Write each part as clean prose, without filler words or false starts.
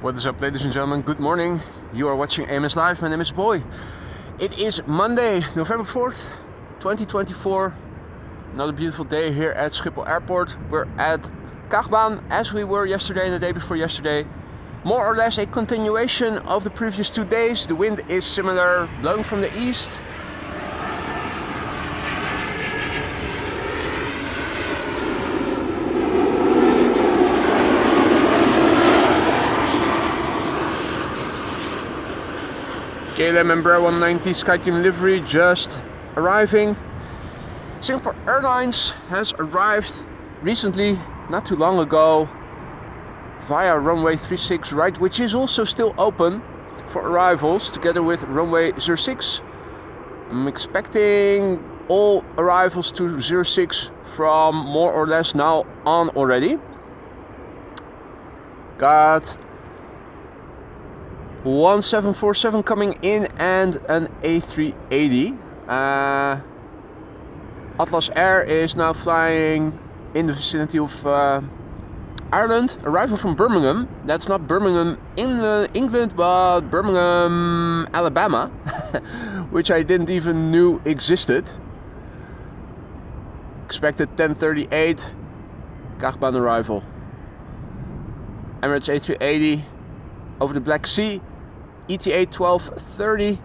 What is up, ladies and gentlemen? Good morning. You are watching AMS Live. My name is Boy. It is Monday, November 4th, 2024. Another beautiful day here at Schiphol Airport. We're at Qatar as we were yesterday and the day before yesterday. More or less a continuation of the previous 2 days. The wind is similar, blowing from the east. KLM Embraer 190 SkyTeam livery just arriving. Singapore Airlines has arrived recently, not too long ago, via runway 36 right, which is also still open for arrivals, together with runway 06. I'm expecting all arrivals to 06 from more or less now on already. Got 1747 coming in and an A380. Atlas Air is now flying in the vicinity of Ireland. Arrival from Birmingham. That's not Birmingham, England, but Birmingham, Alabama, which I didn't even knew existed. Expected 10:38. Qatar arrival. Emirates A380 over the Black Sea. ETA 12:30.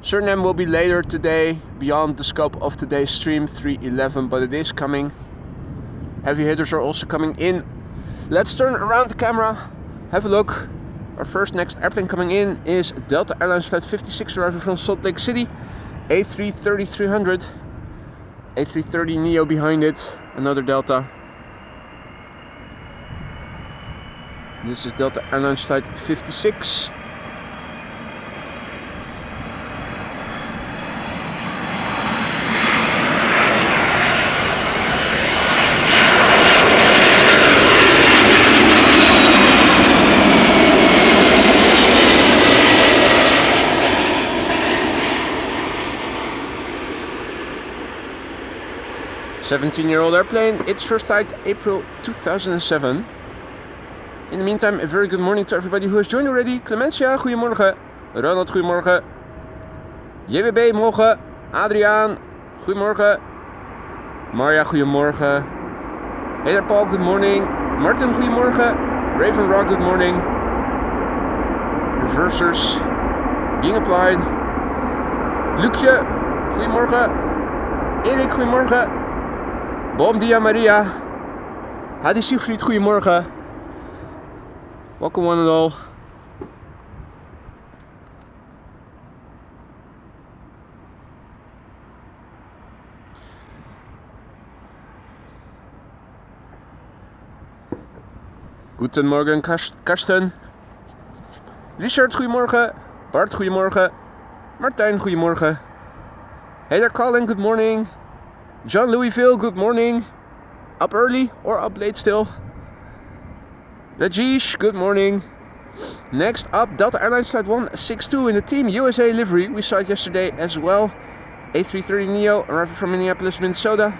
Suriname will be later today, beyond the scope of today's stream, 3:11, but it is coming. Heavy hitters are also coming in. Let's turn around the camera, have a look. Our next airplane coming in is Delta Airlines Flight 56, arriving from Salt Lake City. A330-300. A330 Neo behind it, another Delta. This is Delta Airlines Flight 56. Seventeen-year-old airplane. Its first flight April 2007. In the meantime, a very good morning to everybody who has joined already. Clemencia, goedemorgen. Ronald, goedemorgen. JWB, morgen. Adriaan, goedemorgen. Marja, goedemorgen. Hey there, Paul, good morning. Martin, goedemorgen. Raven Rock, good morning. Reversers being applied. Luukje, goedemorgen. Erik, goedemorgen. Bom dia, Maria. Hadi Siegfried, goedemorgen. Welcome one and all. Guten Morgen, Karsten. Richard, goedemorgen. Bart, goedemorgen. Martijn, goedemorgen. Hey there, Colin, good morning. John Louisville, good morning. Up early or up late still? Rajesh, good morning. Next up, Delta Airlines Flight 162 in the Team USA livery. We saw it yesterday as well. A330 Neo, arriving from Minneapolis, Minnesota.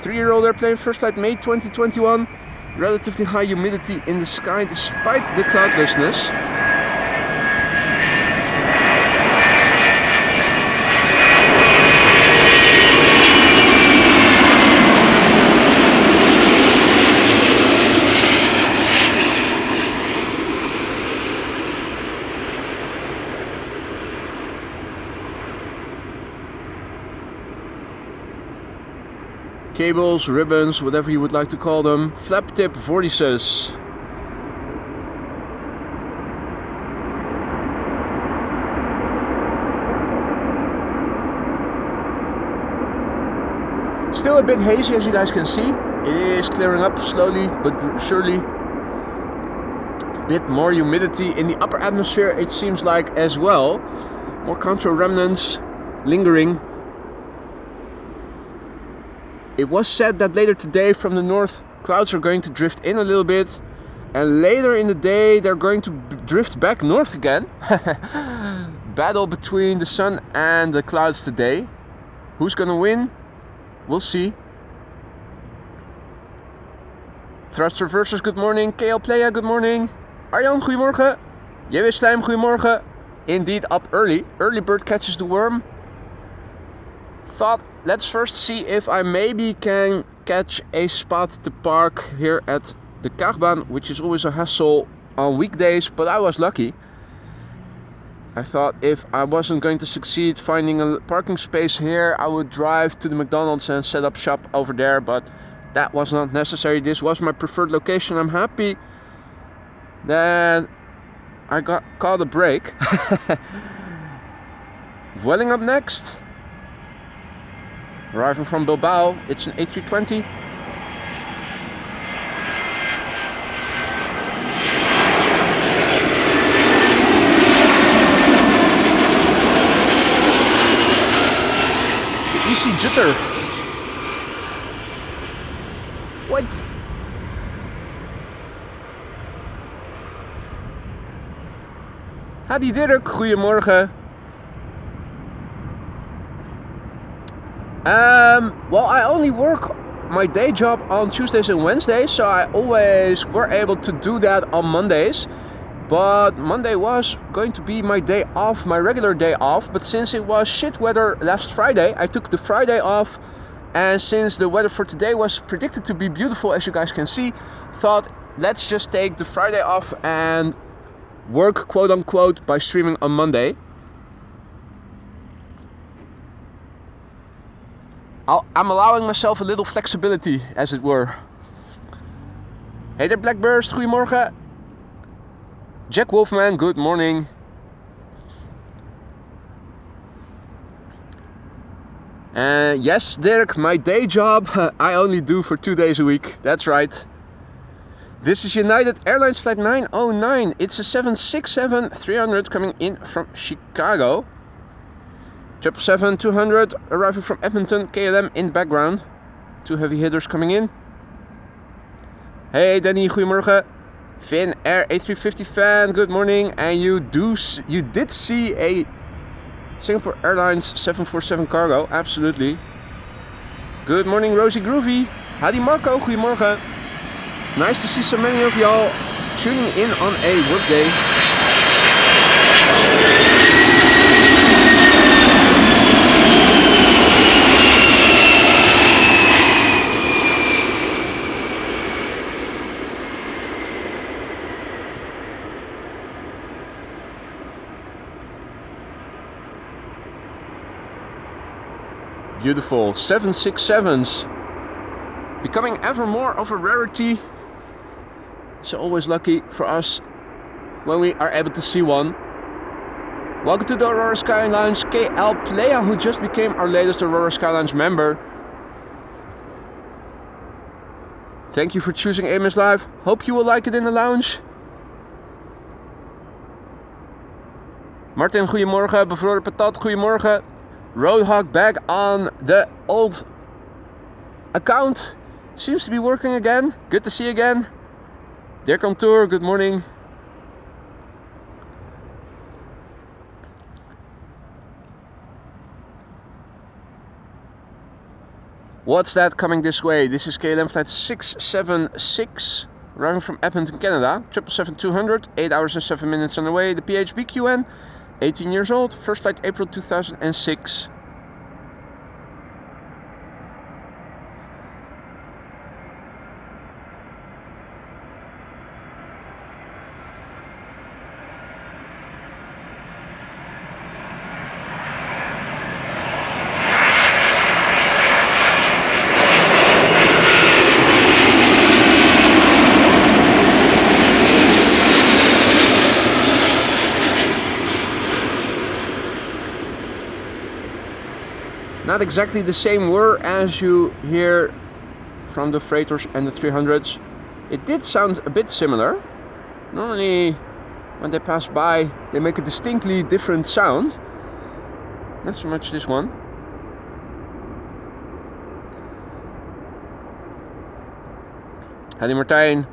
3-year-old airplane, first flight May 2021. Relatively high humidity in the sky despite the cloudlessness. Cables, ribbons, whatever you would like to call them. Flap tip vortices. Still a bit hazy, as you guys can see. It is clearing up slowly but surely. A bit more humidity in the upper atmosphere, it seems like, as well. More contour remnants lingering. It was said that later today from the north, clouds are going to drift in a little bit, and later in the day they're going to drift back north again. Battle between the sun and the clouds today. Who's gonna win? We'll see. Thrust reversers, good morning. KL Playa, good morning. Arjan, goedemorgen. J.W. Slijm, goedemorgen. Indeed, up early. Early bird catches the worm. Thought, let's first see if I maybe can catch a spot to park here at the Kaagbaan, which is always a hassle on weekdays, but I was lucky. I thought if I wasn't going to succeed finding a parking space here, I would drive to the McDonald's and set up shop over there, but that was not necessary. This was my preferred location. I'm happy that I caught a break. Vueling up next. Arriving from Bilbao, it's an A320. The easy jitter. What? Hadi Dirk, goedemorgen. Well, I only work my day job on Tuesdays and Wednesdays, so I always were able to do that on Mondays. But Monday was going to be my day off, my regular day off. But since it was shit weather last Friday, I took the Friday off. And since the weather for today was predicted to be beautiful, as you guys can see, thought let's just take the Friday off and work, quote unquote, by streaming on Monday. I'm allowing myself a little flexibility, as it were. Hey there, Blackburst, goedemorgen. Jack Wolfman, good morning. Yes, Dirk, my day job I only do for 2 days a week. That's right. This is United Airlines flight 909. It's a 767-300 coming in from Chicago. 777-200 arriving from Edmonton, KLM in background. 2 heavy hitters coming in. Hey Danny, goedemorgen. Finn, Air A350 fan, good morning. And you did see a Singapore Airlines 747 cargo, absolutely. Good morning, Rosie Groovy. Hadi Marco, goedemorgen. Nice to see so many of y'all tuning in on a workday. Beautiful 767s becoming ever more of a rarity. So always lucky for us when we are able to see one. Welcome to the Aurora Skylines KL Playa, who just became our latest Aurora Skylines member. Thank you for choosing AMS Live. Hope you will like it in the lounge. Martin, goedemorgen. Bevroren patat, goedemorgen. Roadhog back on the old account. Seems to be working again. Good to see you again. Dirk on tour, good morning. What's that coming this way? This is KLM flight 676, arriving from Edmonton, Canada. 777-200, 8 hours and 7 minutes on the way. The PHBQN, 18 years old, first flight April 2006. Not exactly the same whir as you hear from the freighters and the 300s. It did sound a bit similar. Normally when they pass by they make a distinctly different sound. Not so much this one. Hadi Martijn.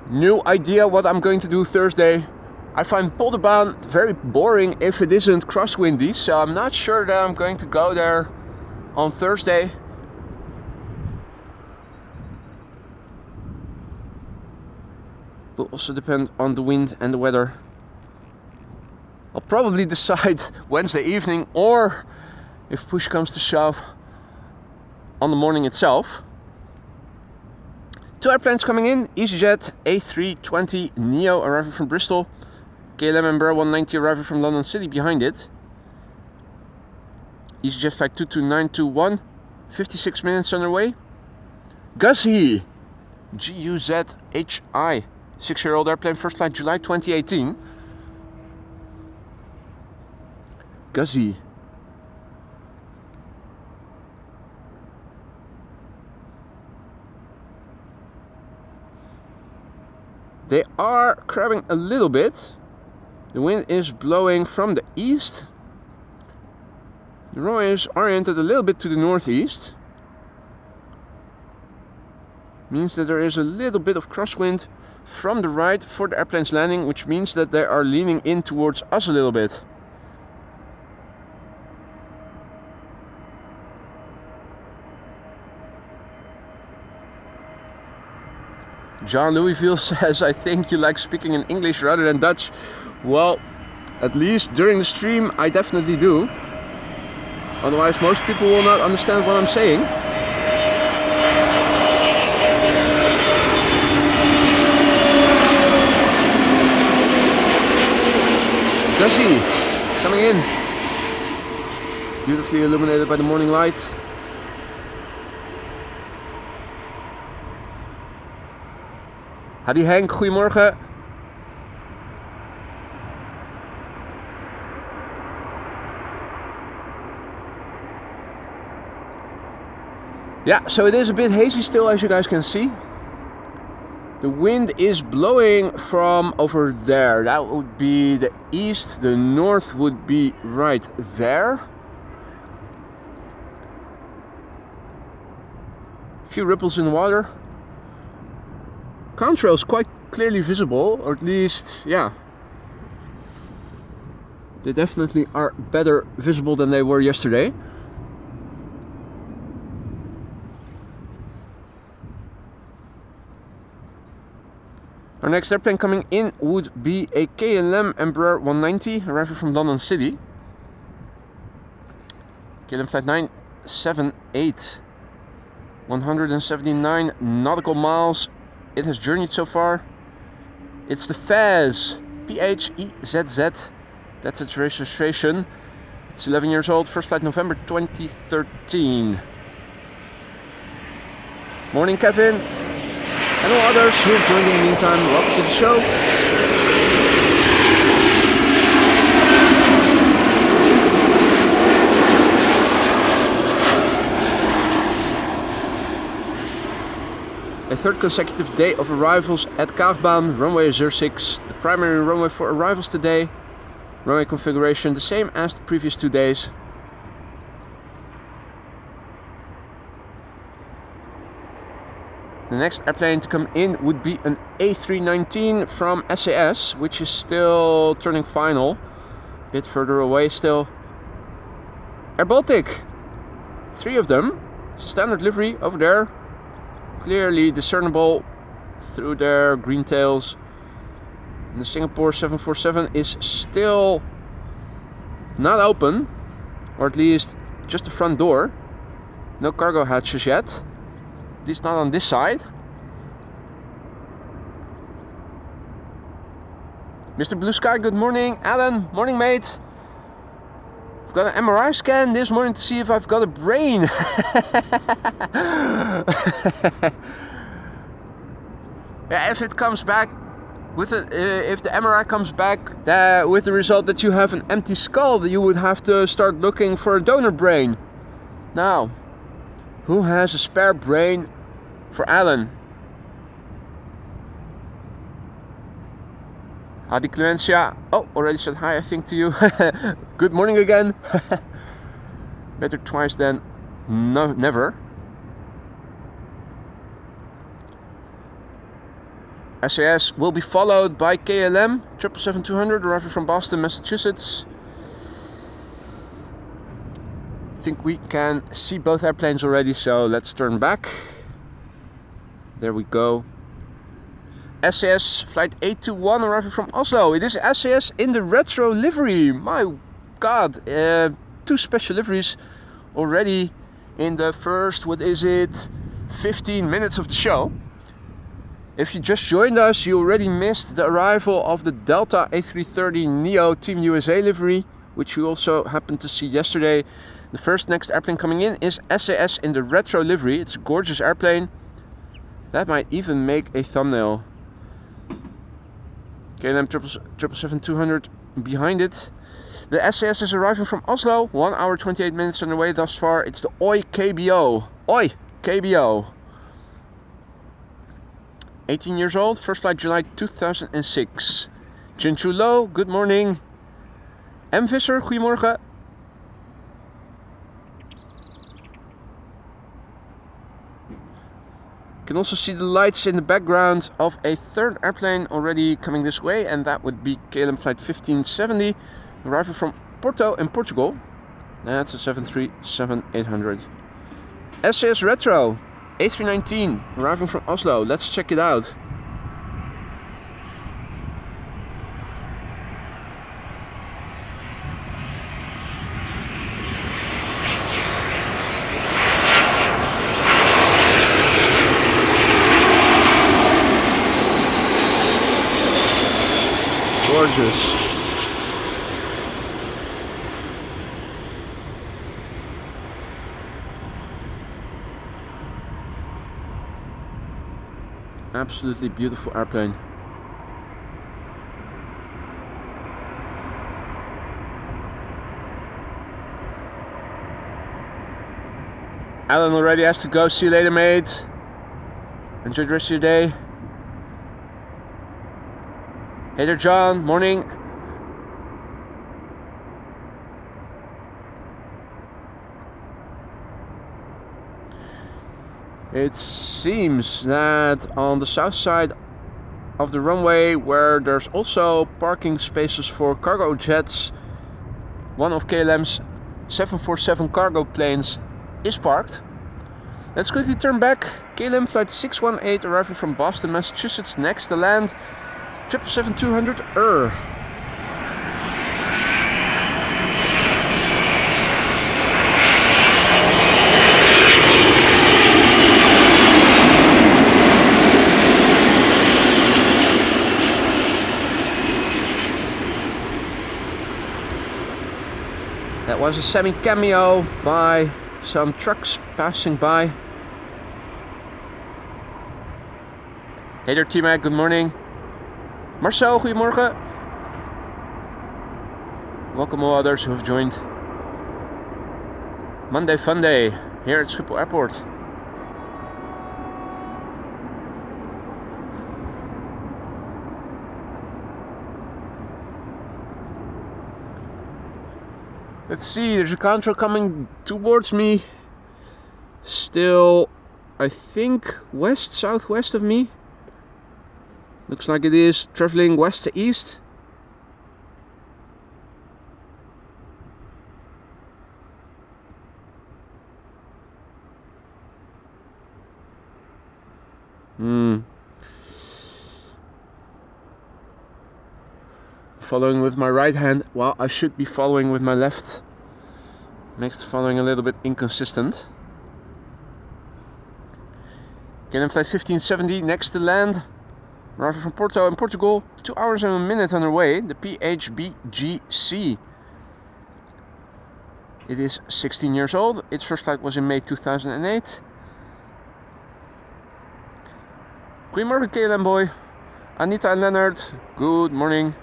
New idea what I'm going to do Thursday. I find Polderbaan very boring if it isn't crosswindy, so I'm not sure that I'm going to go there on Thursday. Will also depend on the wind and the weather. I'll probably decide Wednesday evening, or if push comes to shove, on the morning itself. 2 airplanes coming in: EasyJet A320 Neo arriving from Bristol, KLM Embraer 190 arriving from London City behind it. EasyJet flight 22921, 56 minutes underway. Guzzi, G-U-Z-H-I, 6-year-old airplane, first flight July 2018. Guzzi. They are crabbing a little bit. The wind is blowing from the east. The runway is oriented a little bit to the northeast. Means that there is a little bit of crosswind from the right for the airplane's landing, which means that they are leaning in towards us a little bit. John Louisville says, I think you like speaking in English rather than Dutch. Well, at least during the stream I definitely do. Otherwise most people will not understand what I'm saying. Guzzi, coming in. Beautifully illuminated by the morning light. Hadi Henk, goedemorgen. Yeah, so it is a bit hazy still, as you guys can see. The wind is blowing from over there. That would be the east. The north would be right there. A few ripples in the water. Contrails quite clearly visible, or at least, yeah. They definitely are better visible than they were yesterday. Our next airplane coming in would be a KLM Embraer 190 arriving from London City. KLM flight 978, 179 nautical miles it has journeyed so far. It's the Phezz, P-H-E-Z-Z, that's its registration. It's 11 years old, first flight November 2013. Morning Kevin, and all others who have joined in the meantime, welcome to the show. A third consecutive day of arrivals at Kaarbaan, runway 06, the primary runway for arrivals today. Runway configuration the same as the previous 2 days. The next airplane to come in would be an A319 from SAS, which is still turning final. A bit further away still. Air Baltic, 3 of them, standard livery over there. Clearly discernible through their green tails. And the Singapore 747 is still not open, or at least just the front door. No cargo hatches yet, at least not on this side. Mr. Blue Sky, good morning. Alan, morning mate. I've got an MRI scan this morning to see if I've got a brain. Yeah, if it comes back with if the MRI comes back with the result that you have an empty skull, you would have to start looking for a donor brain. Now, who has a spare brain for Alan? Hadi Clemencia. Oh, already said hi, I think, to you. Good morning again. Better twice than never. SAS will be followed by KLM 777-200 arriving from Boston, Massachusetts. I think we can see both airplanes already, so let's turn back. There we go. SAS flight 821 arriving from Oslo. It is SAS in the retro livery. My god, 2 special liveries already in the first, 15 minutes of the show. If you just joined us, you already missed the arrival of the Delta A330 Neo Team USA livery, which we also happened to see yesterday. The first next airplane coming in is SAS in the retro livery. It's a gorgeous airplane. That might even make a thumbnail. KLM 777-200 behind it. The SAS is arriving from Oslo. 1 hour 28 minutes on the way thus far. It's the OI KBO. OI KBO. 18 years old. First flight July 2006. Jinchu Lo, good morning. M. Visser, goedemorgen. You can also see the lights in the background of a third airplane already coming this way, and that would be KLM flight 1570, arriving from Porto in Portugal. That's a 737-800. SAS Retro A319 arriving from Oslo. Let's check it out. Gorgeous. Absolutely beautiful airplane. Alan already has to go. See you later, mate. Enjoy the rest of your day. Hey there, John. Morning. It seems that on the south side of the runway, where there's also parking spaces for cargo jets, one of KLM's 747 cargo planes is parked. Let's quickly turn back. KLM flight 618 arriving from Boston, Massachusetts. Next to land, 777-200 That was a semi-cameo by some trucks passing by. Hey there, T-Mac, good morning. Marcel, goedemorgen. Welcome all others who have joined. Monday Fun Day here at Schiphol Airport. Let's see, there's a control coming towards me. Still, I think west, southwest of me. Looks like it is traveling west to east. Following with my right hand while I should be following with my left. Makes the following a little bit inconsistent. KLM flight 1570 next to land. Arriving from Porto in Portugal. 2 hours and a minute on their way. The PHBGC. It is 16 years old. Its first flight was in May 2008. Goedemorgen KLM boy. Anita and Leonard. Good morning.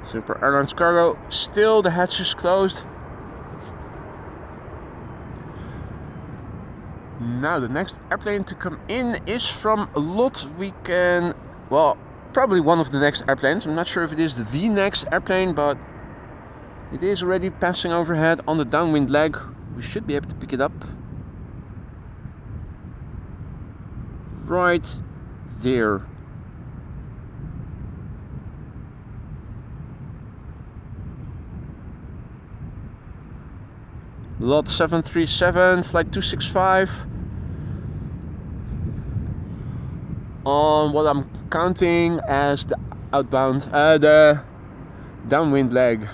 Singapore Airlines cargo, still the hatch is closed. Now the next airplane to come in is from a lot. We can, well, probably one of the next airplanes. I'm not sure if it is the next airplane, but it is already passing overhead on the downwind leg. We should be able to pick it up. Right there. Lot 737, flight 265. On what I'm counting as the outbound, the downwind leg.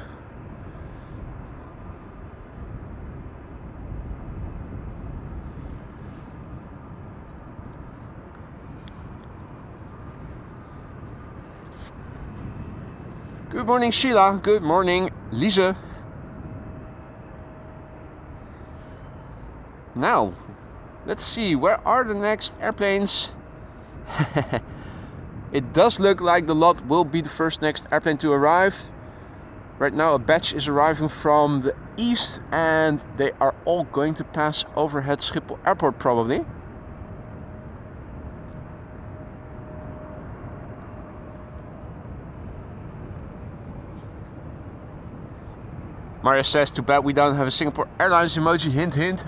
Good morning, Sheila. Good morning, Lise. Now, let's see, where are the next airplanes? It does look like the lot will be the first next airplane to arrive. Right now a batch is arriving from the east and they are all going to pass overhead Schiphol Airport probably. Maria says, too bad we don't have a Singapore Airlines emoji, hint hint.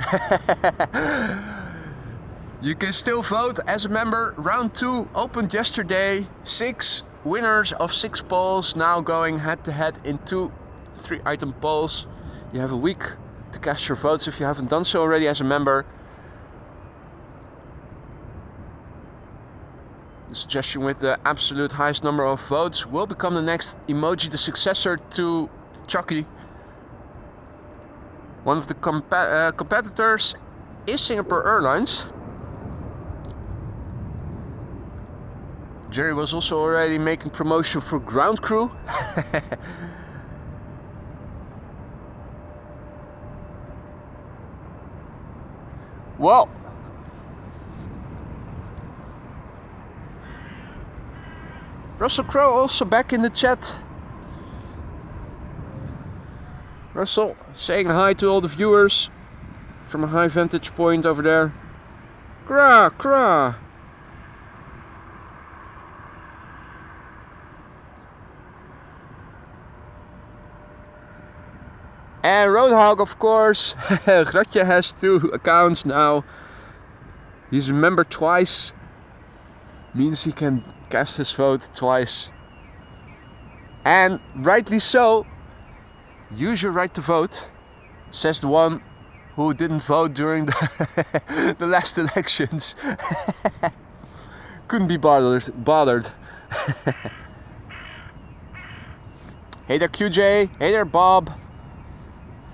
You can still vote as a member. Round 2 opened yesterday. 6 winners of 6 polls now going head to head in 2 3-item polls. You have a week to cast your votes if you haven't done so already as a member. The suggestion with the absolute highest number of votes will become the next emoji, the successor to Chucky. One of the competitors is Singapore Airlines. Jerry was also already making promotion for ground crew. Well, Russell Crowe also back in the chat. Russell saying hi to all the viewers from a high vantage point over there. Kra, kra. And Roadhog, of course. Gratje has 2 accounts now. He's a member twice. Means he can cast his vote twice. And rightly so. Use your right to vote, says the one who didn't vote during the, the last elections. Couldn't be bothered. Hey there QJ, hey there Bob.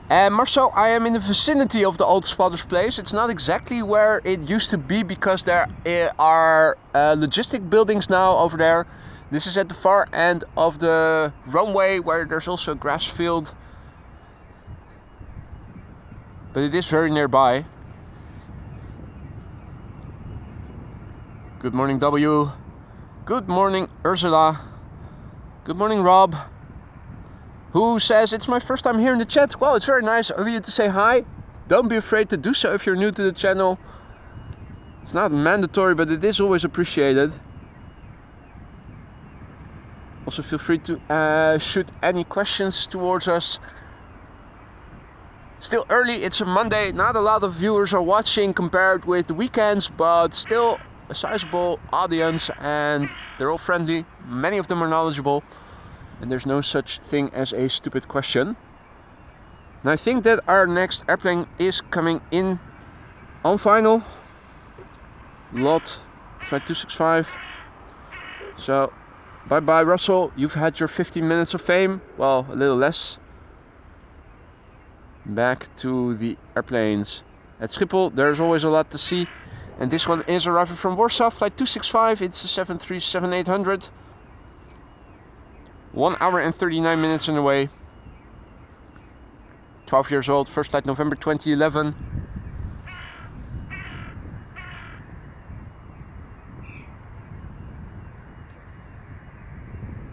And Marcel, I am in the vicinity of the old spotter's place. It's not exactly where it used to be because there are logistic buildings now over there. This is at the far end of the runway where there's also a grass field. But it is very nearby. Good morning W. Good morning Ursula. Good morning Rob. Who says, it's my first time here in the chat. Well, it's very nice of you to say hi. Don't be afraid to do so if you're new to the channel. It's not mandatory, but it is always appreciated. Also feel free to shoot any questions towards us. Still early, it's a Monday. Not a lot of viewers are watching compared with the weekends, but still a sizable audience and they're all friendly. Many of them are knowledgeable. And there's no such thing as a stupid question. And I think that our next airplane is coming in on final. Lot flight 265. So, bye bye Russell. You've had your 15 minutes of fame. Well, a little less. Back to the airplanes. At Schiphol, there's always a lot to see. And this one is arriving from Warsaw, flight 265. It's a 737-800. 1 hour and 39 minutes on the way. 12 years old, first flight November 2011.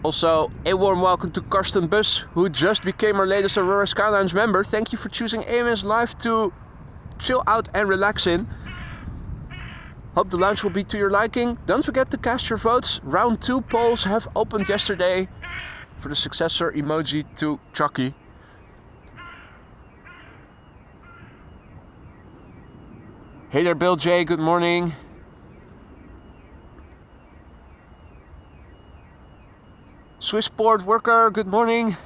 Also, a warm welcome to Karsten Bus, who just became our latest Aurora Skylines member. Thank you for choosing AMS Live to chill out and relax in. Hope the lounge will be to your liking. Don't forget to cast your votes. Round 2 polls have opened yesterday for the successor emoji to Chucky. Hey there, Bill J. Good morning. Swissport worker, good morning.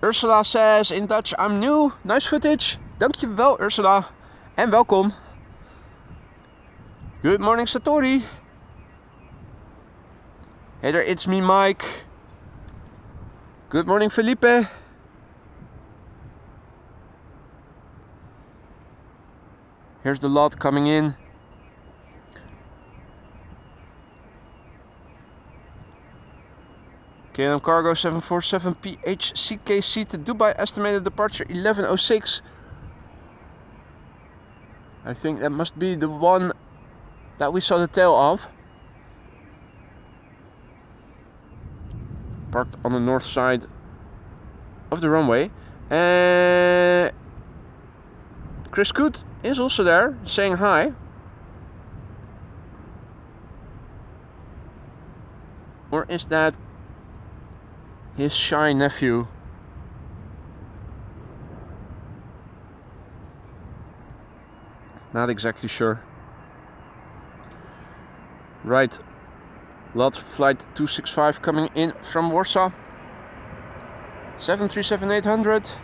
Ursula says in Dutch, I'm new. Nice footage. Dankjewel, Ursula. En welkom. Good morning, Satori. Hey there, it's me, Mike. Good morning, Felipe. Here's the lot coming in. KLM Cargo 747 PHCKC to Dubai, estimated departure 11:06. I think that must be the one that we saw the tail of. Parked on the north side of the runway. Chris Coot is also there, saying hi. Or is that his shy nephew? Not exactly sure. Right. Lot flight 265 coming in from Warsaw. 737-800.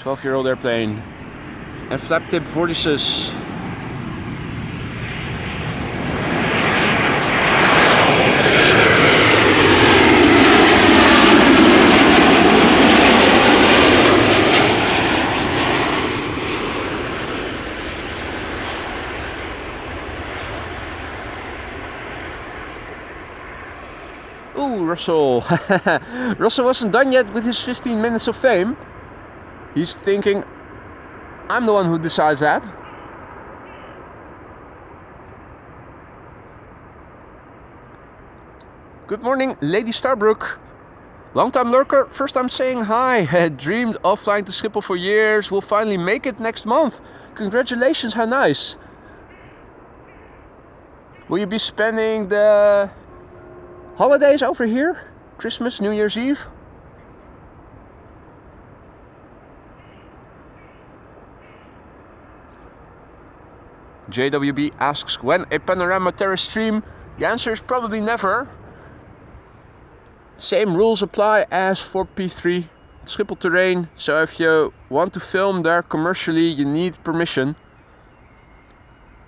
12-year-old airplane. And flap tip vortices. Ooh, Russell. Russell wasn't done yet with his 15 minutes of fame. He's thinking, I'm the one who decides that. Good morning, Lady Starbrook. Long time lurker, first time saying hi. Had dreamed of flying to Schiphol for years. Will finally make it next month. Congratulations, how nice. Will you be spending the holidays over here? Christmas, New Year's Eve? JWB asks, when a panorama terrace stream? The answer is probably never. Same rules apply as for P3. Schiphol terrain, so if you want to film there commercially, you need permission.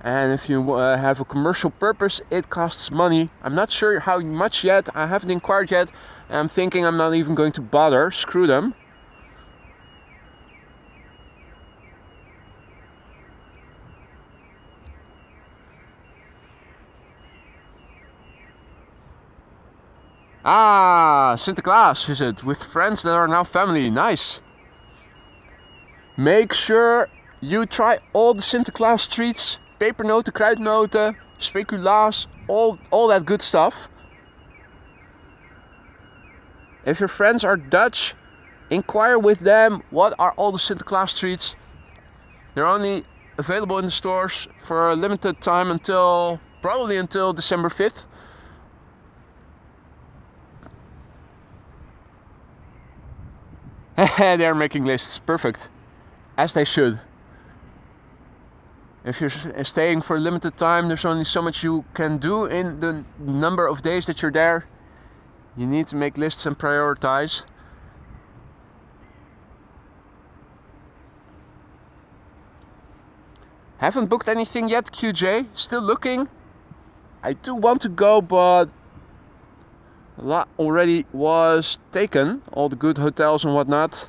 And if you have a commercial purpose, it costs money. I'm not sure how much yet. I haven't inquired yet. I'm thinking I'm not even going to bother. Screw them. Ah, Sinterklaas visit with friends that are now family. Nice. Make sure you try all the Sinterklaas treats. Pepernoten, kruidnoten, speculaas, all that good stuff. If your friends are Dutch, inquire with them what are all the Sinterklaas treats. They're only available in the stores for a limited time probably until December 5th. They're making lists, perfect, as they should. If you're staying for a limited time, there's only so much you can do in the number of days that you're there. You need to make lists and prioritize. Haven't booked anything yet, QJ. Still looking. I do want to go, but a lot already was taken. All the good hotels and whatnot.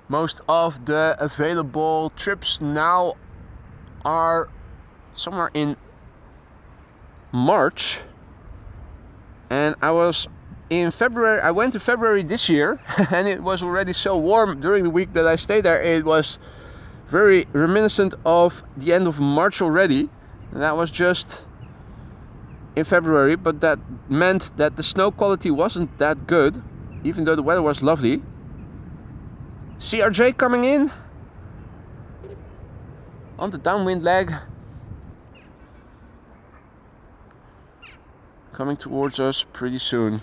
Most of the available trips now are somewhere in March. And I was in February. I went in February this year and it was already so warm during the week that I stayed there. It was very reminiscent of the end of March already. And that was just in February, but that meant that the snow quality wasn't that good, even though the weather was lovely. CRJ coming in on the downwind leg, coming towards us pretty soon.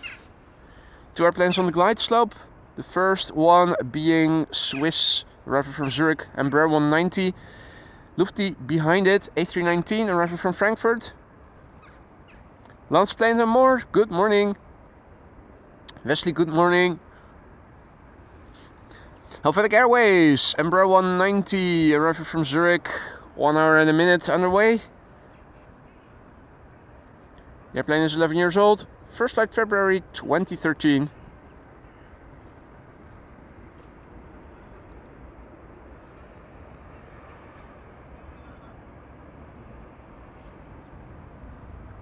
2 airplanes on the glide slope. The first one being Swiss, arriving from Zurich, Embraer 190. Lufty behind it, A319, arriving from Frankfurt. Lance planes and more, good morning. Wesley, good morning. Helvetic Airways, Embraer 190, arriving from Zurich, 1 hour and a minute underway. The airplane is 11 years old, first flight February 2013.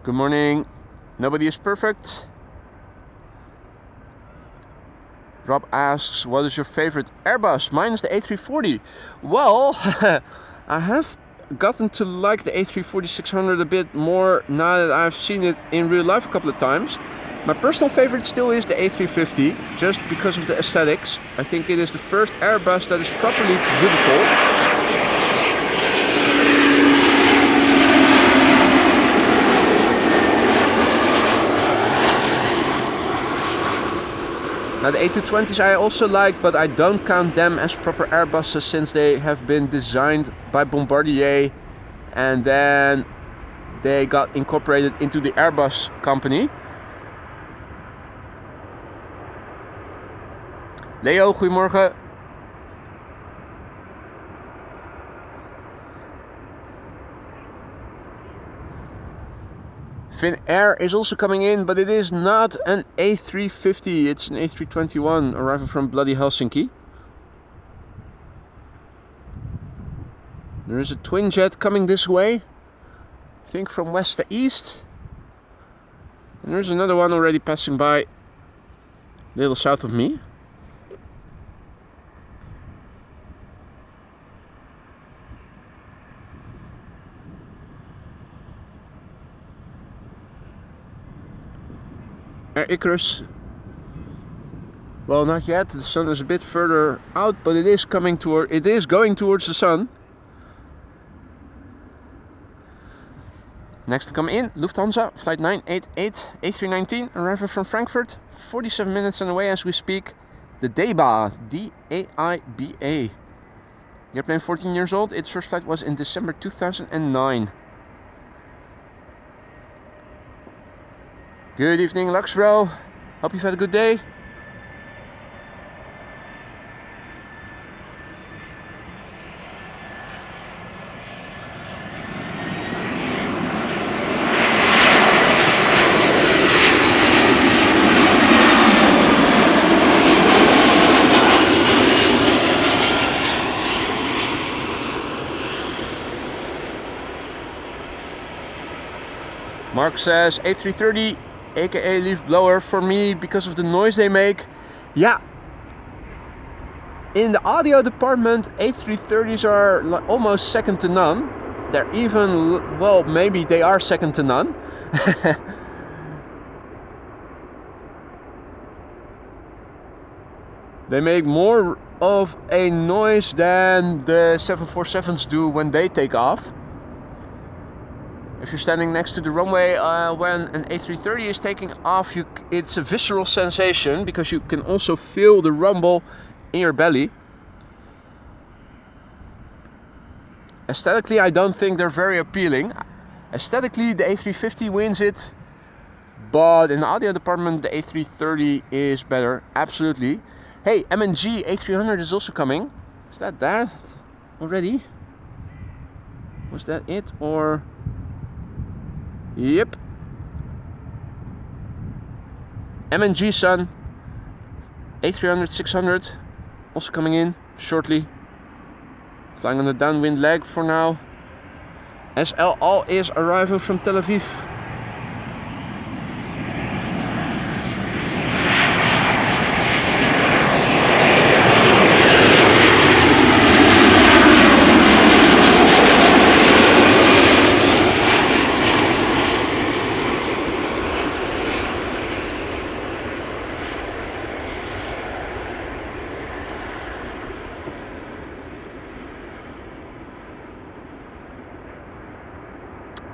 Good morning. Nobody is perfect. Rob asks, what is your favorite Airbus? Mine is the A340. Well, I have gotten to like the A340-600 a bit more now that I've seen it in real life a couple of times. My personal favorite still is the A350, just because of the aesthetics. I think it is the first Airbus that is properly beautiful. Now the A220s I also like, but I don't count them as proper Airbuses since they have been designed by Bombardier and then they got incorporated into the Airbus company. Leo, goedemorgen. Finnair is also coming in, but it is not an A350, it's an A321 arriving from bloody Helsinki. There is a twin jet coming this way, I think from west to east. And there's another one already passing by a little south of me. Air Icarus. Well, not yet. The sun is a bit further out, but it is coming toward. It is going towards the sun. Next to come in, Lufthansa flight 988 A319, arriving from Frankfurt. 47 minutes on the way as we speak. The Daiba, D-A-I-B-A. The airplane 14 years old. Its first flight was in December 2009. Good evening, Lux bro. Hope you've had a good day. Mark says A330 aka leaf blower for me because of the noise they make. Yeah, in the audio department A330s are almost second to none. They're even, well, maybe they are second to none. They make more of a noise than the 747s do when they take off. If you're standing next to the runway when an A330 is taking off, it's a visceral sensation because you can also feel the rumble in your belly. Aesthetically, I don't think they're very appealing. Aesthetically, the A350 wins it, but in the audio department, the A330 is better, absolutely. Hey, MNG A300 is also coming. Is that already? Was that it, or... Yep. MNG Sun A300 600 also coming in shortly. Flying on the downwind leg for now. SL Al is arriving from Tel Aviv.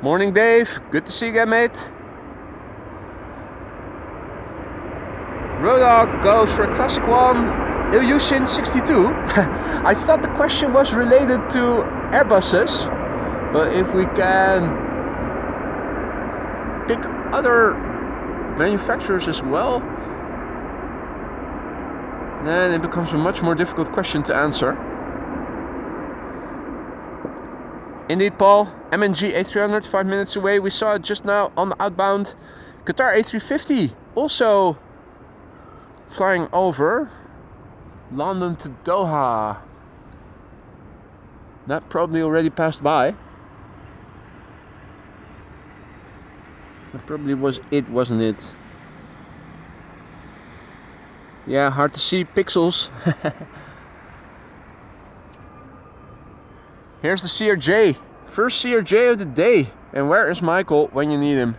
Morning, Dave. Good to see you again, mate. Rodog goes for a classic one. Ilyushin 62. I thought the question was related to Airbuses, but if we can pick other manufacturers as well, then it becomes a much more difficult question to answer. Indeed, Paul, MNG A300, 5 minutes away. We saw it just now on the outbound. Qatar A350 also flying over London to Doha. That probably already passed by. That probably was it, wasn't it? Yeah, hard to see pixels. Here's the CRJ. First CRJ of the day. And where is Michael when you need him?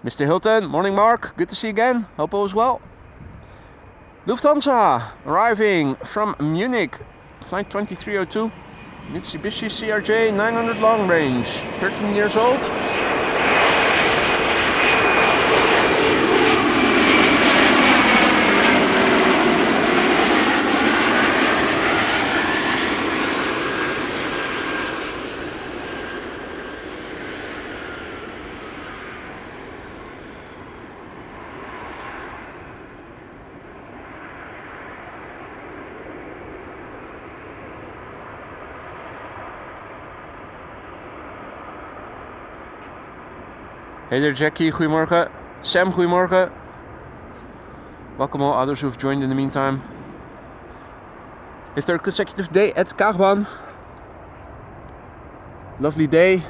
Mr. Hilton, morning Mark. Good to see you again. Hope all is well. Lufthansa arriving from Munich. Flight 2302. Mitsubishi CRJ 900 long range. 13 years old. Hey there Jackie, goedemorgen. Sam, goedemorgen. Welcome all others who have joined in the meantime. A third consecutive day at Kaagwan. Lovely day.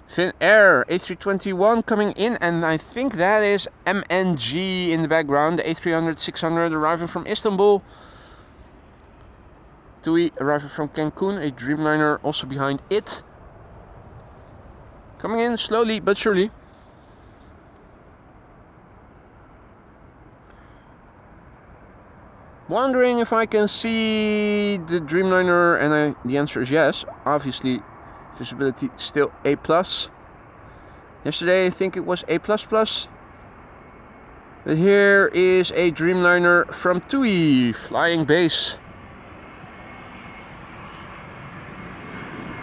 Finnair A321 coming in, and I think that is MNG in the background. The A300 600 arriving from Istanbul. TUI arriving from Cancun, a Dreamliner also behind it. Coming in slowly but surely. Wondering if I can see the Dreamliner, and the answer is yes. Obviously, visibility still A+. Yesterday I think it was A++. But here is a Dreamliner from TUI, flying base.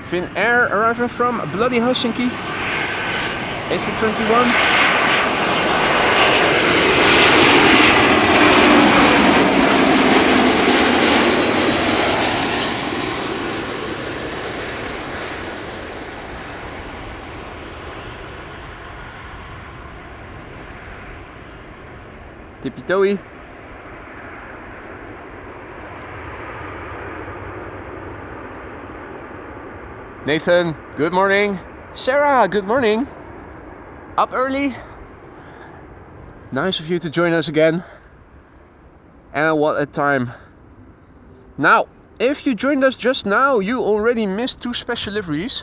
Finnair arriving from bloody Helsinki. A321. Tippy-toey. Nathan, good morning. Sarah, good morning. Up early. Nice of you to join us again. And what a time. Now, if you joined us just now, you already missed two special liveries.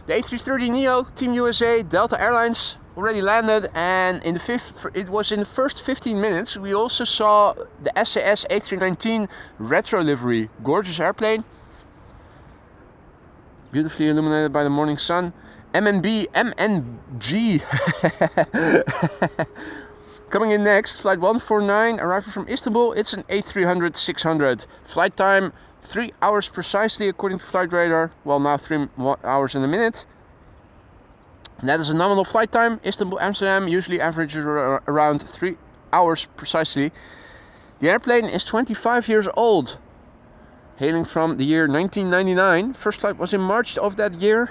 The A330 Neo, Team USA, Delta Airlines already landed, and it was in the first 15 minutes we also saw the SAS A319 Retro livery. Gorgeous airplane. Beautifully illuminated by the morning sun. MNG. Coming in next, flight 149, arriving from Istanbul. It's an A300 600. Flight time 3 hours precisely according to flight radar. Well, now 3 hours in a minute. And that is a nominal flight time. Istanbul, Amsterdam usually averages around 3 hours precisely. The airplane is 25 years old. Hailing from the year 1999. First flight was in March of that year.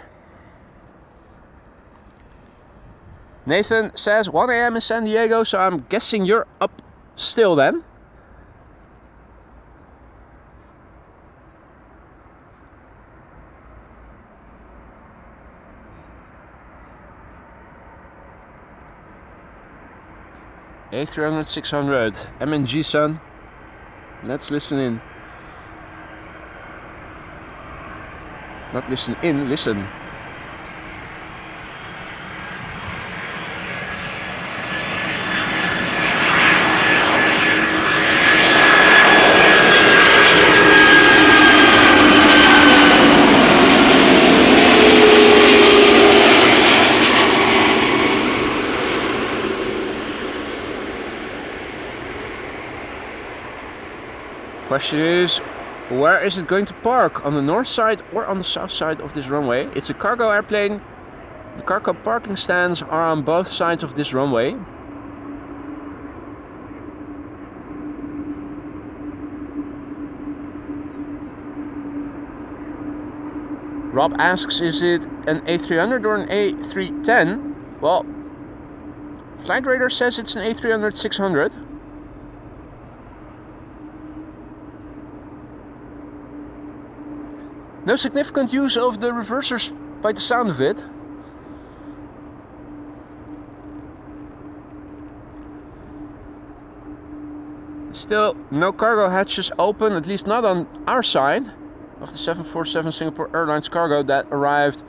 Nathan says 1 a.m. in San Diego, so I'm guessing you're up still then. A300 600 MNG son. Let's listen in. Not listen in, listen. Question is, where is it going to park? On the north side or on the south side of this runway? It's a cargo airplane. The cargo parking stands are on both sides of this runway. Rob asks, is it an A300 or an A310? Well, Flight Radar says it's an A300-600. No significant use of the reversers by the sound of it. Still no cargo hatches open, at least not on our side of the 747 Singapore Airlines cargo that arrived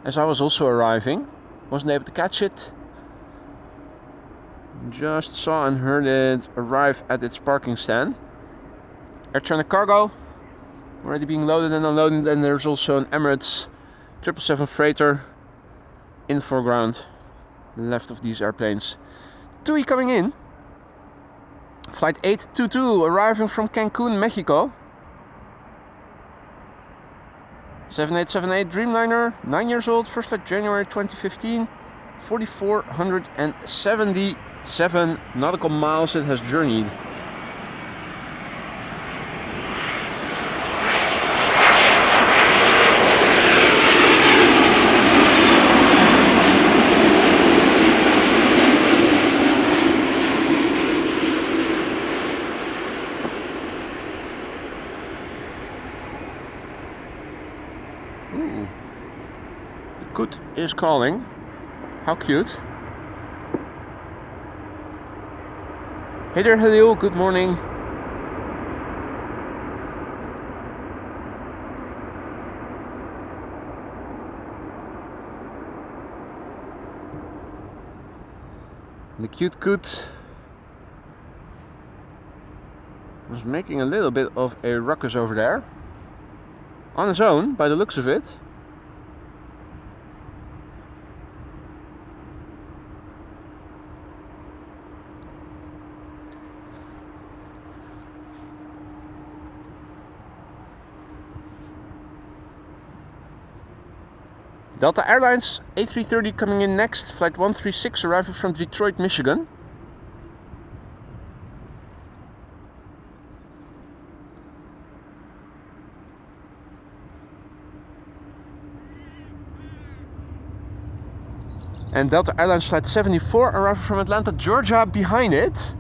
as I was also arriving. Wasn't able to catch it. Just saw and heard it arrive at its parking stand. Air China cargo already being loaded and unloaded, and there's also an Emirates 777 freighter in the foreground, left of these airplanes. TUI coming in. Flight 822 arriving from Cancun, Mexico. 7878 Dreamliner, 9 years old, first flight January 2015, 4,477 nautical miles it has journeyed. Ooh. The coot is calling. How cute. Hey there, hello, good morning. The cute coot was making a little bit of a ruckus over there. On his own, by the looks of it. Delta Airlines A330 coming in next, flight 136 arriving from Detroit, Michigan. And Delta Airlines flight 74 arriving from Atlanta, Georgia behind it.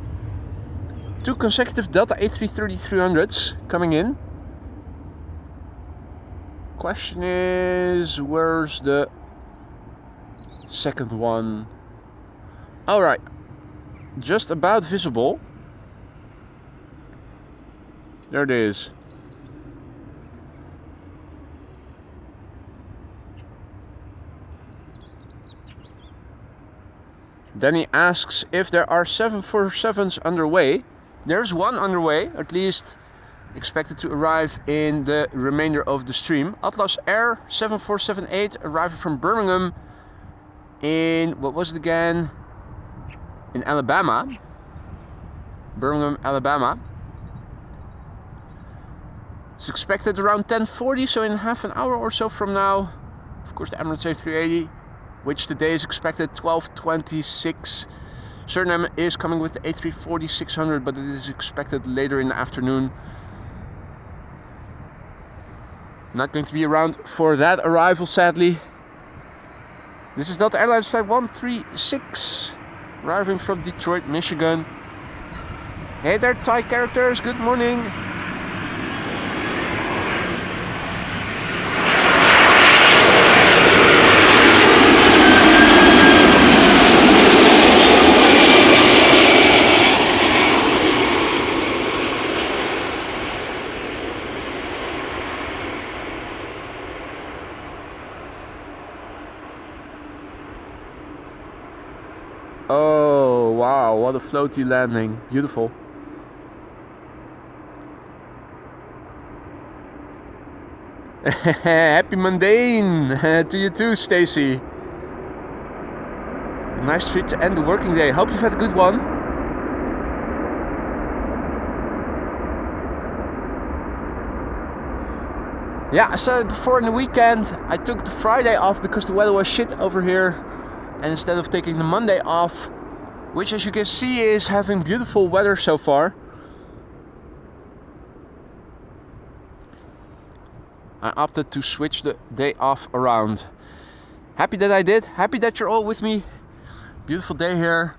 2 consecutive Delta A330-300s coming in. Question is, where's the second one? Alright, just about visible. There it is. Danny asks if there are 747s underway. There's one underway, at least expected to arrive in the remainder of the stream. Atlas Air 7478 arriving from Birmingham in, what was it again? In Alabama. Birmingham, Alabama. It's expected around 10:40, so in half an hour or so from now. Of course, the Emirates A380, which today is expected 12:26. Suriname is coming with the A340-600, but it is expected later in the afternoon. Not going to be around for that arrival, sadly. This is Delta Airlines flight 136, arriving from Detroit, Michigan. Hey there, Thai characters, good morning. Oh, wow, what a floaty landing. Beautiful. Happy mundane to you too, Stacy. Nice treat to end the working day. Hope you've had a good one. Yeah, I said it before, in the weekend I took the Friday off because the weather was shit over here, and instead of taking the Monday off, which as you can see is having beautiful weather so far, I opted to switch the day off around. Happy that I did, happy that you're all with me. Beautiful day here.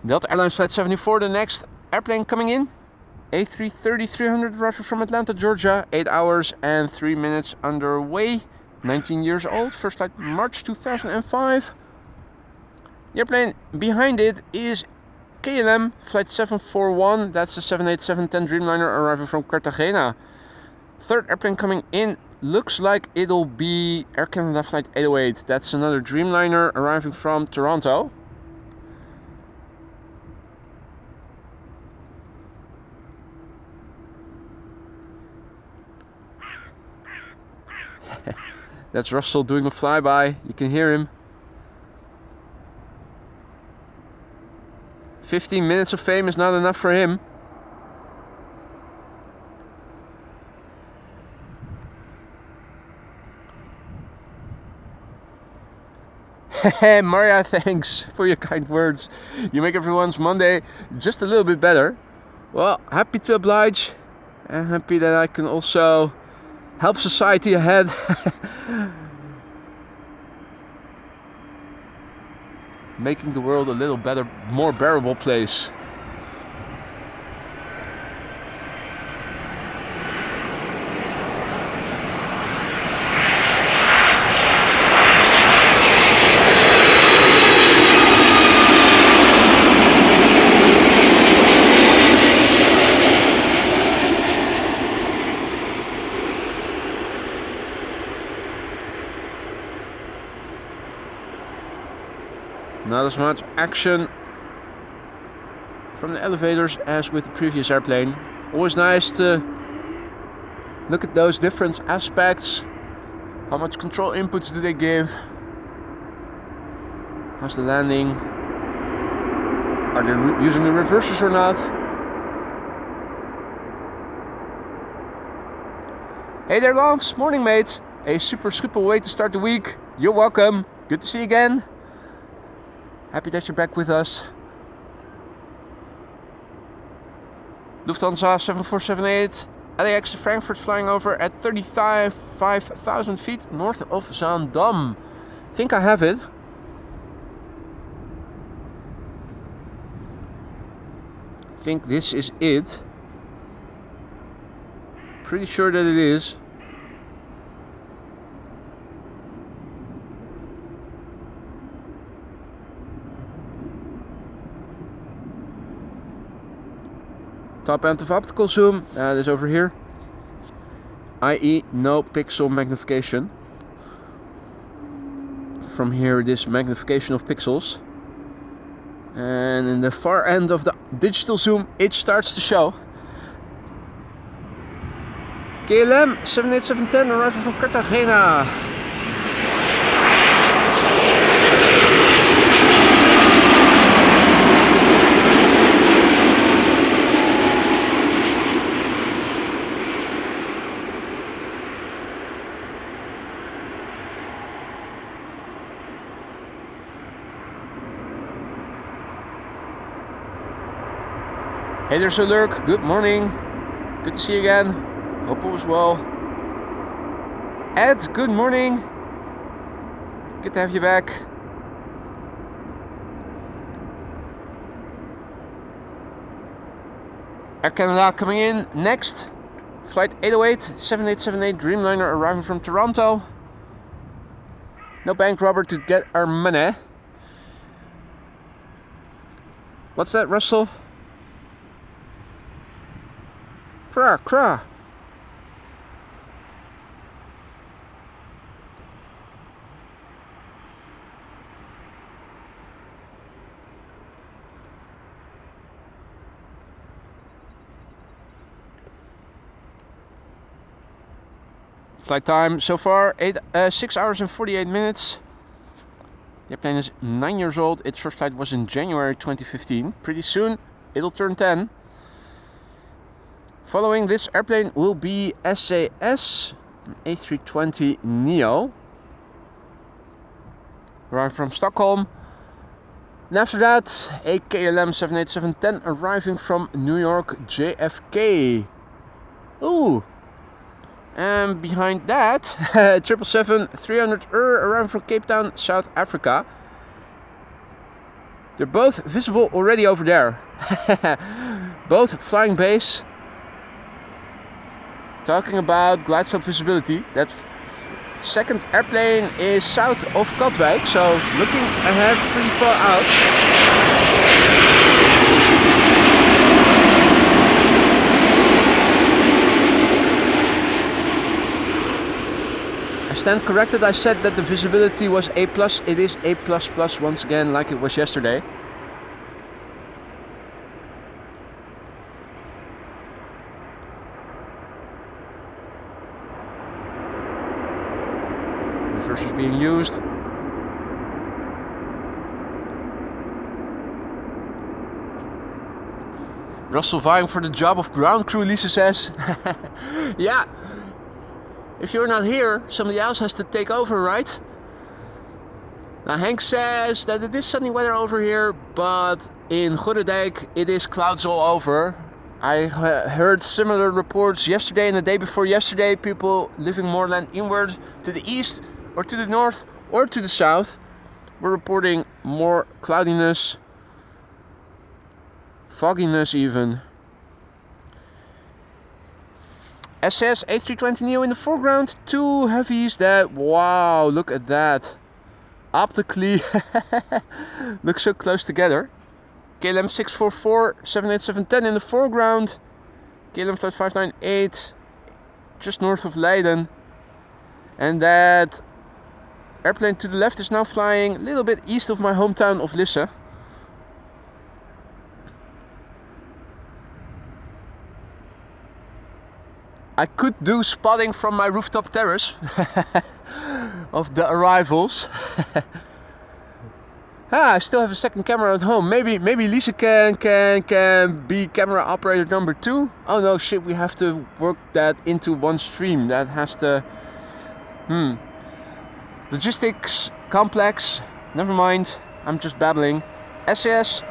Delta Airlines Flight 74, the next airplane coming in. A330-300 arriving from Atlanta, Georgia. 8 hours and 3 minutes underway. 19 years old, first flight March 2005. The airplane behind it is KLM Flight 741. That's the 787-10 Dreamliner arriving from Cartagena. Third airplane coming in looks like it'll be Air Canada Flight 808. That's another Dreamliner arriving from Toronto. That's Russell doing a flyby. You can hear him. 15 minutes of fame is not enough for him. Maria, thanks for your kind words. You make everyone's Monday just a little bit better. Well, happy to oblige, and happy that I can also help society ahead. Making the world a little better, more bearable place. Not as much action from the elevators as with the previous airplane. Always nice to look at those different aspects. How much control inputs do they give? How's the landing? Are they using the reversers or not? Hey there, Lance. Morning, mate. A super Schiphol way to start the week. You're welcome. Good to see you again. Happy that you're back with us. Lufthansa 7478 LAX to Frankfurt flying over at 35,000 feet north of Zaandam. I think I have it. I think this is it. Pretty sure that it is. Top end of optical zoom, that is over here, i.e. no pixel magnification. From here it is magnification of pixels. And in the far end of the digital zoom it starts to show. KLM 787-10 arriving from Cartagena. Hey there, Sir Lurk. Good morning. Good to see you again. Hope all is well. Ed, good morning. Good to have you back. Air Canada coming in next. Flight 808, 7878 Dreamliner arriving from Toronto. No bank robber to get our money. What's that, Russell? Cra, cra. Flight time so far 6 hours and 48 minutes. The airplane is 9 years old. Its first flight was in January 2015. Pretty soon it'll turn 10. Following this airplane will be SAS A320 Neo, arriving from Stockholm. And after that, a KLM 787-10 arriving from New York JFK. Ooh! And behind that, 777-300 arriving from Cape Town, South Africa. They're both visible already over there. Both flying base. Talking about glide slope visibility, that second airplane is south of Katwijk, so looking ahead pretty far out. I stand corrected, I said that the visibility was A+, it is A++ once again, like it was yesterday. Reverse is being used. Russell vying for the job of ground crew, Lisa says. Yeah, if you're not here, somebody else has to take over, right? Now Hank says that it is sunny weather over here, but in Goedendijk it is clouds all over. I heard similar reports yesterday and the day before yesterday, people living more land inward to the east or to the north or to the south were reporting more cloudiness, fogginess even. SAS A320 Neo in the foreground, two heavies that, wow, look at that. Optically look so close together. KLM 644, 787-10 in the foreground. KLM flight 598 just north of Leiden. And that airplane to the left is now flying a little bit east of my hometown of Lisse. I could do spotting from my rooftop terrace of the arrivals. I still have a second camera at home. Maybe Lisa can be camera operator number 2. Oh no, shit, we have to work that into one stream. That has to... Logistics complex. Never mind, I'm just babbling. SAS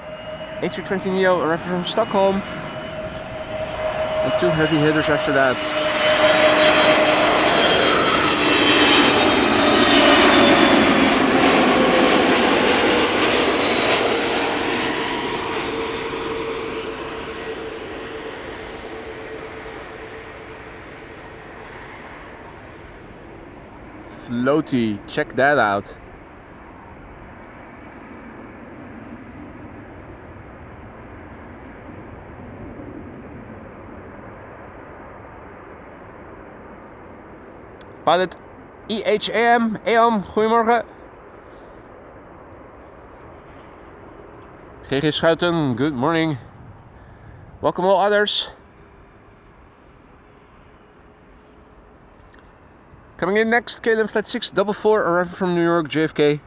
A320 Neo arriving from Stockholm. And two heavy hitters after that. Floaty, check that out. Pilot EHAM, goedemorgen. GG Schouten, good morning. Welcome all others. Coming in next, KLM flight 644 arriving from New York JFK.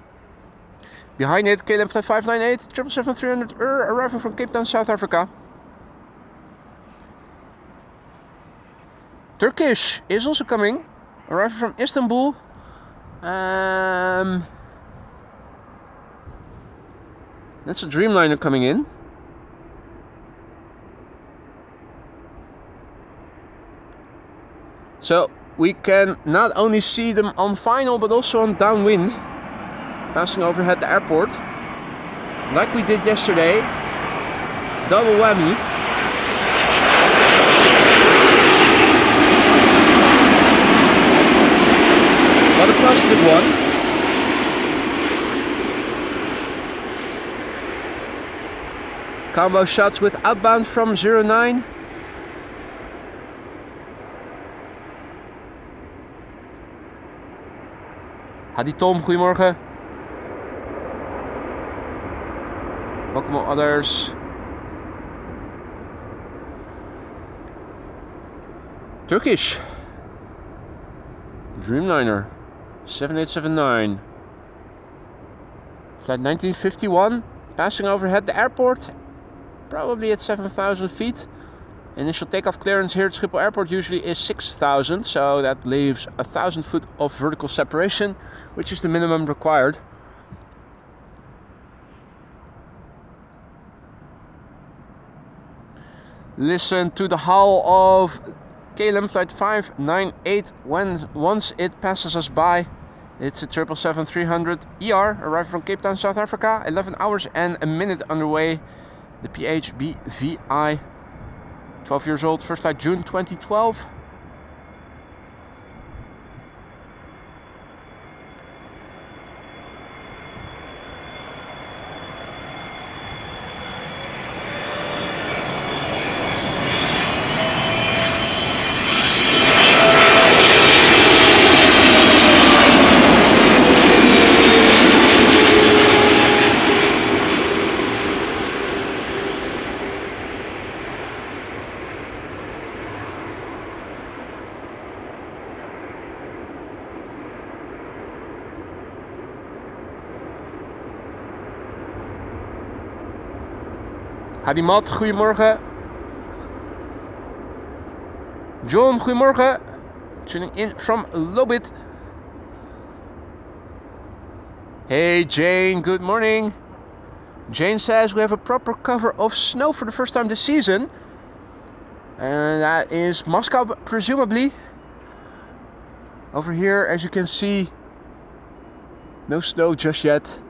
Behind it, KLM flight 598, 777-300 arriving from Cape Town, South Africa. Turkish is also coming, arriving from Istanbul. That's a Dreamliner coming in. So we can not only see them on final but also on downwind, passing overhead the airport, like we did yesterday. Double whammy. What a positive one. Combo shots with outbound from 09. Hadi Tom, goedemorgen. Welcome all others. Turkish. Dreamliner. 7879. Flight 1951. Passing overhead the airport. Probably at 7,000 feet. Initial takeoff clearance here at Schiphol Airport usually is 6,000, so that leaves 1,000 foot of vertical separation, which is the minimum required. Listen to the howl of KLM flight 598 once it passes us by. It's a 777-300 ER, arriving from Cape Town, South Africa. 11 hours and a minute underway. The PHBVI, 12 years old, first flight June 2012. Hadimat, goedemorgen. John, goedemorgen. Tuning in from Lobit. Hey Jane, good morning. Jane says we have a proper cover of snow for the first time this season. And that is Moscow, presumably. Over here, as you can see, no snow just yet.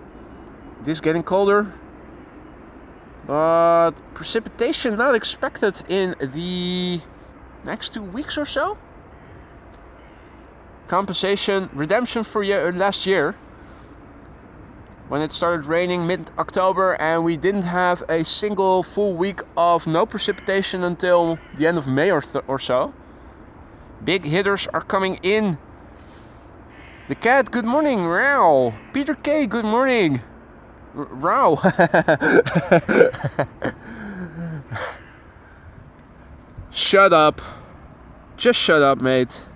It is getting colder. But precipitation not expected in the next 2 weeks or so. Compensation, redemption for last year, when it started raining mid-October and we didn't have a single full week of no precipitation until the end of May or so. Big hitters are coming in. The cat, good morning. Rao. Peter K, good morning. Rao. Shut up. Just shut up, mate.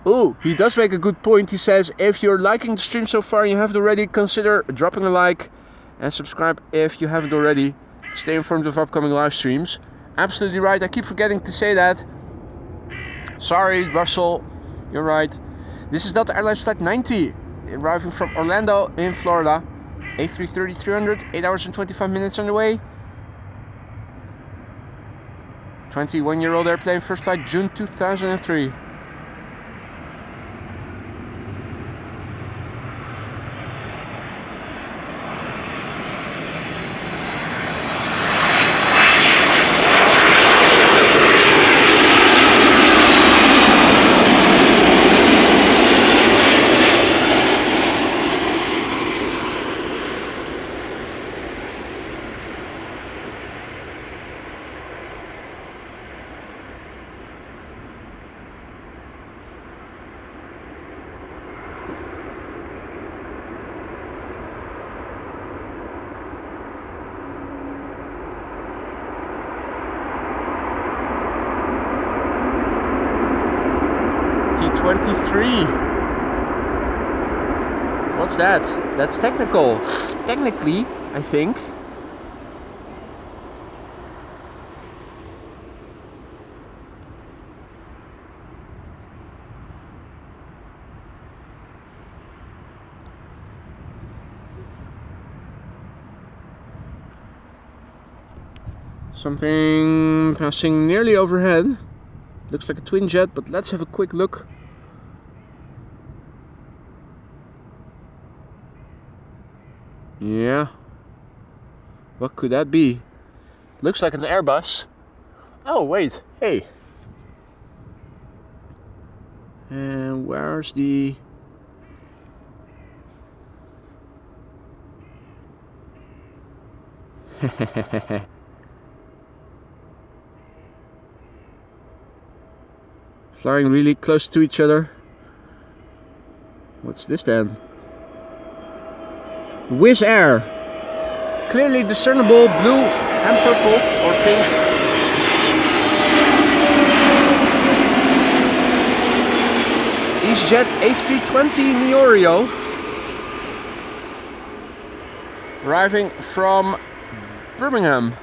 Ooh, he does make a good point. He says, if you're liking the stream so far and you haven't already, consider dropping a like and subscribe if you haven't already. Stay informed of upcoming live streams. Absolutely right. I keep forgetting to say that. Sorry, Russell. You're right. This is Delta Airlines Flight 90. Arriving from Orlando in Florida. A330-300, 8 hours and 25 minutes on the way. 21-year-old airplane, first flight June 2003. T23. What's that? That's technical. Technically, I think. Something passing nearly overhead. Looks like a twin jet, but let's have a quick look. Yeah. What could that be? Looks like an Airbus. Oh, wait. Hey. And where's the... Flying really close to each other. What's this then? Wizz Air. Clearly discernible blue and purple or pink. EasyJet A320 Neo. Arriving from Birmingham.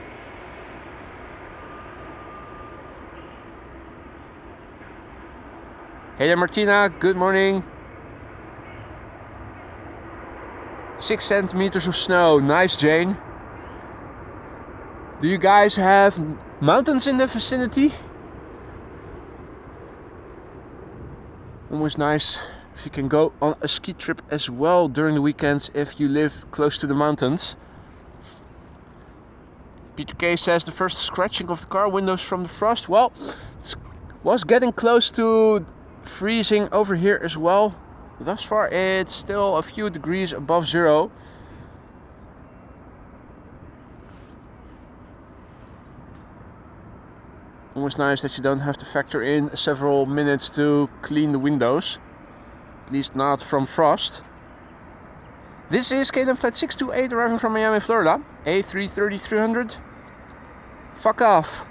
Hey there, Martina. Good morning. 6 centimeters of snow. Nice, Jane. Do you guys have mountains in the vicinity? Always nice if you can go on a ski trip as well during the weekends if you live close to the mountains. Peter K says the first scratching of the car windows from the frost. Well, it was getting close to freezing over here as well. Thus far it's still a few degrees above zero. Always nice that you don't have to factor in several minutes to clean the windows. At least not from frost. This is KLM flight 628 arriving from Miami, Florida. A330-300. Fuck off.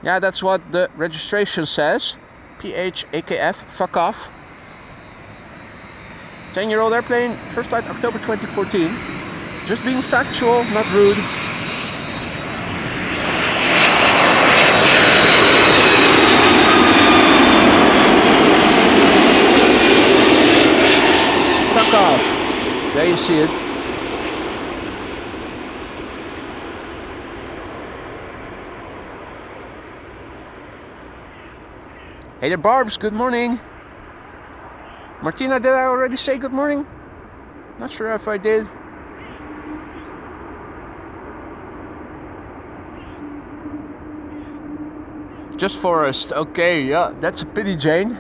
Yeah, that's what the registration says. PHAKF, fuck off. 10-year-old airplane, first flight October 2014. Just being factual, not rude. Fuck off. There you see it. Hey there, Barbs, good morning. Martina, did I already say good morning? Not sure if I did. Just Forest, okay, yeah, that's a pity, Jane.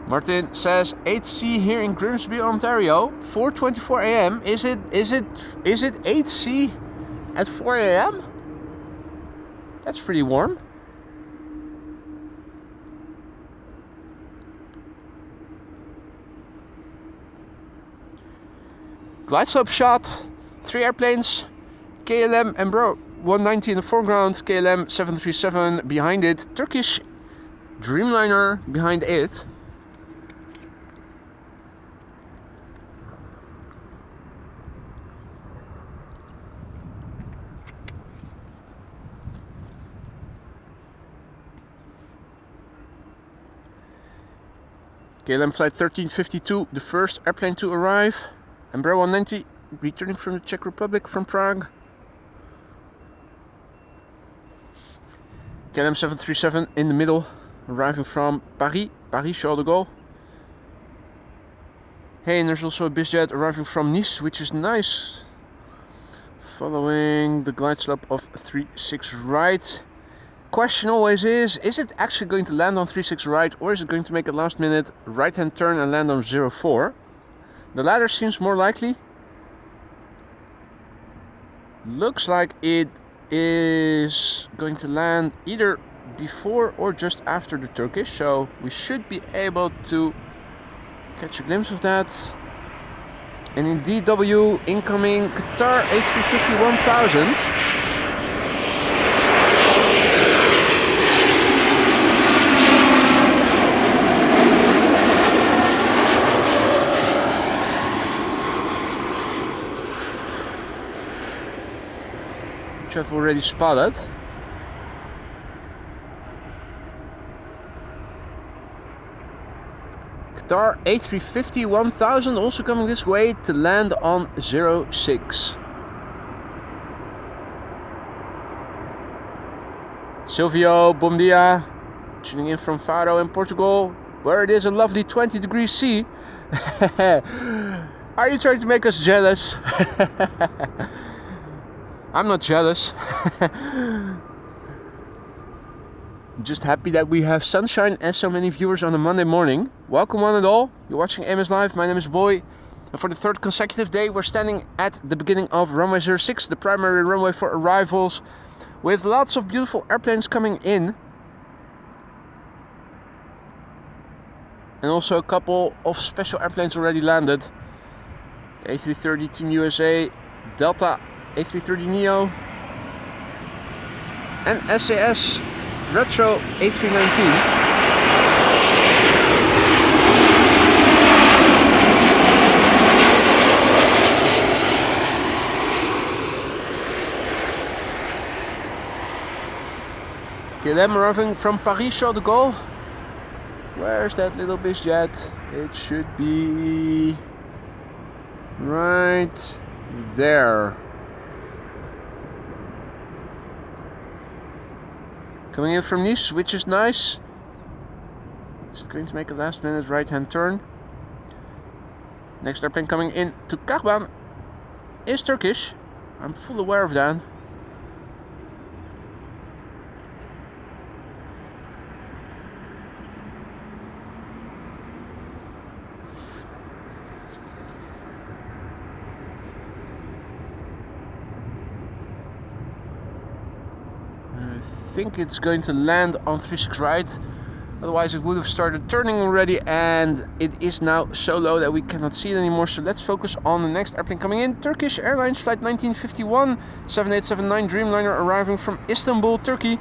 Martin says 8C here in Grimsby, Ontario, 4:24 a.m. Is it 8C at 4 a.m.? That's pretty warm. Glide slope shot, 3 airplanes, KLM Embraer 190 in the foreground, KLM 737 behind it, Turkish Dreamliner behind it. KLM flight 1352, the first airplane to arrive. Embraer 190, returning from the Czech Republic from Prague. KLM 737 in the middle, arriving from Paris Charles de Gaulle. Hey, and there's also a bizjet arriving from Nice, which is nice. Following the glide slope of 36 right. Question always is it actually going to land on 36 right, or is it going to make a last minute right hand turn and land on 04? The latter seems more likely. Looks like it is going to land either before or just after the Turkish, so we should be able to catch a glimpse of that. And in DW, incoming Qatar A350 1000. Which I've already spotted. Qatar A350 1000 also coming this way to land on 06. Silvio, bom dia, tuning in from Faro in Portugal, where it is a lovely 20 degrees C. Are you trying to make us jealous? I'm not jealous. I'm just happy that we have sunshine and so many viewers on a Monday morning. Welcome one and all. You're watching AMS Live. My name is Boy. And for the third consecutive day, we're standing at the beginning of runway 06, the primary runway for arrivals, with lots of beautiful airplanes coming in. And also a couple of special airplanes already landed. The A330 Team USA, Delta A330 Neo, and SAS Retro A319. KLM arriving from Paris Charles de Gaulle. Where's that little biz jet? It should be right there. Coming in from Nice, which is nice. It's going to make a last minute right hand turn. Next airplane coming in to Kahraman is Turkish. I'm full aware of that. I think it's going to land on 36 right. Otherwise it would have started turning already, and it is now so low that we cannot see it anymore. So let's focus on the next airplane coming in. Turkish Airlines flight 1951, 7879 Dreamliner arriving from Istanbul, Turkey.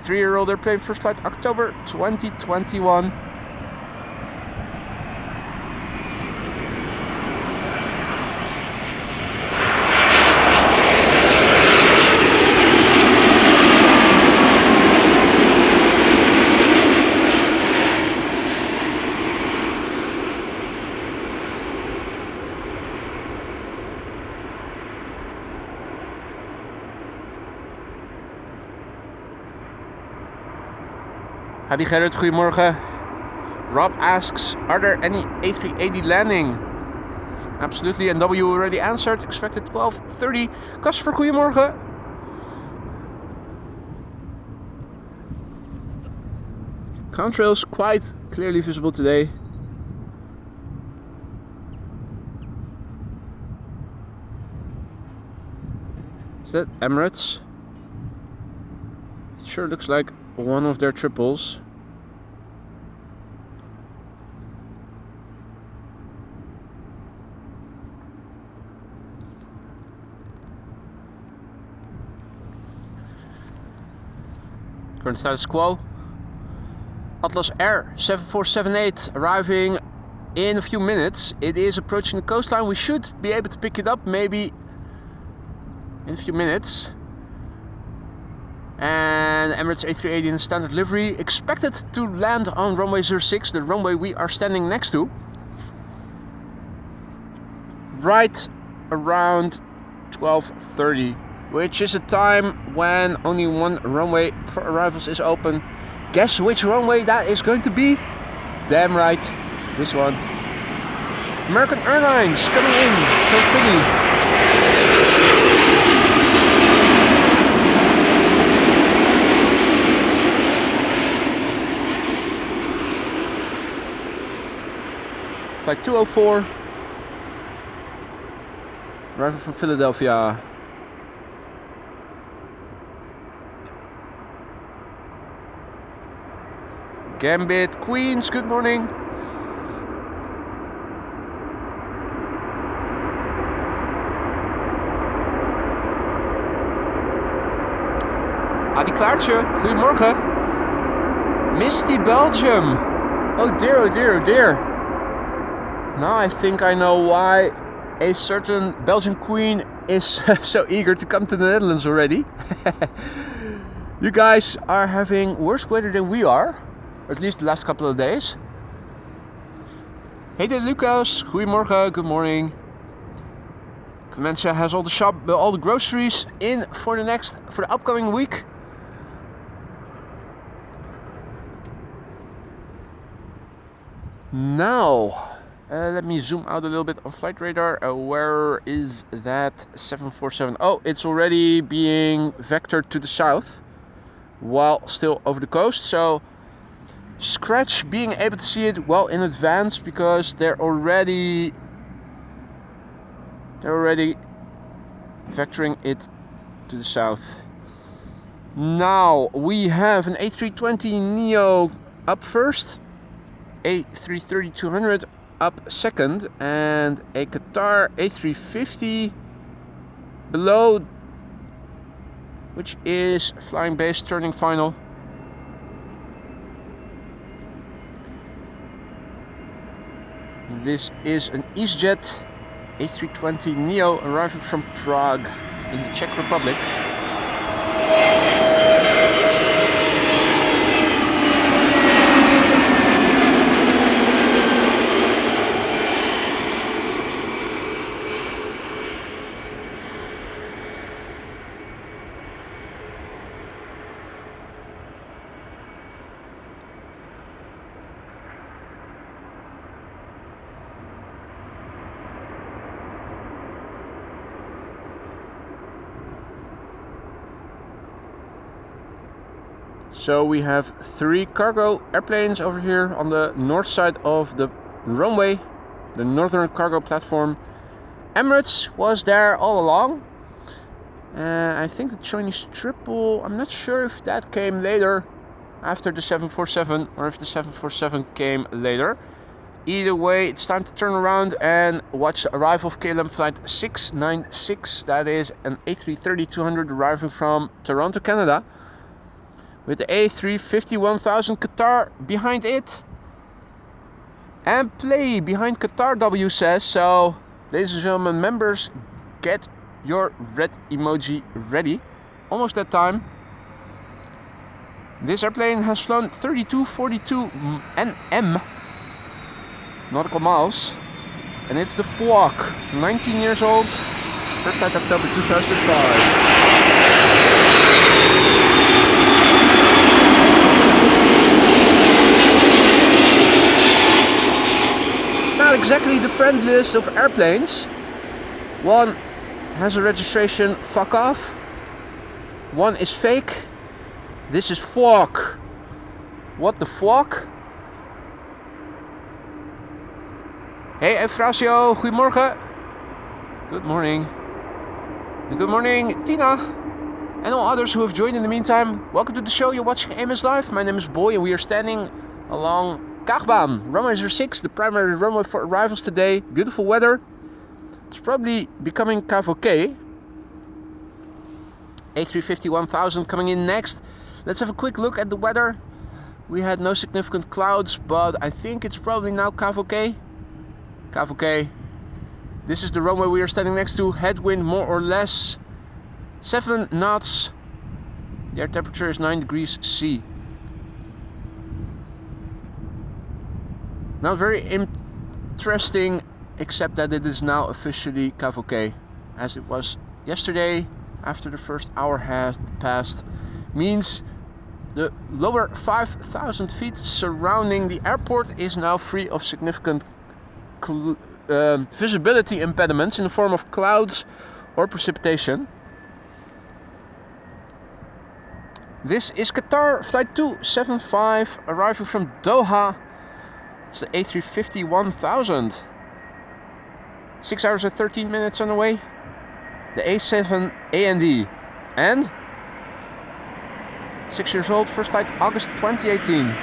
3-year-old airplane, first flight October 2021. Hadi Gerrit, goedemorgen. Rob asks, are there any A380 landing? Absolutely, and W already answered, expected 12:30. Casper, goedemorgen. Contrails quite clearly visible today. Is that Emirates? It sure looks like one of their triples. Current status quo. Atlas Air 7478 arriving in a few minutes. It is approaching the coastline. We should be able to pick it up maybe in a few minutes. And Emirates A380 in standard livery, expected to land on runway 06, the runway we are standing next to, right around 12:30, which is a time when only one runway for arrivals is open. Guess which runway that is going to be? Damn right, this one. American Airlines coming in from Philly. Flight 204, arriving from Philadelphia. Gambit Queens, good morning. Adi Klaartje, goedemorgen. Misty Belgium. Oh dear, oh dear, oh dear. Now I think I know why a certain Belgian queen is so eager to come to the Netherlands already. You guys are having worse weather than we are, or at least the last couple of days. Hey there, Lucas. Goedemorgen, good morning. Clemencia has all the groceries in for the upcoming week. Now. Let me zoom out a little bit on flight radar. Where is that 747? Oh, it's already being vectored to the south while still over the coast. So Scratch being able to see it well in advance because they're already vectoring it to the south. Now we have an A320 Neo up first, A330-200 up second, and a Qatar A350 below, which is flying base turning final. This is an EasyJet A320 Neo arriving from Prague in the Czech Republic. So we have 3 cargo airplanes over here on the north side of the runway, the northern cargo platform. Emirates was there all along. I think the Chinese triple, I'm not sure if that came later after the 747 or if the 747 came later. Either way, it's time to turn around and watch the arrival of KLM flight 696. That is an A330-200 arriving from Toronto, Canada, with the A350 1000 Qatar behind it. And play behind Qatar, W says. So, ladies and gentlemen, members, get your red emoji ready. Almost that time. This airplane has flown 3242 nm nautical miles, and it's the FWOC, 19 years old, first flight October 2005. Not exactly the friendliest of airplanes. One has a registration fuck off, one is fake, this is FWOC. What the fuck? Hey Eufrasio, goedemorgen. Good morning. And good morning Tina. And all others who have joined in the meantime. Welcome to the show, you're watching AMS Live. My name is Boy and we are standing along Kaagbaan, runway 06, the primary runway for arrivals today. Beautiful weather. It's probably becoming KVK. A350 1000 coming in next. Let's have a quick look at the weather. We had no significant clouds, but I think it's probably now KVK. KVK. This is the runway we are standing next to. Headwind more or less 7 knots. The air temperature is 9 degrees C. Not very interesting, except that it is now officially KVK, as it was yesterday after the first hour has passed. Means the lower 5,000 feet surrounding the airport is now free of significant visibility impediments in the form of clouds or precipitation. This is Qatar flight 275 arriving from Doha. It's the A350 1000. 6 hours and 13 minutes on the way. The A7 A&D. And 6 years old, first flight August 2018.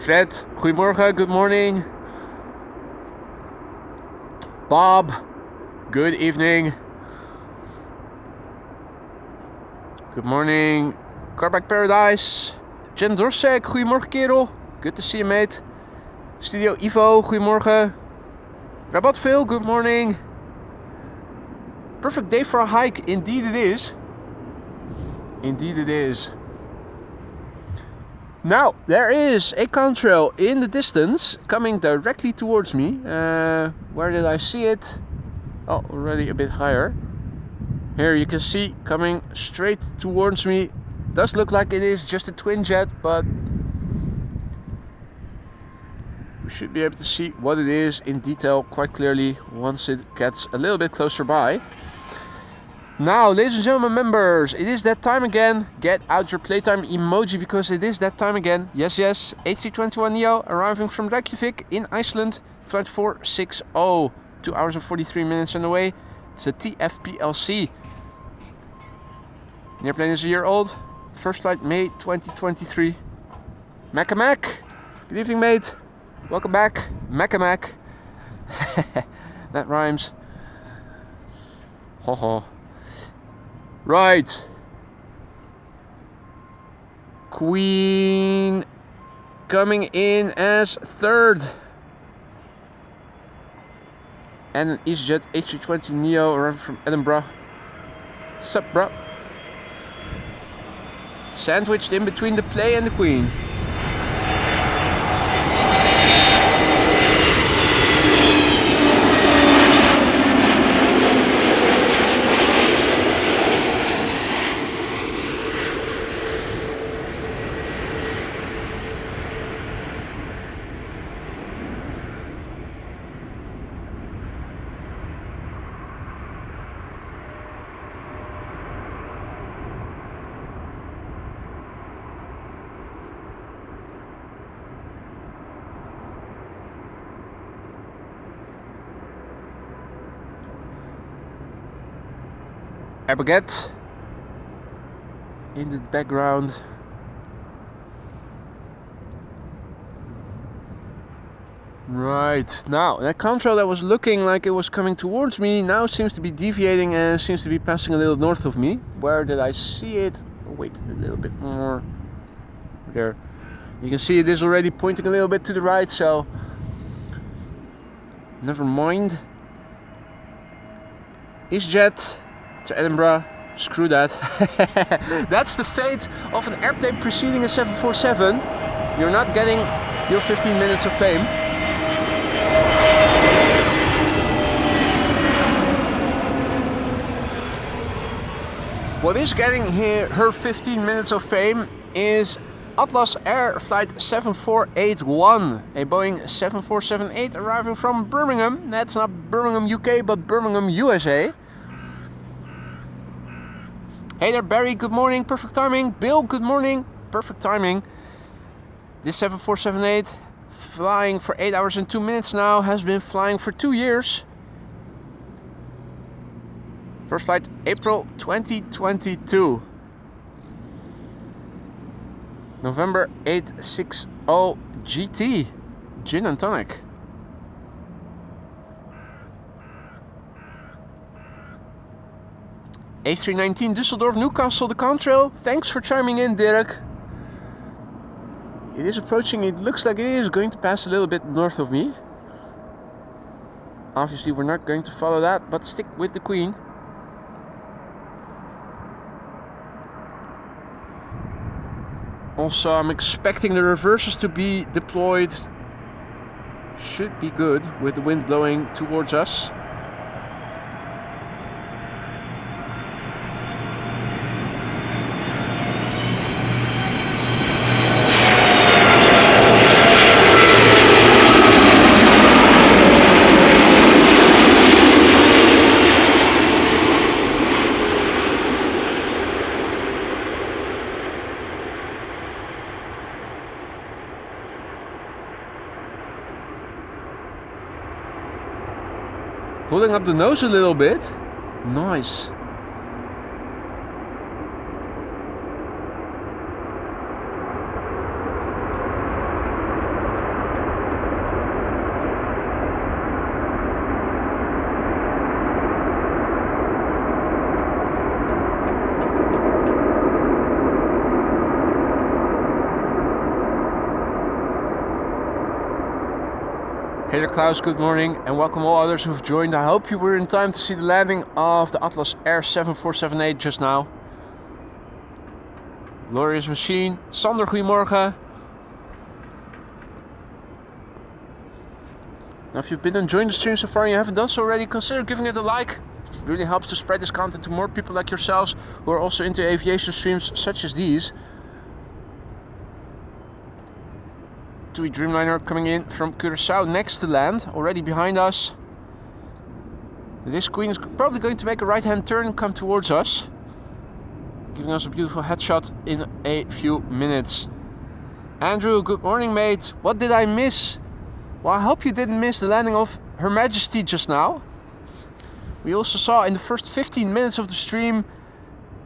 Fred, goedemorgen, good morning. Bob, good evening. Good morning. Carback Paradise. Jen Dorsek, goedemorgen kerel. Good to see you, mate. Studio Ivo, goedemorgen. Rabat Phil, good morning. Perfect day for a hike, indeed it is. Indeed it is. Now, there is a contrail in the distance coming directly towards me. Where did I see it? Oh, already a bit higher. Here you can see coming straight towards me. Does look like it is just a twin jet, but we should be able to see what it is in detail quite clearly once it gets a little bit closer by. Now, ladies and gentlemen, members, it is that time again. Get out your playtime emoji because it is that time again. Yes, yes, A321 Neo arriving from Reykjavik in Iceland, flight 460. 2 hours and 43 minutes on the way. It's a TFPLC. The airplane is a year old. First flight May 2023. Mac. Good evening, mate. Welcome back. Mac. That rhymes. Ho ho. Right. Queen coming in as third. And an EasyJet A320 Neo arriving from Edinburgh. Sup, bro? Sandwiched in between the play and the queen. Air Baguette in the background. Right, now that contrail that was looking like it was coming towards me now seems to be deviating and seems to be passing a little north of me. Where did I see it? Oh, wait, a little bit more. There. You can see it is already pointing a little bit to the right, so never mind. EasyJet to Edinburgh, screw that. That's the fate of an airplane preceding a 747. You're not getting your 15 minutes of fame. What is getting her 15 minutes of fame is Atlas Air Flight 7481, a Boeing 7478 arriving from Birmingham. That's not Birmingham, UK, but Birmingham, USA. Hey there, Barry, good morning, perfect timing. Bill, good morning, perfect timing. This 7478, flying for 8 hours and 2 minutes now, has been flying for 2 years. First flight, April 2022. November 860 GT, Gin and Tonic. A319 Düsseldorf Newcastle, the contrail. Thanks for chiming in, Dirk. It is approaching, it looks like it is going to pass a little bit north of me. Obviously we're not going to follow that, but stick with the Queen. Also, I'm expecting the reversers to be deployed. Should be good with the wind blowing towards us. Pulling up the nose a little bit. Nice. Hey there, Klaus, good morning, and welcome all others who've joined. I hope you were in time to see the landing of the Atlas Air 7478 just now. Glorious machine. Sander, goedemorgen. Now, if you've been enjoying the stream so far and you haven't done so already, consider giving it a like. It really helps to spread this content to more people like yourselves who are also into aviation streams such as these. TUI Dreamliner coming in from Curaçao next to land, already behind us. This Queen is probably going to make a right-hand turn and come towards us, giving us a beautiful headshot in a few minutes. Andrew, good morning, mate. What did I miss? Well, I hope you didn't miss the landing of Her Majesty just now. We also saw in the first 15 minutes of the stream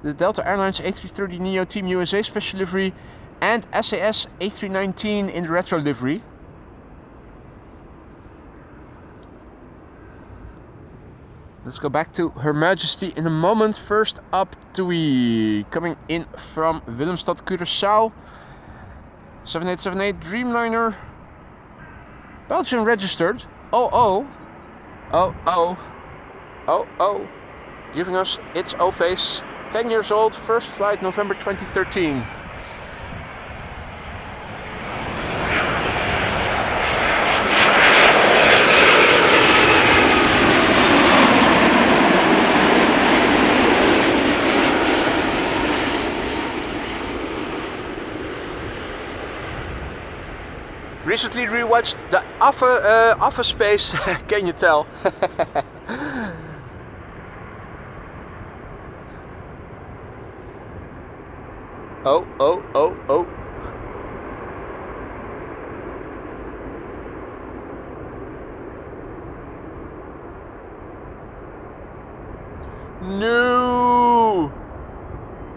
the Delta Airlines A330 Neo Team USA special livery and SAS A319 in the retro livery. Let's go back to Her Majesty in a moment. First up, TUI coming in from Willemstad, Curaçao. 7878 Dreamliner. Belgian registered. Oh. giving us its O-face. 10 years old, first flight November 2013. Recently rewatched the Office Space, can you tell? Oh. No!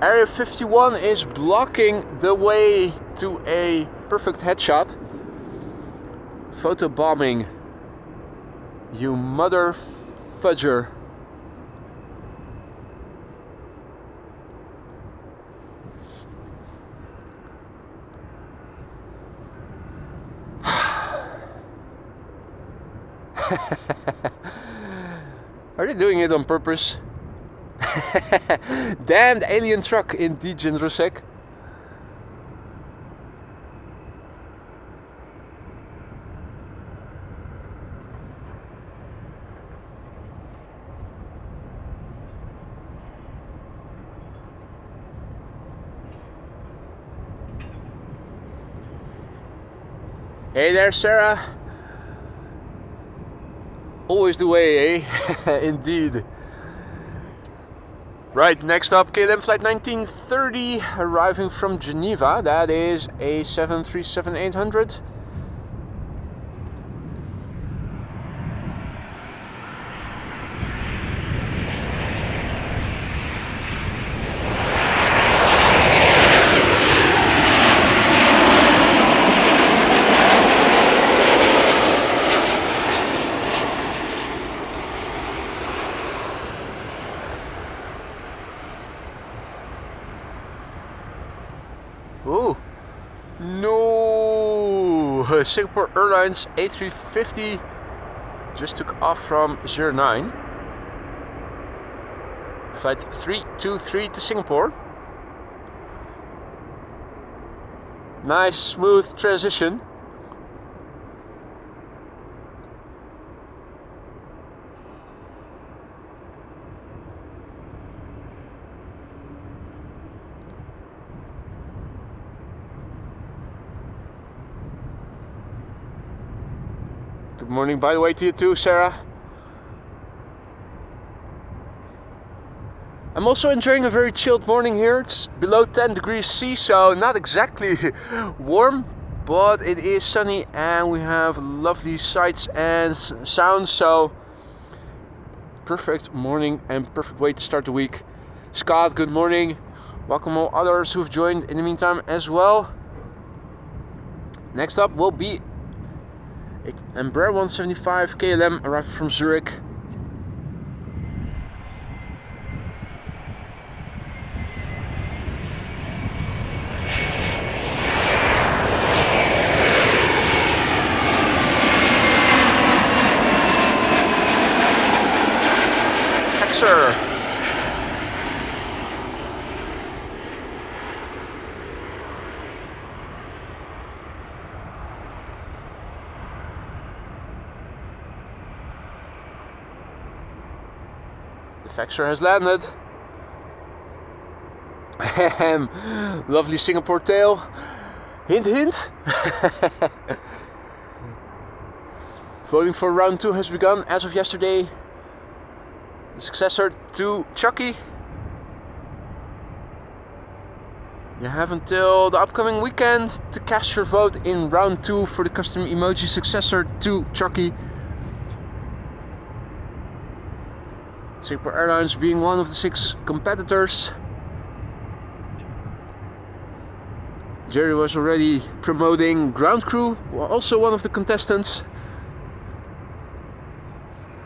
Area 51 is blocking the way to a perfect headshot. Photo bombing. You mother fudger. Are they doing it on purpose? Damned alien truck in Dijon Rusek. Hey there, Sarah. Always the way, eh? Indeed. Right, next up, KLM flight 1930, arriving from Geneva. That is a 737-800. Oh, no! Singapore Airlines A350 just took off from 09. Flight 323 to Singapore. Nice, smooth transition. Good morning, by the way, to you too, Sarah. I'm also enjoying a very chilled morning here. It's below 10 degrees C, so not exactly warm, but it is sunny and we have lovely sights and sounds, so perfect morning and perfect way to start the week. Scott, good morning. Welcome all others who've joined in the meantime as well. Next up will be Embraer 175 KLM arrived from Zurich. Hexer. Faxer has landed. Lovely Singapore tail. Hint, hint. Voting for round 2 has begun as of yesterday. The successor to Chucky. You have until the upcoming weekend to cast your vote in round 2 for the custom emoji successor to Chucky. Singapore Airlines being one of the 6 competitors. Jerry was already promoting ground crew, also one of the contestants.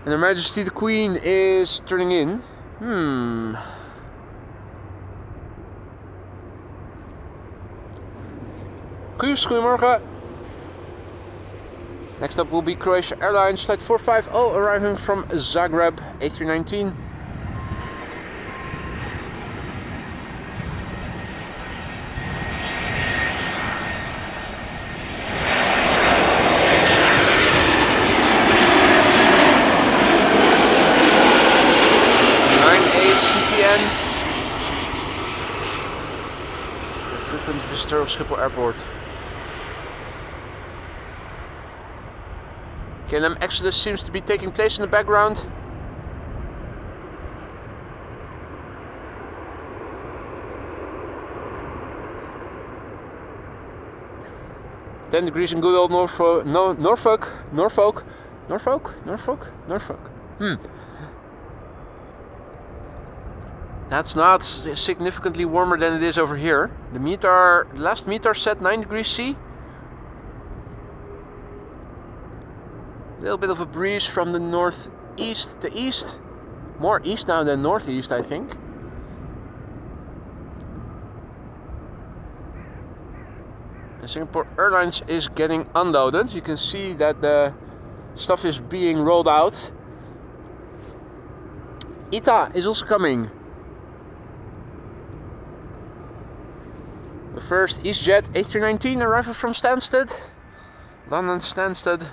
And Her Majesty the Queen is turning in. Goedemorgen. Next up will be Croatia Airlines, flight 450, arriving from Zagreb, A319. again. A frequent visitor of Schiphol Airport. KLM Exodus seems to be taking place in the background. "10 degrees in good old Norfolk. That's not significantly warmer than it is over here. The last meter said 9 degrees C. A little bit of a breeze from the northeast to east. More east now than northeast, I think. And Singapore Airlines is getting unloaded. You can see that the stuff is being rolled out. ITA is also coming. The first EasyJet A319 arrival from Stansted. London Stansted.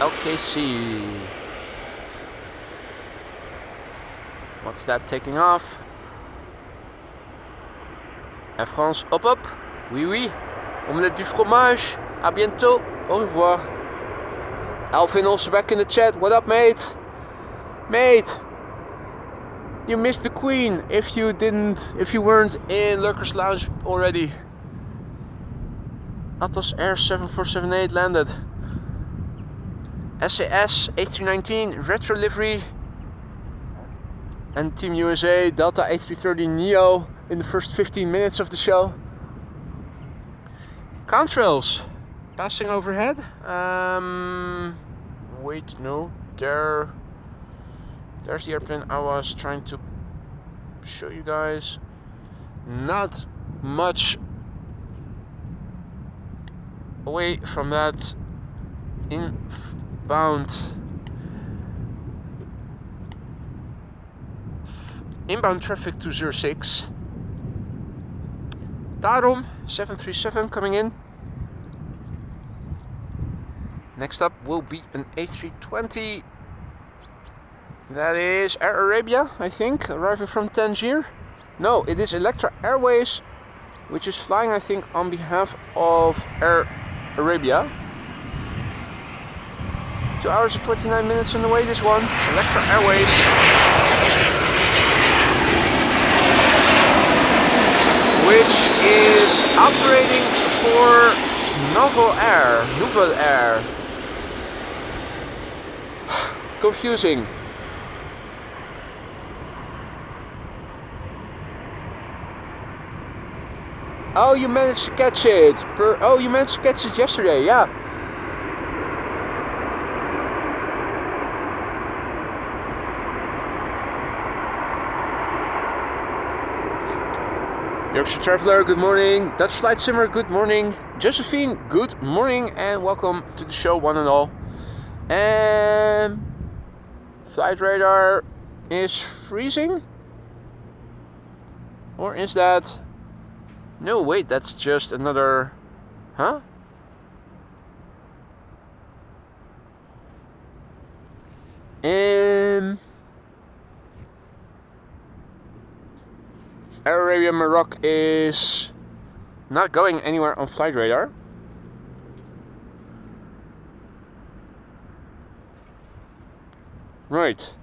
LKC. What's that taking off? Air France, hop hop. Oui oui. Omelette du fromage. A bientôt. Au revoir. Alvin also back in the chat. What up, mate? Mate. You missed the Queen if you weren't in Lurkers Lounge already. Atlas Air 7478 landed. SAS A319 Retro livery and Team USA Delta A330 Neo in the first 15 minutes of the show. Contrails passing overhead. Wait, no, there's the airplane I was trying to show you guys. Not much away from that. Inbound traffic to 06. Tarom 737 coming in. Next up will be an A320. That is Air Arabia, I think, arriving from Tangier. No, it is Qatar Airways, which is flying, I think, on behalf of Air Arabia. 2 hours and 29 minutes on the way, this one. Qatar Airways. Which is operating for Nouvelle Air. Confusing. Oh, you managed to catch it. You managed to catch it yesterday, yeah. Yorkshire Traveller, good morning. Dutch Flight Simmer, good morning. Josephine, good morning, and welcome to the show, one and all. And flight radar is freezing? Or is that... No, wait, that's just another... Huh? Air Arabia Maroc is not going anywhere on flight radar. Right.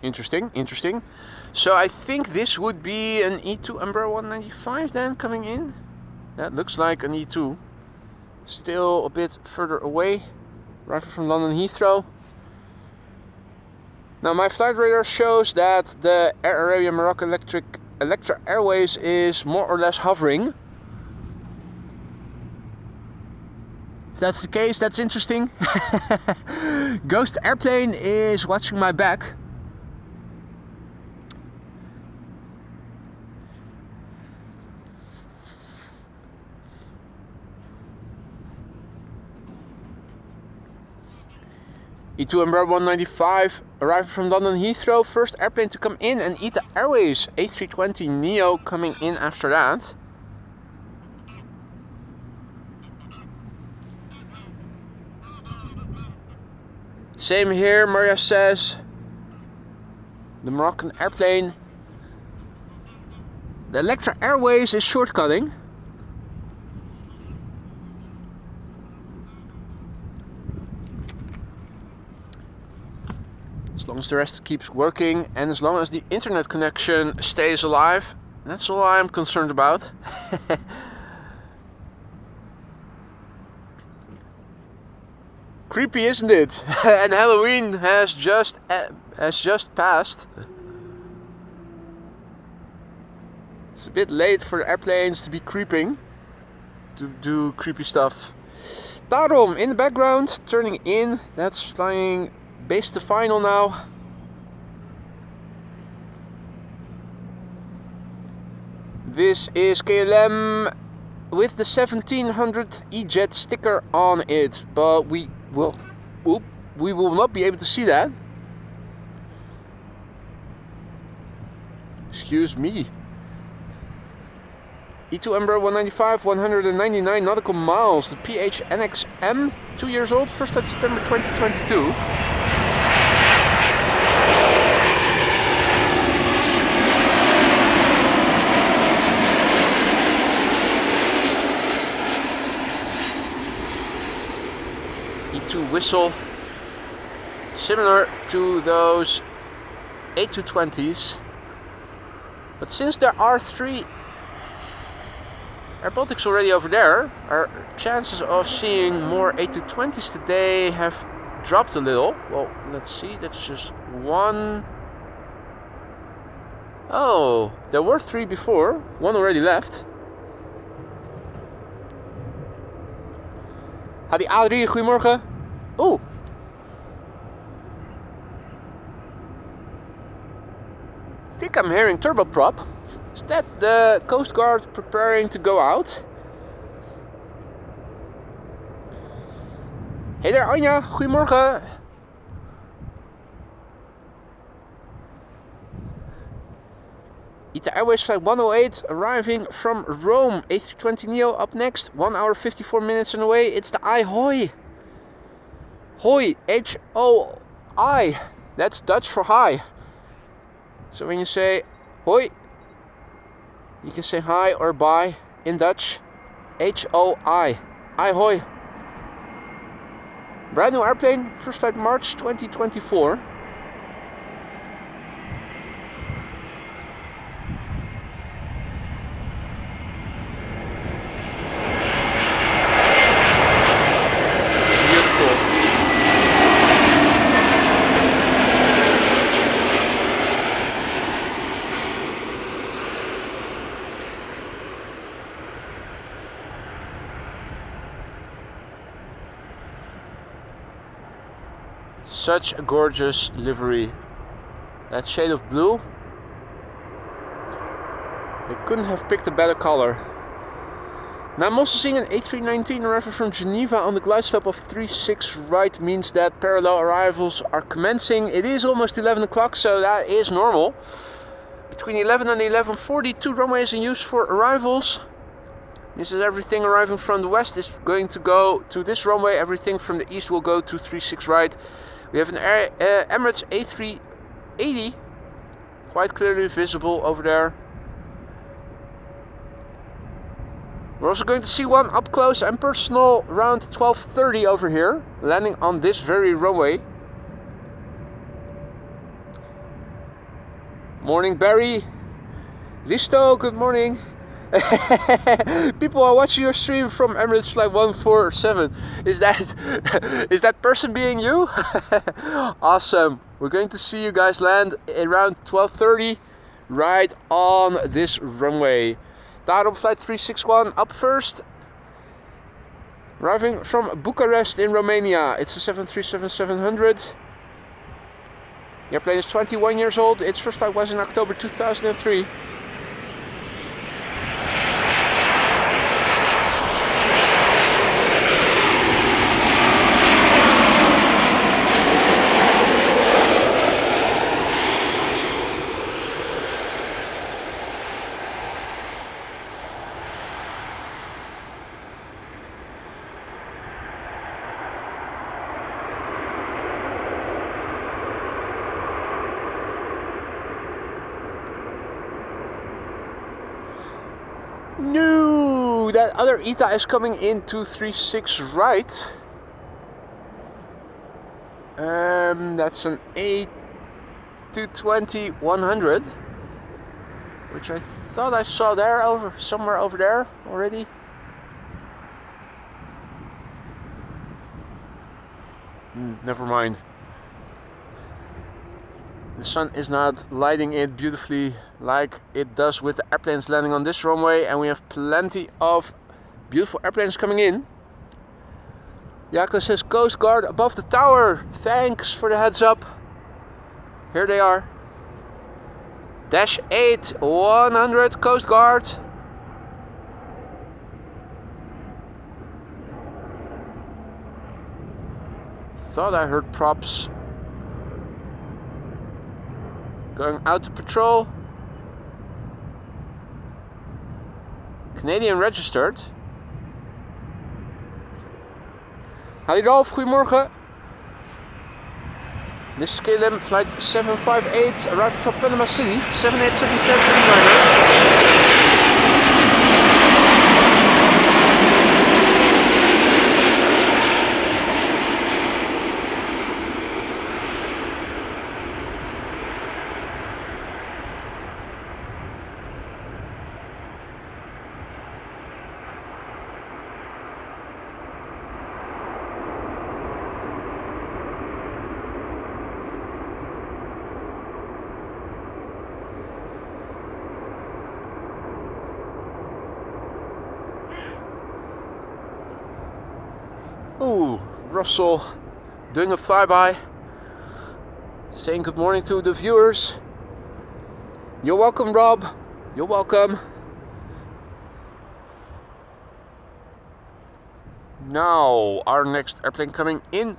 Interesting. So I think this would be an E2 Embraer 195 then coming in. That looks like an E2. Still a bit further away, right from London Heathrow. Now my flight radar shows that the Air Arabia Morocco Qatar Airways is more or less hovering. If that's the case, that's interesting. Ghost Airplane is watching my back. E2 Embraer 195 arriving from London Heathrow, first airplane to come in, and Qatar Airways A320 Neo coming in after that. Same here, Maria says. The Moroccan airplane. The Qatar Airways is shortcutting. As long as the rest keeps working and as long as the internet connection stays alive, that's all I'm concerned about. Creepy, isn't it? And Halloween has just passed. It's a bit late for airplanes to be creeping, to do creepy stuff. Tarom in the background, turning in. That's flying base to final now. This is KLM with the 1700 E-Jet sticker on it, but we will not be able to see that. Excuse me. E2 Embraer 195, 199 nautical miles. The PHNXM, 2 years old, first flight September 2022. E2 whistle, similar to those A220s. But since there are 3 Air Baltics already over there, our chances of seeing more A220s today have dropped a little. Well, let's see, that's just 1. Oh, there were 3 before, 1 already left. Hadi A3, goedemorgen. Oh. I think I'm hearing turboprop. Is that the Coast Guard preparing to go out? Hey there, Anja. Goedemorgen. Qatar Airways flight 108 arriving from Rome. A320 Neo up next. 1 hour 54 minutes on the way. It's the Hoi. Hoi. H-O-I. That's Dutch for hi. So when you say hoi, you can say hi or bye in Dutch. H-O-I. Hoi. Brand new airplane. First flight March 2024. Such a gorgeous livery. That shade of blue. They couldn't have picked a better color. Now I'm also seeing an A319 arrival from Geneva on the glide slope of 36 right. Means that parallel arrivals are commencing. It is almost 11 o'clock, so that is normal. Between 11 and 11:40, 2 runways in use for arrivals. This is everything arriving from the west is going to go to this runway. Everything from the east will go to 36 right. We have an Emirates A380 quite clearly visible over there. We're also going to see one up close and personal around 12:30 over here, landing on this very runway. Morning, Barry. Listo, good morning. People are watching your stream from Emirates Flight 147. Is that person being you? Awesome. We're going to see you guys land around 12:30 right on this runway. Tarom Flight 361 up first. Arriving from Bucharest in Romania. It's a 737-700. The airplane is 21 years old. Its first flight was in October 2003. No, that other ETA is coming in 236 right. That's an A220 100, which I thought I saw there somewhere over there already. Never mind. The sun is not lighting it beautifully like it does with the airplanes landing on this runway, and we have plenty of beautiful airplanes coming in. Jaco says Coast Guard above the tower. Thanks for the heads up. Here they are. Dash 8 100 Coast Guard. Thought I heard props. Going out to patrol. Canadian registered. Hi Ralph, goedemorgen. This is KLM flight 758, arriving from Panama City, 787 Dreamliner. Ooh, Russell doing a flyby, saying good morning to the viewers. You're welcome, Rob. You're welcome. Now, our next airplane coming in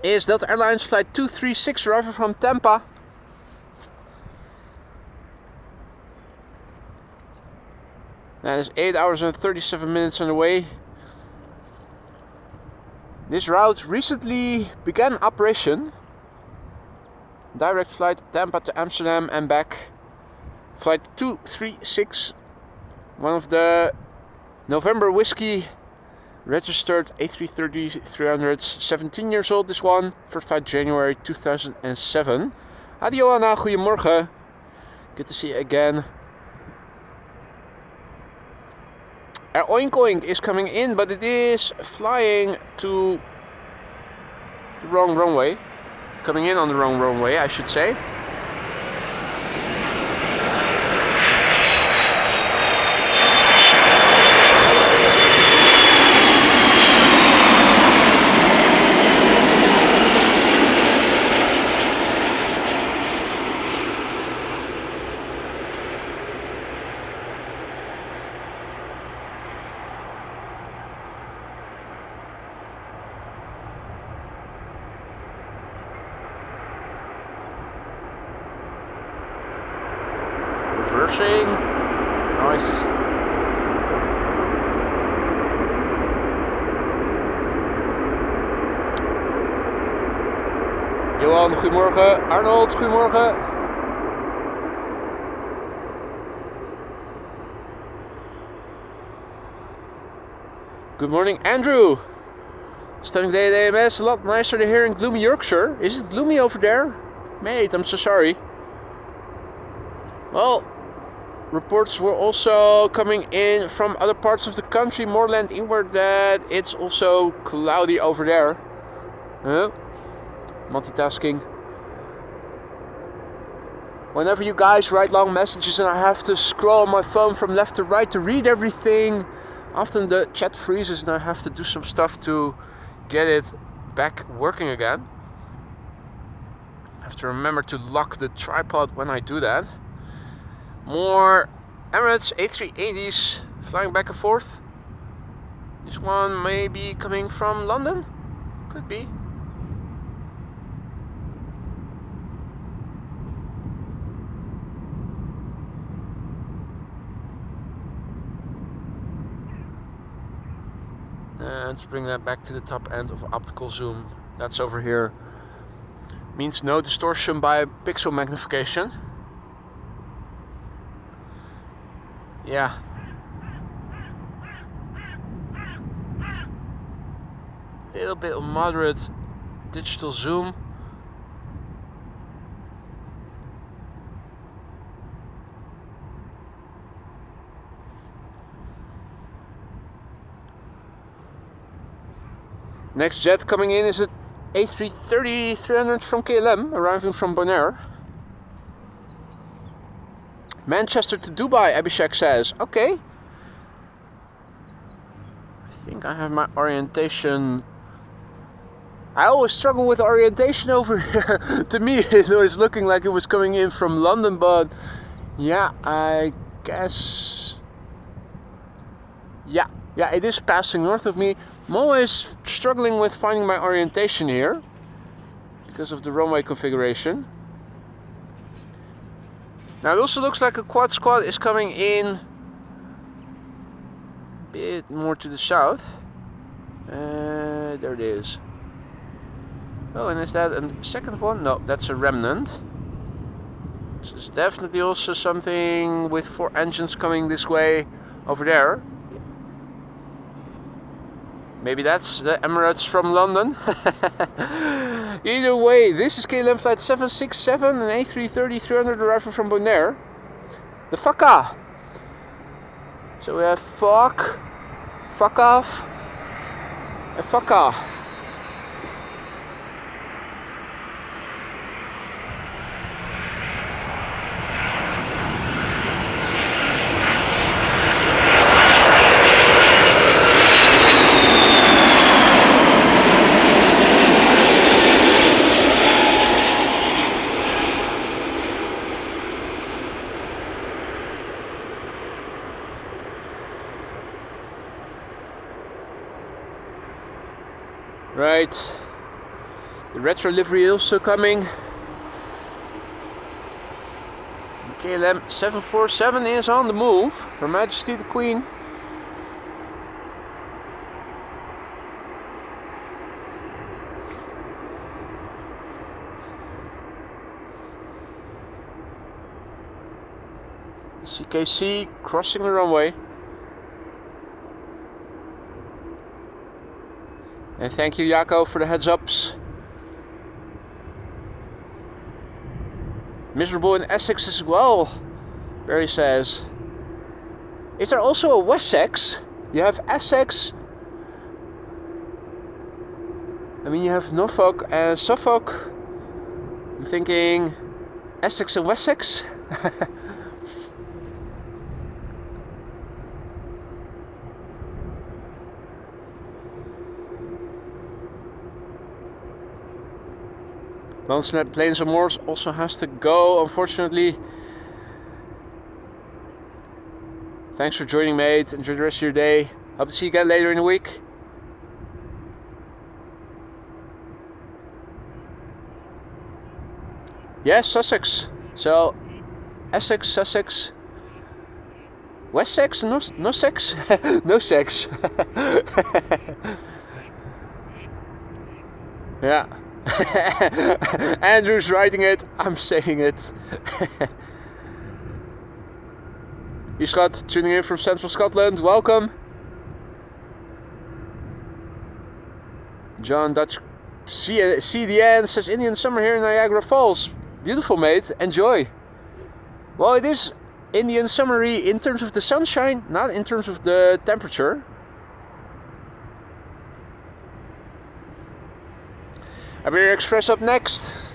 is Delta Airlines flight 236, arriving from Tampa. That is 8 hours and 37 minutes on the way. This route recently began operation. Direct flight Tampa to Amsterdam and back. Flight 236. One of the November whiskey registered A330 300s. 17 years old, this one. First flight January 2007. Hadi Johanna, goedemorgen. Good to see you again. Air Oink Oink is coming in, but it is flying to the wrong runway. Coming in on the wrong runway, I should say. Reversing. Nice. Johan, goedemorgen. Arnold, goedemorgen. Good morning, Andrew. Stunning day at AMS. A lot nicer than here in gloomy Yorkshire. Is it gloomy over there? Mate, I'm so sorry. Well, reports were also coming in from other parts of the country, more land inward, that it's also cloudy over there. Multitasking. Whenever you guys write long messages and I have to scroll on my phone from left to right to read everything, often the chat freezes and I have to do some stuff to get it back working again. I have to remember to lock the tripod when I do that. More Emirates A380s flying back and forth. This one may be coming from London. Could be. And let's bring that back to the top end of optical zoom. That's over here. Means no distortion by pixel magnification. yeah. Little bit of moderate digital zoom. Next jet coming in is a A330 300 from KLM, arriving from Bonaire. Manchester to Dubai, Abhishek says. Okay. I think I have my orientation. I always struggle with orientation over here. To me, it was looking like it was coming in from London, but yeah, I guess. Yeah, it is passing north of me. I'm always struggling with finding my orientation here because of the runway configuration. Now it also looks like a quad squad is coming in a bit more to the south. There it is. Oh, and is that a second one? No, that's a remnant. So it's definitely also something with 4 engines coming this way over there. Maybe that's the Emirates from London. Either way, this is KLM flight 767 and A330 300 arriving from Bonaire. The FACA. So we have fuck off, and FACA. Right, the retro livery also coming. The KLM 747 is on the move. Her Majesty the Queen. CKC crossing the runway. And thank you, Jaco, for the heads ups. Miserable in Essex as well, Barry says. Is there also a Wessex? You have Essex. I mean, you have Norfolk and Suffolk. I'm thinking Essex and Wessex. Landsnet Planes and Moors also has to go, unfortunately. Thanks for joining, mate. Enjoy the rest of your day. Hope to see you again later in the week. Yes, Sussex. So, Essex, Sussex, Wessex, no sex, no sex. Yeah. Andrew's writing it, I'm saying it. Scott tuning in from Central Scotland, welcome. John Dutch CDN says Indian summer here in Niagara Falls. Beautiful, mate, enjoy. Well, it is Indian summery in terms of the sunshine, not in terms of the temperature. Iberia Express up next.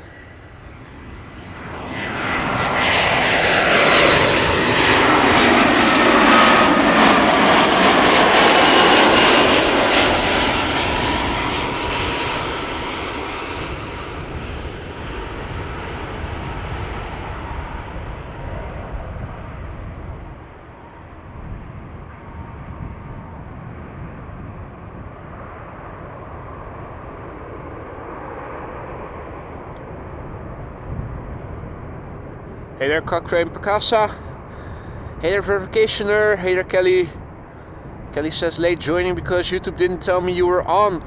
Hey there, Cochrane Picasa. Hey there, Verificationer. Hey there, Kelly. Kelly says late joining because YouTube didn't tell me you were on.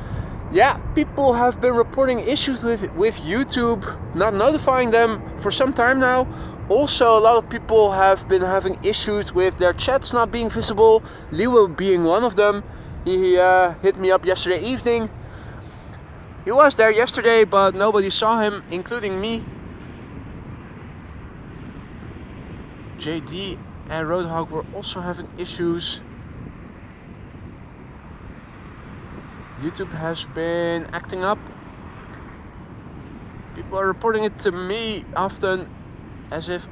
Yeah, people have been reporting issues with YouTube not notifying them for some time now. Also, a lot of people have been having issues with their chats not being visible, Leo being one of them. He hit me up yesterday evening. He was there yesterday, but nobody saw him, including me. JD and Roadhog were also having issues. YouTube has been acting up. People are reporting it to me often as if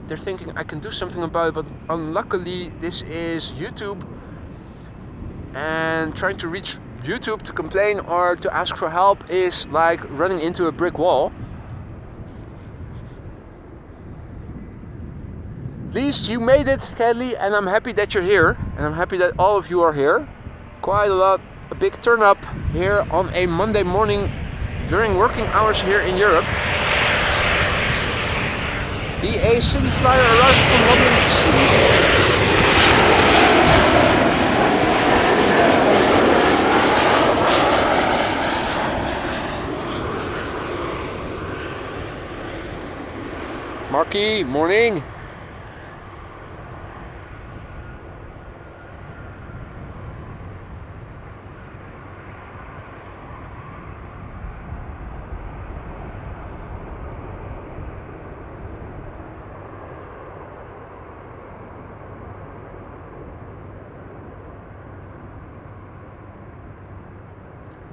they're thinking I can do something about it, but unluckily this is YouTube, and trying to reach YouTube to complain or to ask for help is like running into a brick wall. At least you made it, Kelly, and I'm happy that you're here, and I'm happy that all of you are here. Quite a big turn up here on a Monday morning during working hours here in Europe. BA City Flyer arrived from London City. Marky, morning.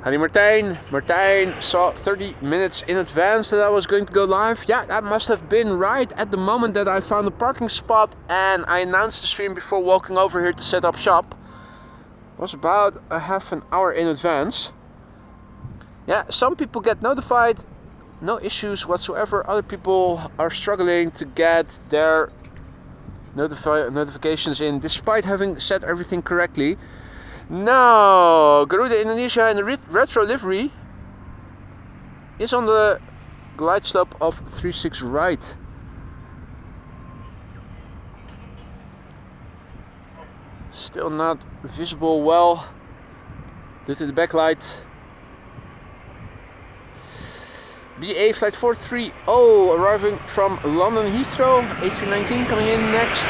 Honey Martijn. Martijn saw 30 minutes in advance that I was going to go live. Yeah, that must have been right at the moment that I found a parking spot and I announced the stream before walking over here to set up shop. It was about a half an hour in advance. Yeah, some people get notified, no issues whatsoever. Other people are struggling to get their notifications in despite having set everything correctly. Now, Garuda Indonesia in the Retro livery is on the glide slope of 36 right. Still not visible well due to the backlight. BA flight 430 arriving from London Heathrow. A319 coming in next.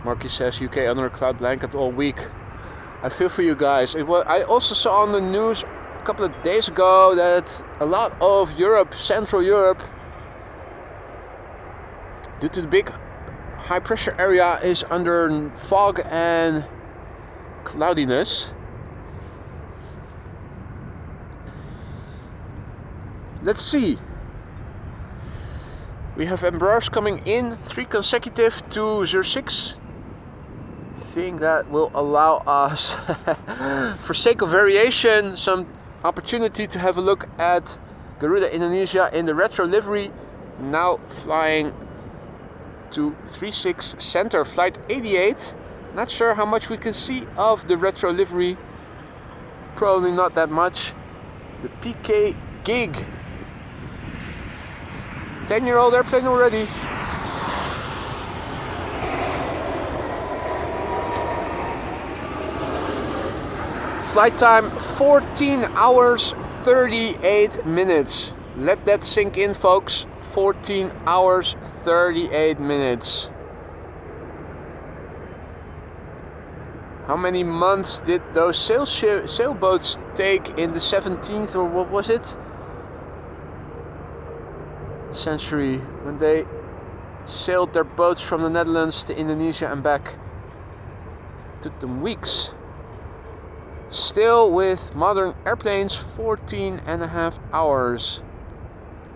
Marky says UK under a cloud blanket all week. I feel for you guys. I also saw on the news a couple of days ago that a lot of Europe, Central Europe, due to the big high pressure area, is under fog and cloudiness. Let's see. We have Embraers coming in, 3 consecutive to 06. I think that will allow us, for sake of variation, some opportunity to have a look at Garuda Indonesia in the Retro livery. Now flying to 36 center, flight 88. Not sure how much we can see of the Retro livery. Probably not that much. The PK Gig. 10-year-old airplane already. Flight time 14 hours 38 minutes. Let that sink in, folks. 14 hours 38 minutes. How many months did those sailboats take in the 17th, or what was it, century, when they sailed their boats from the Netherlands to Indonesia and back? Took them weeks. Still with modern airplanes, 14 and a half hours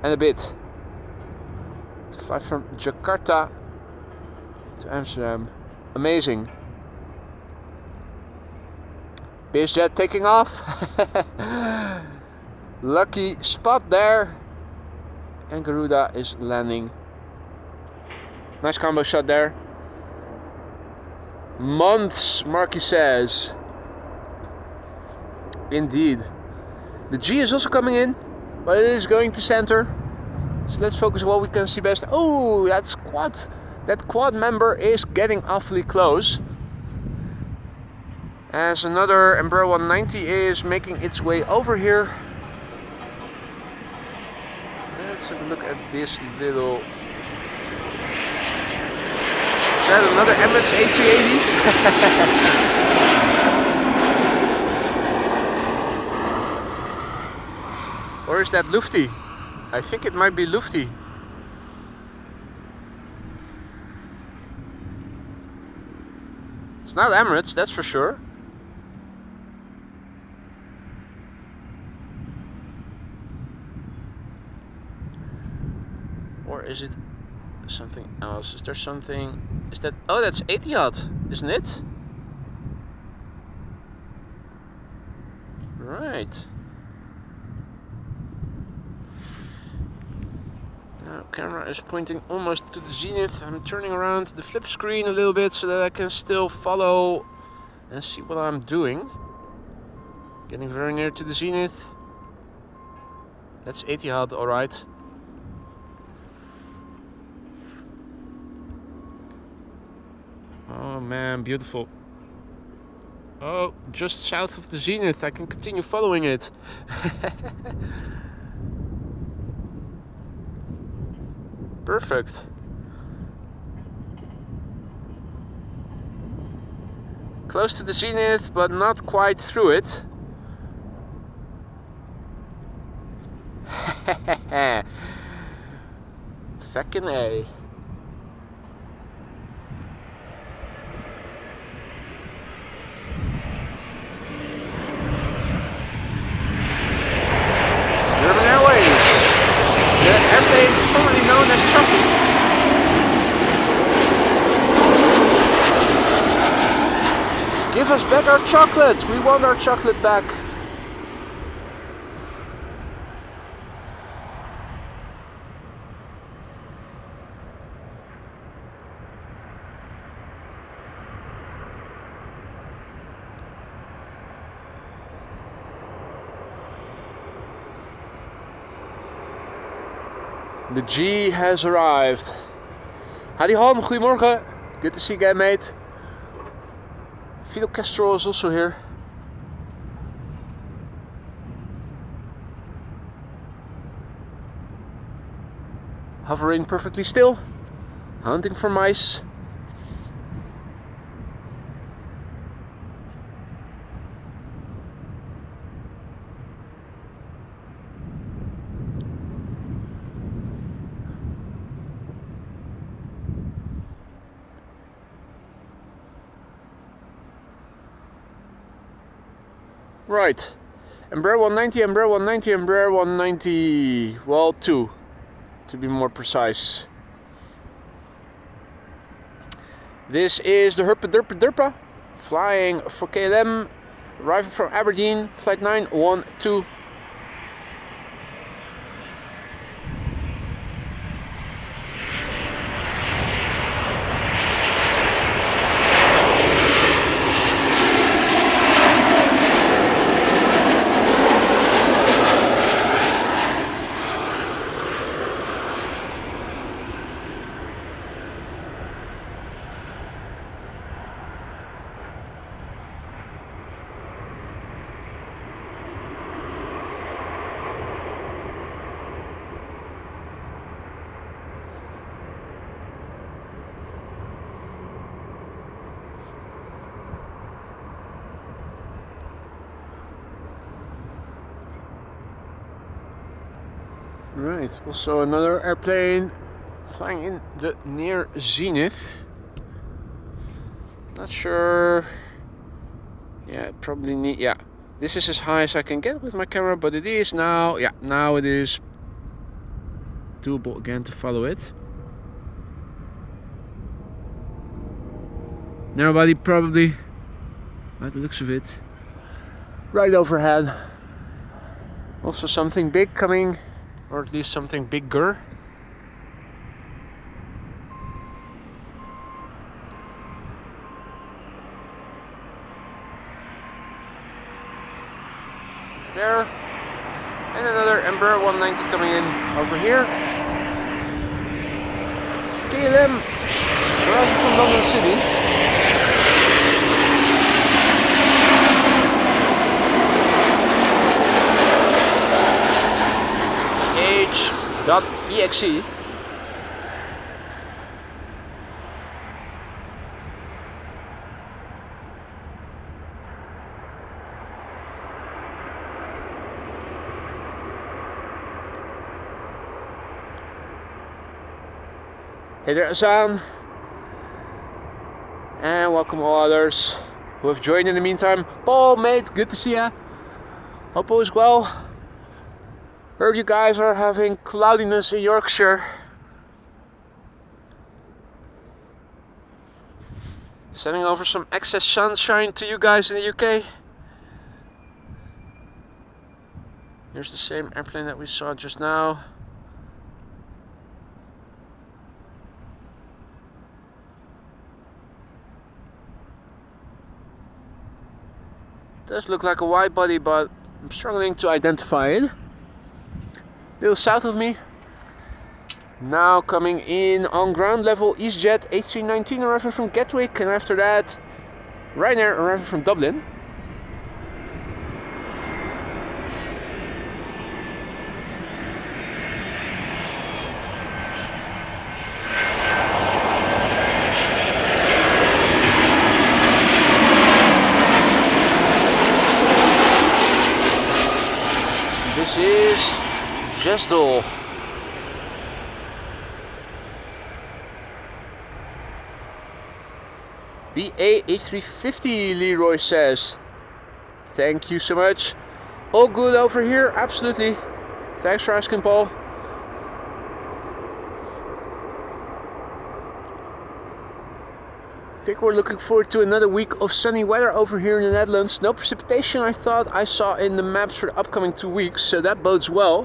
and a bit to fly from Jakarta to Amsterdam. Amazing. BizJet taking off. Lucky spot there. And Garuda is landing. Nice combo shot there. Months, Marky says. Indeed. The G is also coming in, but it is going to center. So let's focus on what we can see best. Oh, that's quad. That quad member is getting awfully close. As another Embraer 190 is making its way over here. Let's have a look at this little... Is that another Emirates A380? Or is that Lufty? I think it might be Lufty. It's not Emirates, that's for sure. Or is it something else? Is there something... Is that... Oh, that's Etihad, isn't it? Right. Now, camera is pointing almost to the zenith. I'm turning around the flip screen a little bit so that I can still follow and see what I'm doing. Getting very near to the zenith. That's Etihad, alright. Oh man, beautiful. Oh, just south of the zenith. I can continue following it. Perfect. Close to the zenith, but not quite through it. Fucking A. German Airways. The airplane formerly known as Chocolate. Give us back our chocolate! We want our chocolate back! The G has arrived. Howdy Holm, goedemorgen. Good to see you again, mate. Fidel Castro is also here. Hovering perfectly still. Hunting for mice. Right, Embraer 190, Embraer 190, Embraer 190, well 2 to be more precise. This is the Herpa Derpa Derpa flying for KLM, arriving from Aberdeen, flight 912. Right, also another airplane flying in the near zenith. Not sure. Yeah, probably need. Yeah, this is as high as I can get with my camera, but it is now. Yeah, now it is doable again to follow it. Nobody probably, by the looks of it, right overhead. Also something big coming. Or at least something bigger. there. And another Embraer 190 coming in over here. KLM arriving from London City. H.exe. Hey there, Azan, and welcome all others who have joined in the meantime. Paul, mate, good to see ya. Hope all is well. Heard you guys are having cloudiness in Yorkshire. Sending over some excess sunshine to you guys in the UK. Here's the same airplane that we saw just now. Does look like a wide body, but I'm struggling to identify it. A little south of me. Now coming in on ground level, EasyJet A319 arriving from Gatwick, and after that Ryanair arriving from Dublin. This is Jesdal. BA A350, Leroy says. Thank you so much. All good over here, absolutely. Thanks for asking, Paul. I think we're looking forward to another week of sunny weather over here in the Netherlands. No precipitation, I thought I saw in the maps for the upcoming 2 weeks, so that bodes well.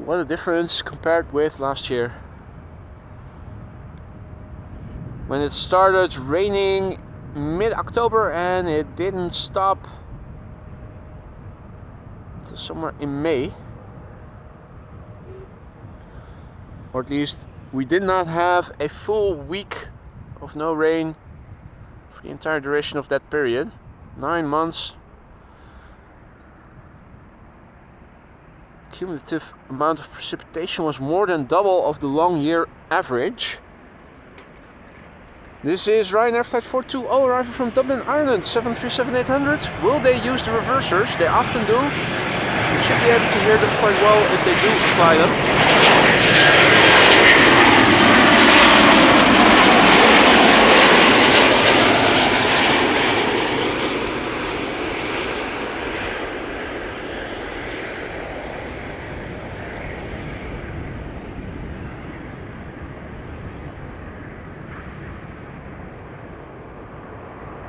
What a difference compared with last year, when it started raining mid-October and it didn't stop until somewhere in May. Or at least we did not have a full week of no rain for the entire duration of that period. 9 months. Cumulative amount of precipitation was more than double of the long year average. This is Ryanair Flight 420 arriving from Dublin, Ireland, 737-800. Will they use the reversers? They often do. You should be able to hear them quite well if they do apply them.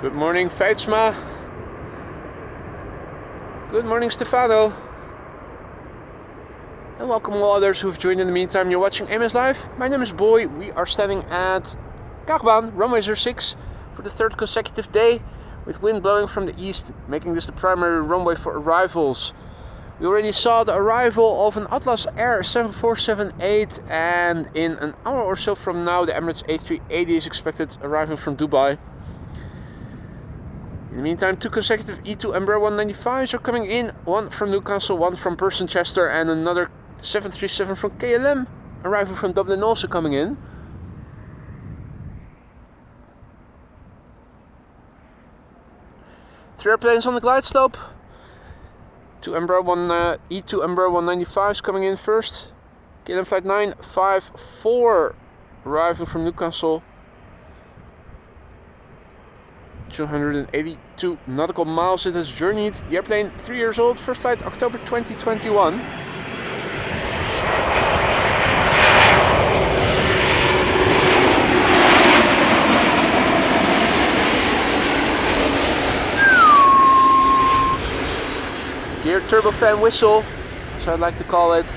Good morning, Feitsma. Good morning, Stefano. And welcome all others who've joined in the meantime. You're watching AMS Live. My name is Boy. We are standing at Kaagbaan, runway 06, for the third consecutive day, with wind blowing from the east, making this the primary runway for arrivals. We already saw the arrival of an Atlas Air 7478, and in an hour or so from now, the Emirates A380 is expected arriving from Dubai. In the meantime, 2 consecutive E2 Embraer 195s are coming in, one from Newcastle, one from Chester, and another 737 from KLM arriving from Dublin also coming in. Three airplanes on the glide slope. E2 Embraer 195s coming in first. KLM Flight 954 arriving from Newcastle. 282 nautical miles it has journeyed. The airplane 3 years old, first flight October 2021. Geared turbofan whistle, as I'd like to call it.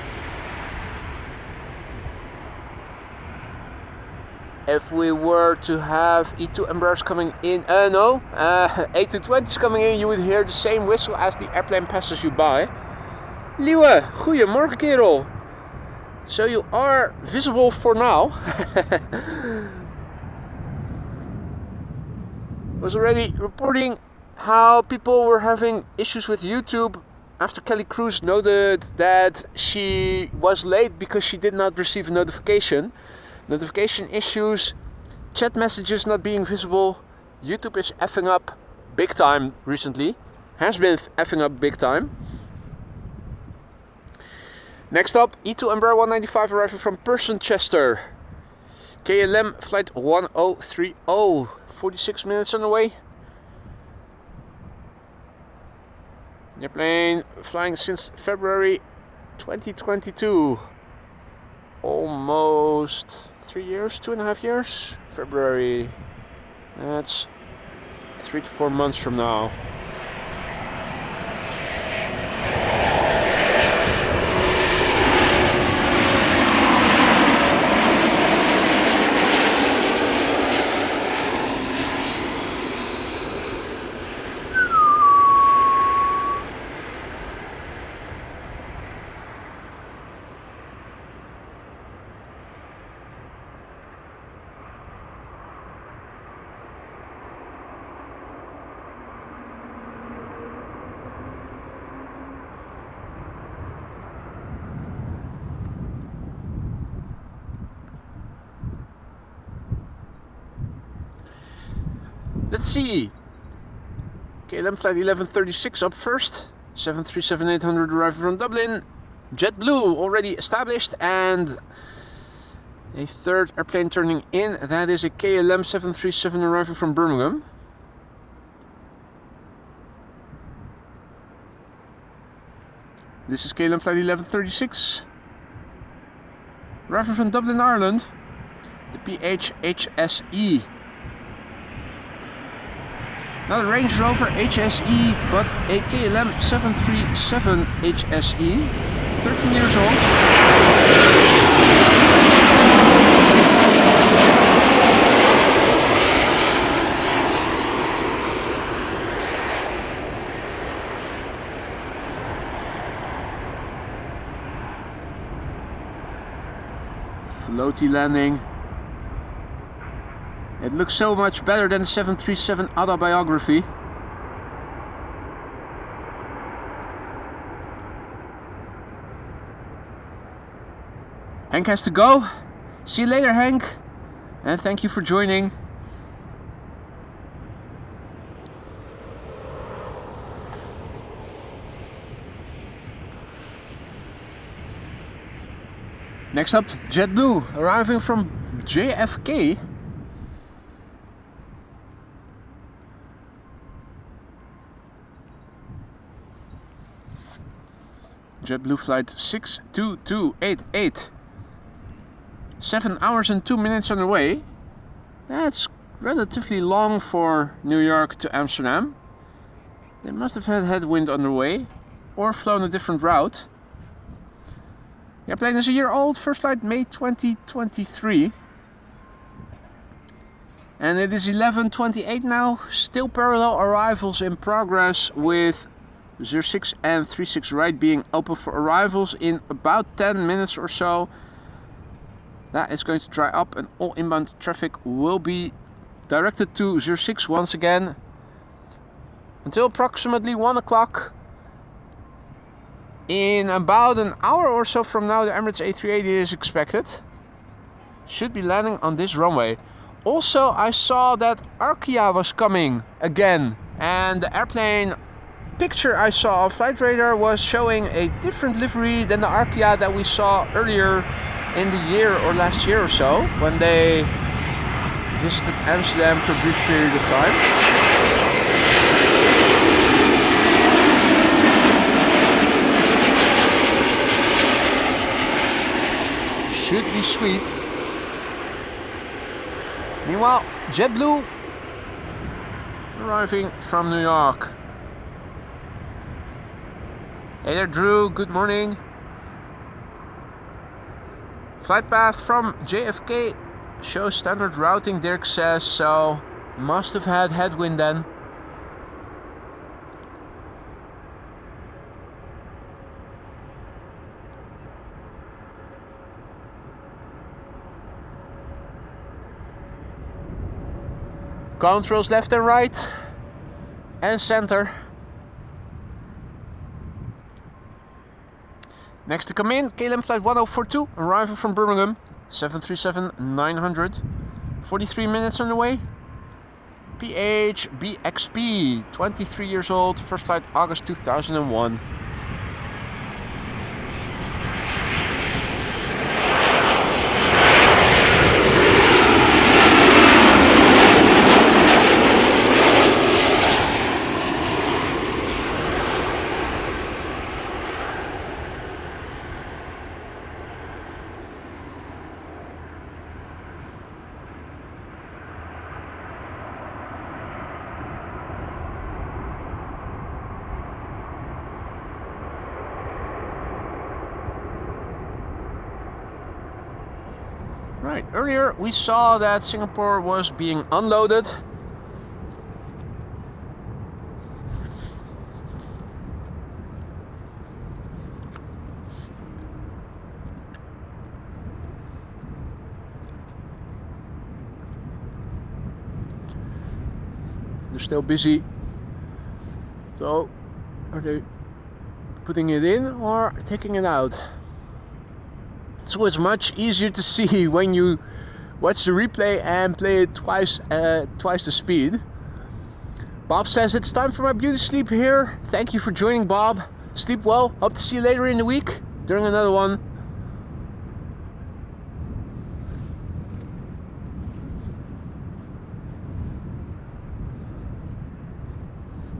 if we were to have E2 Embraers coming in, A220s coming in, you would hear the same whistle as the airplane passes you by. Liewe, goeiemorgen kerel. So you are visible for now. Was already reporting how people were having issues with YouTube after Kelly Cruz noted that she was late because she did not receive a notification. Notification issues, chat messages not being visible. YouTube is effing up big time recently. Has been effing up big time. Next up, E2 Embraer 195 arriving from Chester. KLM flight 1030. 46 minutes on the way. Airplane flying since February 2022. Almost 3 years, 2.5 years. February. That's 3 to 4 months from now. Let's see. KLM flight 1136 up first. 737-800 arriving from Dublin. JetBlue already established, and a third airplane turning in. That is a KLM 737 arriving from Birmingham. This is KLM flight 1136. Arriving from Dublin, Ireland. The PHHSE. Not a Range Rover HSE, but a KLM 737 HSE. 13 years old. Floaty landing. It looks so much better than the 737 autobiography. Henk has to go. See you later, Henk. And thank you for joining. Next up, JetBlue arriving from JFK. JetBlue flight 62288. 7 hours and 2 minutes on the way. That's relatively long for New York to Amsterdam. They must have had headwind on the way or flown a different route. The airplane is a year old, first flight May 2023. And it is 11:28 now, still parallel arrivals in progress with 06 and 36 right being open for arrivals in about 10 minutes or so. That is going to dry up and all inbound traffic will be directed to 06 once again until approximately 1 o'clock. In about an hour or so from now, the Emirates A380 is expected. Should be landing on this runway. Also, I saw that Arkia was coming again, and the airplane picture I saw on Flight Radar was showing a different livery than the Arkia that we saw earlier in the year or last year or so when they visited Amsterdam for a brief period of time. Should be sweet. Meanwhile, JetBlue arriving from New York. Hey there, Drew, good morning. Flight path from JFK shows standard routing, Dirk says, so must have had headwind then. Controls left and right and center. Next to come in, KLM flight 1042, arriving from Birmingham, 737-900, 43 minutes on the way. PH BXP, 23 years old, first flight August 2001. Right, earlier we saw that Singapore was being unloaded. They're still busy. So, are they putting it in or taking it out? So it's much easier to see when you watch the replay and play it twice the speed. Bob says it's time for my beauty sleep here. Thank you for joining, Bob. Sleep well. Hope to see you later in the week during another one.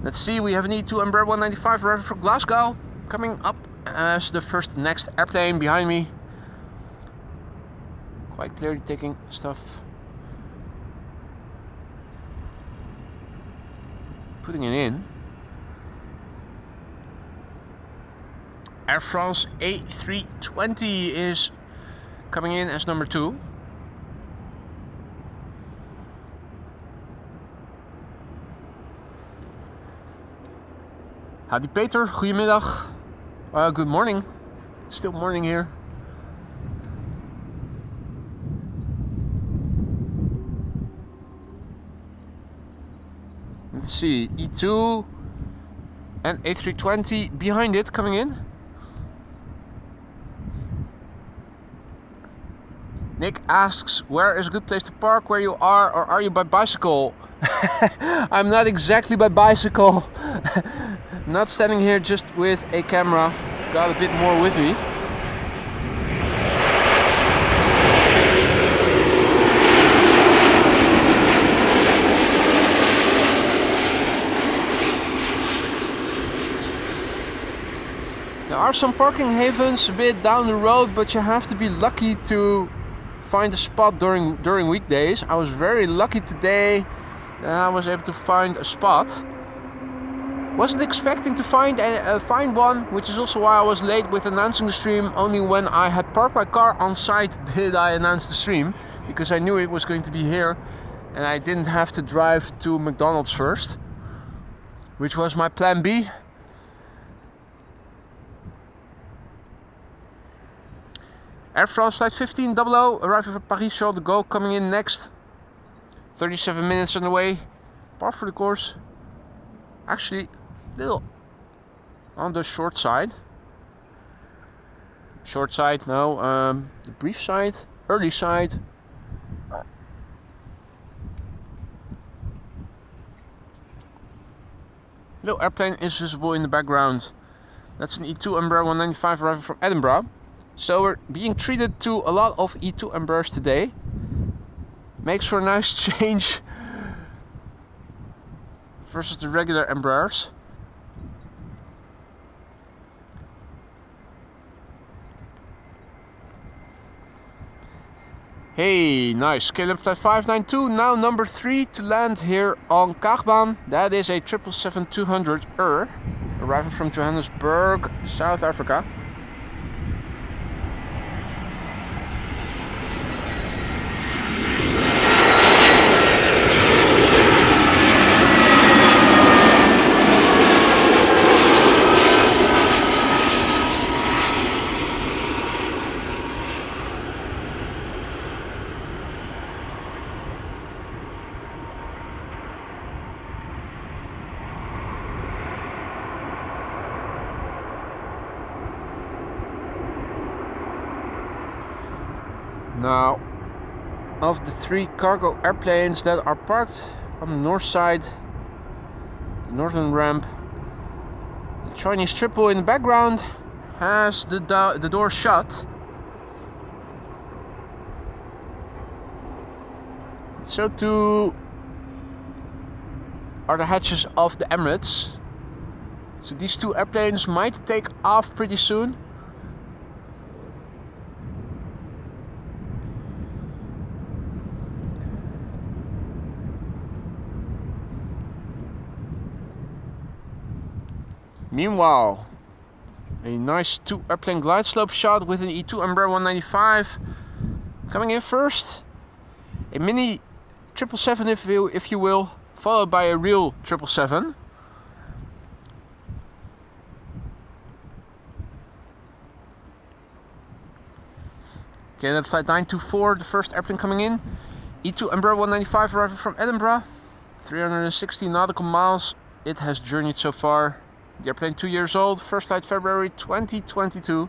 Let's see, we have an E2 Embraer 195 arriving from Glasgow, coming up as the next airplane behind me. Quite clearly taking stuff, putting it in. Air France A320 is coming in as number 2. Hadi Peter, goedemiddag. Good morning. Still morning here. Let's see, E2 and A320 behind it coming in. Nick asks, where is a good place to park where you are, or are you by bicycle? I'm not exactly by bicycle. Not standing here just with a camera. Got a bit more with me. There are some parking havens a bit down the road, but you have to be lucky to find a spot during weekdays. I was very lucky today that I was able to find a spot. Wasn't expecting to find one, which is also why I was late with announcing the stream. Only when I had parked my car on site did I announce the stream, because I knew it was going to be here and I didn't have to drive to McDonald's first, which was my plan B. Air France flight 1500 arriving from Paris Charles de Gaulle coming in next. 37 minutes on the way. Par for the course. Actually, little on the short side. Short side, no, the brief side, early side. Little airplane is visible in the background. That's an E2 Embraer 195 arriving from Edinburgh. So we're being treated to a lot of E2 Embraers today. Makes for a nice change versus the regular Embraers. Hey, nice. KLM flight 592, now number 3 to land here on Kaagbaan. That is a 777-200 arriving from Johannesburg, South Africa. Now, of the 3 cargo airplanes that are parked on the north side, the northern ramp, the Chinese triple in the background has the door shut. So too are the hatches of the Emirates. So these 2 airplanes might take off pretty soon. Meanwhile, a nice 2 airplane glide slope shot with an E2 Embraer 195 coming in first. A mini 777 if you will, followed by a real 777. KLM flight 924, the first airplane coming in. E2 Embraer 195 arriving from Edinburgh. 360 nautical miles it has journeyed so far. The airplane 2 years old, first flight February 2022.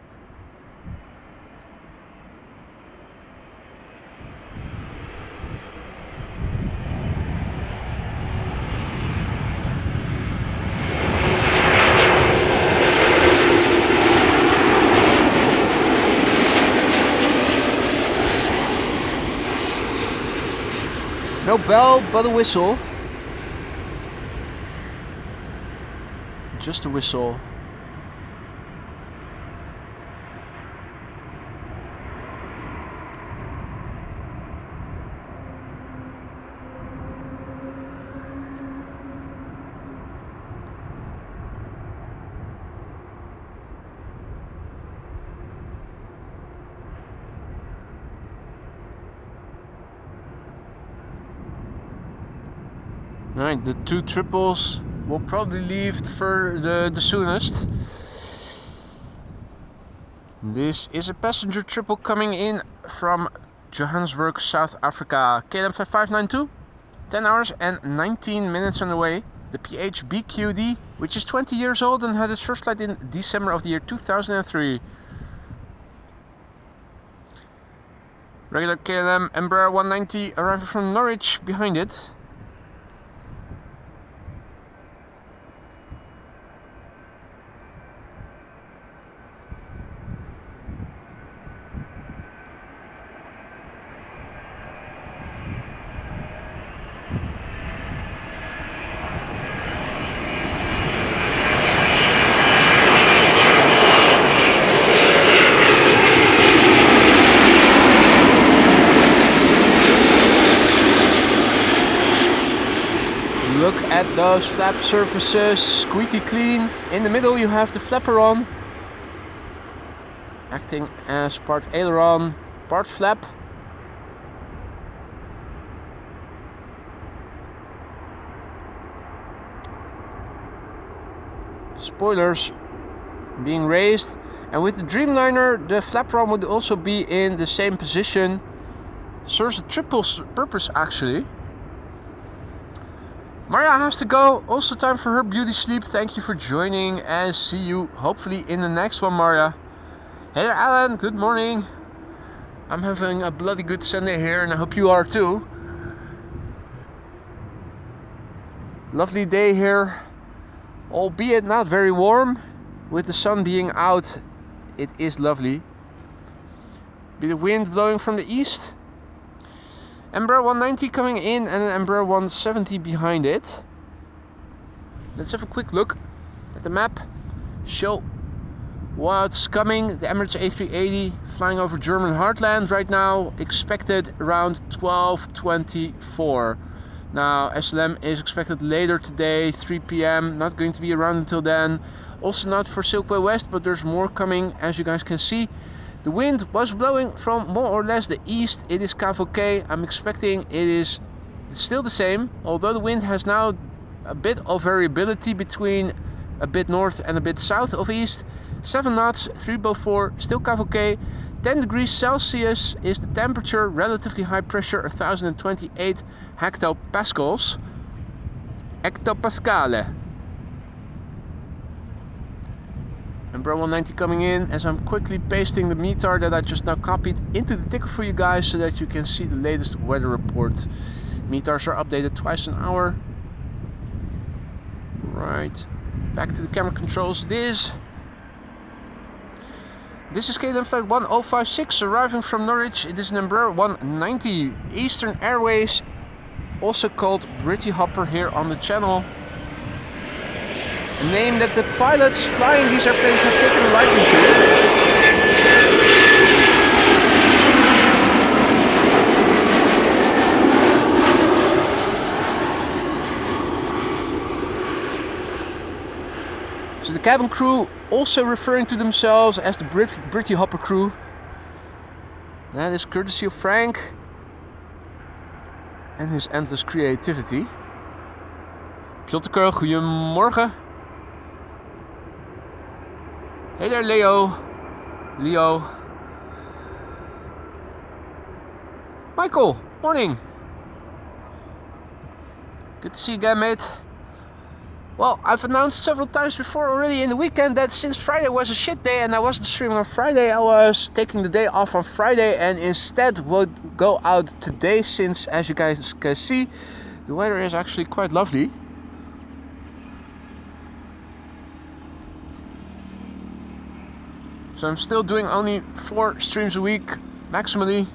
No bell, but a whistle. Just a whistle. Right, the 2 triples will probably leave the soonest. This is a passenger triple coming in from Johannesburg, South Africa. KLM 5592, 10 hours and 19 minutes on the way. The PHBQD, which is 20 years old and had its first flight in December of the year 2003. Regular KLM Embraer 190 arriving from Norwich behind it. Look at those flap surfaces, squeaky clean. In the middle you have the flaperon, acting as part aileron, part flap. Spoilers being raised, and with the Dreamliner the flaperon would also be in the same position. Serves a triple purpose actually. Maria has to go, also time for her beauty sleep. Thank you for joining and see you hopefully in the next one, Maria. Hey there Alan, good morning. I'm having a bloody good Sunday here and I hope you are too. Lovely day here, albeit not very warm. With the sun being out, it is lovely. Bit of wind blowing from the east. Embraer 190 coming in and an Embraer 170 behind it. Let's have a quick look at the map. Show what's coming. The Emirates A380 flying over German heartland right now. Expected around 12:24. Now SLM is expected later today, 3 p.m. Not going to be around until then. Also not for Silkway West, but there's more coming as you guys can see. The wind was blowing from more or less the east. It is KVK. I'm expecting it is still the same, although the wind has now a bit of variability between a bit north and a bit south of east. 7 knots, 3 Beaufort, still KVK. 10 degrees Celsius is the temperature, relatively high pressure, 1028 hectopascals. Hectopascale. Embraer 190 coming in as I'm quickly pasting the METAR that I just now copied into the ticker for you guys so that you can see the latest weather report. METARs are updated twice an hour. Right, back to the camera controls. This is KLM flight 1056 arriving from Norwich. It is an Embraer 190 Eastern Airways, also called Britty Hopper here on the channel. A name that the pilots flying these airplanes have taken a liking to. So the cabin crew also referring to themselves as the Britty Hopper crew. That is courtesy of Frank and his endless creativity. Piotr, goedemorgen. Hey there, Leo. Michael, morning. Good to see you again, mate. Well, I've announced several times before already in the weekend that since Friday was a shit day and I wasn't streaming on Friday, I was taking the day off on Friday and instead would go out today, since, as you guys can see, the weather is actually quite lovely. So I'm still doing only 4 streams a week, maximally.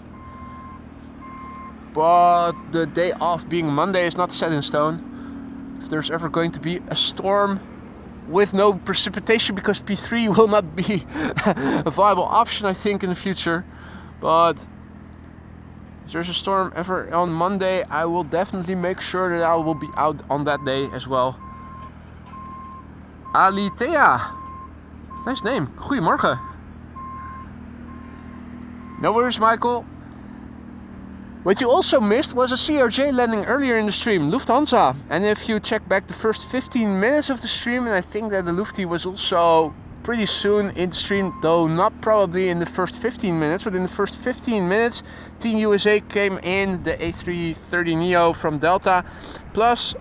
But the day off being Monday is not set in stone. If there's ever going to be a storm with no precipitation, because P3 will not be a viable option, I think, in the future. But if there's a storm ever on Monday, I will definitely make sure that I will be out on that day as well. Alitea. Nice name. Goedemorgen. No worries, Michael. What you also missed was a CRJ landing earlier in the stream, Lufthansa. And if you check back the first 15 minutes of the stream, and I think that the Lufty was also pretty soon in the stream, though not probably in the first 15 minutes, but in the first 15 minutes, Team USA came in, the A330 Neo from Delta, plus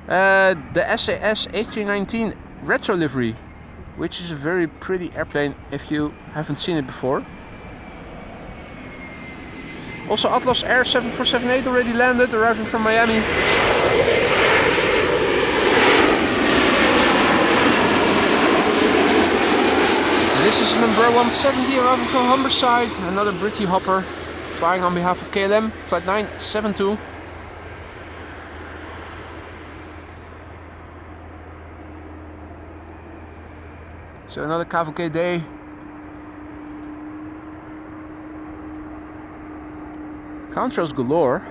the SAS A319 Retro livery, which is a very pretty airplane if you haven't seen it before. Also Atlas Air 7478 already landed, arriving from Miami. This is an Embraer 170 arriving from Humberside, another Britty Hopper, flying on behalf of KLM, flight 972. So another cavalcade day. Contrails galore.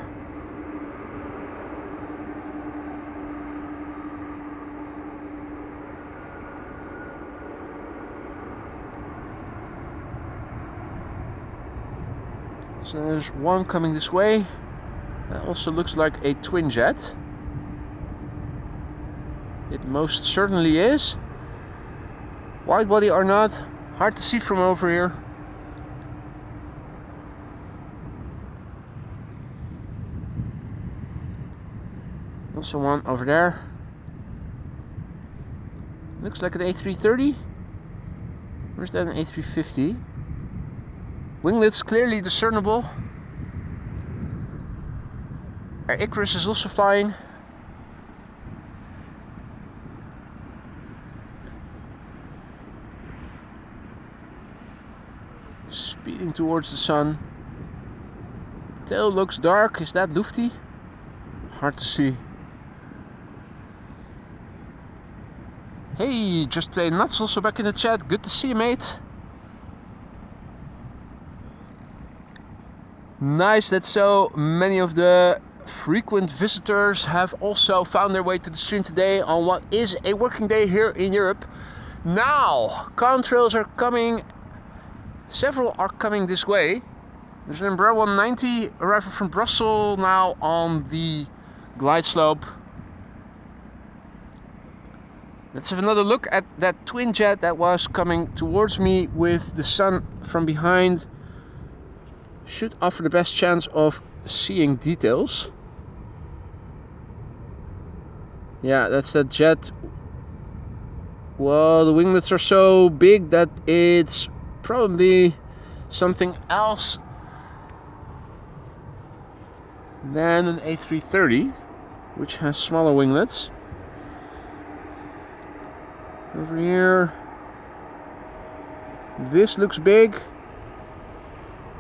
So there's one coming this way. That also looks like a twin jet. It most certainly is. Wide body or not, hard to see from over here. Also one over there. Looks like an A330. Or is that an A350? Winglets clearly discernible. Our Icarus is also flying. Speeding towards the sun. Tail looks dark. Is that Lufty? Hard to see. Hey, just playing nuts also back in the chat. Good to see you, mate. Nice that so many of the frequent visitors have also found their way to the stream today on what is a working day here in Europe. Now, contrails are coming. Several are coming this way. There's an Embraer 190 arriving from Brussels now on the glide slope. Let's have another look at that twin jet that was coming towards me with the sun from behind. Should offer the best chance of seeing details. Yeah, that's that jet Well, the winglets are so big that it's probably something else than an A330, which has smaller winglets. Over here, this looks big.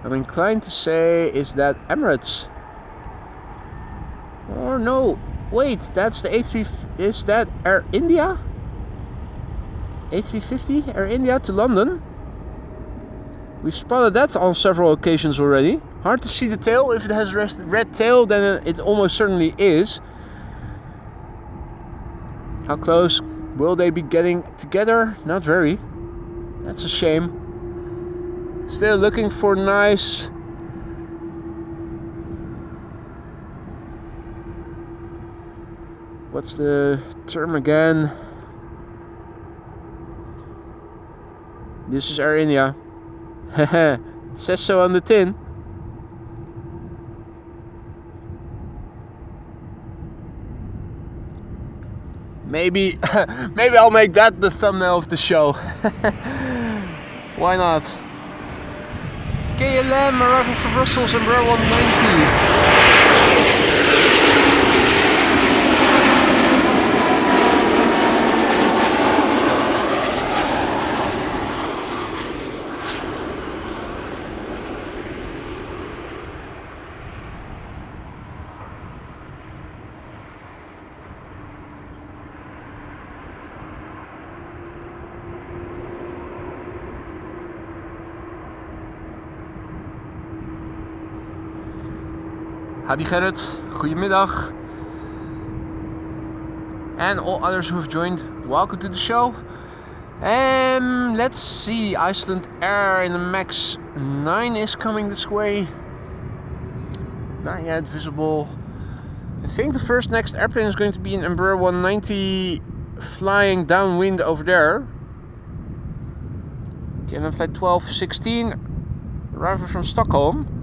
I'm inclined to say, is that Emirates? Or no, wait, that's the is that Air India? A350 Air India to London? We've spotted that on several occasions already. Hard to see the tail. If it has red tail, then it almost certainly is. How close will they be getting together? Not very. That's a shame. Still looking for nice what's the term again? This is Air India. It says so on the tin. Maybe I'll make that the thumbnail of the show. Why not? KLM arriving from Brussels, Embraer 190. Hadi Gerrit, goedemiddag. And all others who have joined, welcome to the show. Let's see, Icelandair in the MAX 9 is coming this way. Not yet visible. I think the next airplane is going to be an Embraer 190 flying downwind over there. KLM flight 1216, arriving from Stockholm.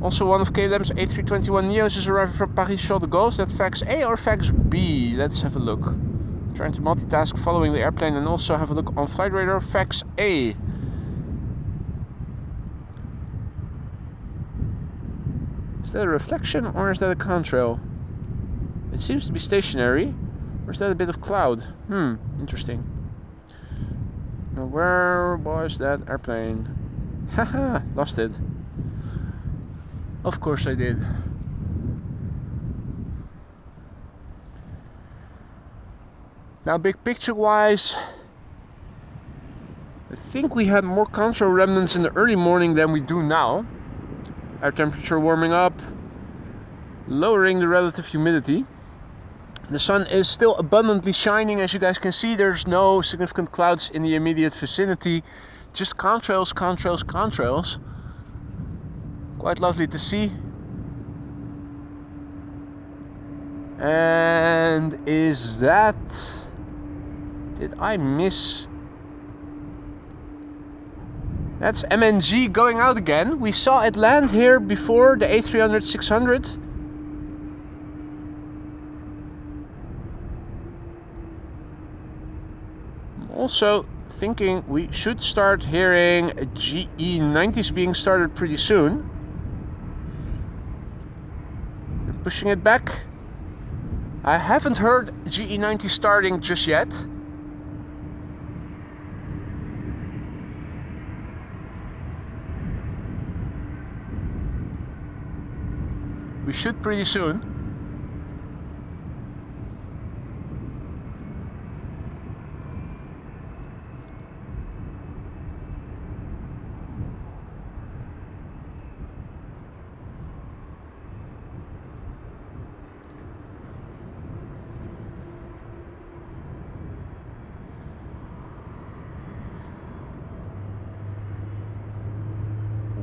Also, one of KLM's A321 Neos is arriving from Paris Charles de Gaulle. Is that fax A or fax B? Let's have a look. I'm trying to multitask following the airplane and also have a look on flight radar. Fax A. Is that a reflection or is that a contrail? It seems to be stationary. Or is that a bit of cloud? Interesting. Now, where was that airplane? Haha, lost it. Of course I did. Now, big picture wise, I think we had more contrail remnants in the early morning than we do now. Air temperature warming up, lowering the relative humidity. The sun is still abundantly shining, as you guys can see. There's no significant clouds in the immediate vicinity, just contrails, contrails, contrails. Quite lovely to see. And is that... Did I miss... That's MNG going out again. We saw it land here before, the A300 600. I'm also thinking we should start hearing GE90s being started pretty soon. Pushing it back. I haven't heard GE90 starting just yet. We should pretty soon.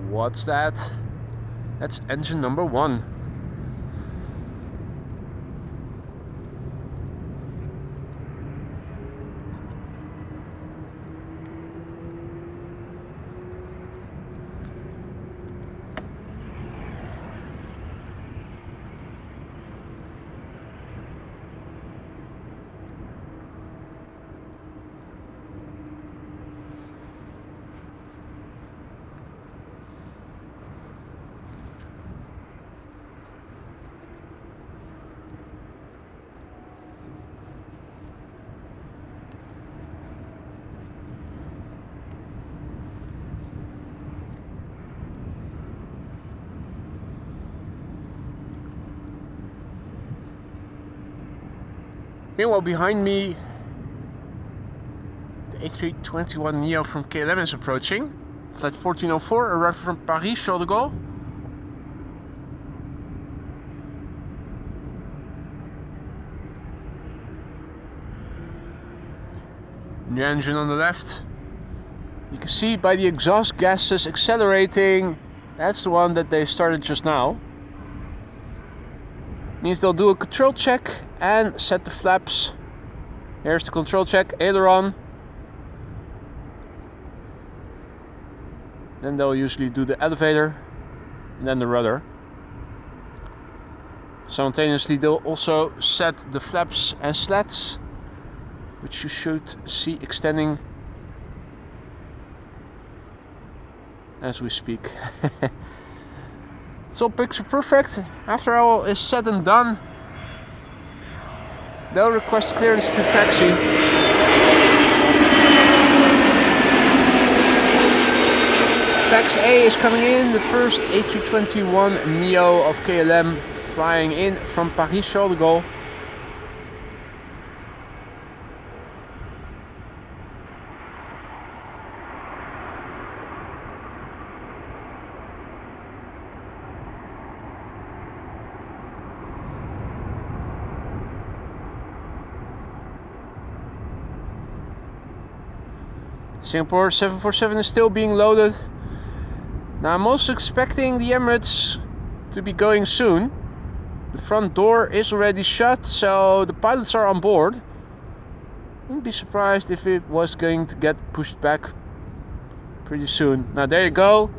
What's that? That's engine number 1. Meanwhile, behind me, the A321 Neo from KLM is approaching. Flight 1404, arriving from Paris, Charles de Gaulle. New engine on the left. You can see by the exhaust gases accelerating. That's the one that they started just now. Means they'll do a control check and set the flaps. Here's the control check, aileron. Then they'll usually do the elevator and then the rudder. Simultaneously they'll also set the flaps and slats, which you should see extending as we speak. It's all picture perfect. After all is said and done, they'll request clearance to taxi. Tax A is coming in, the first A321 Neo of KLM flying in from Paris Charles de Gaulle. Singapore 747 is still being loaded. Now I'm also expecting the Emirates to be going soon. The front door is already shut, so the pilots are on board. Wouldn't be surprised if it was going to get pushed back pretty soon. Now there you go.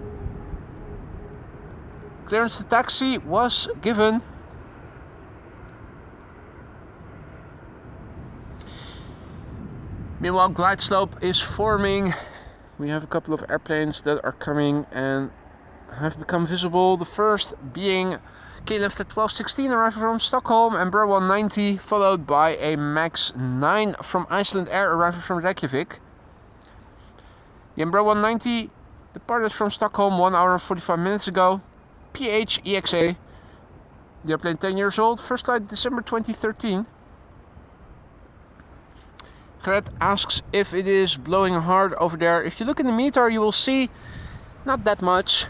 Clearance to taxi was given. Meanwhile, glide slope is forming. We have a couple of airplanes that are coming and have become visible. The first being KLM Flight 1216 arriving from Stockholm, Embraer 190, followed by a MAX 9 from Icelandair arriving from Reykjavik. The Embraer 190 departed from Stockholm 1 hour and 45 minutes ago. PH EXA. The airplane 10 years old, first flight December 2013. Gret asks if it is blowing hard over there. If you look in the meter, you will see not that much.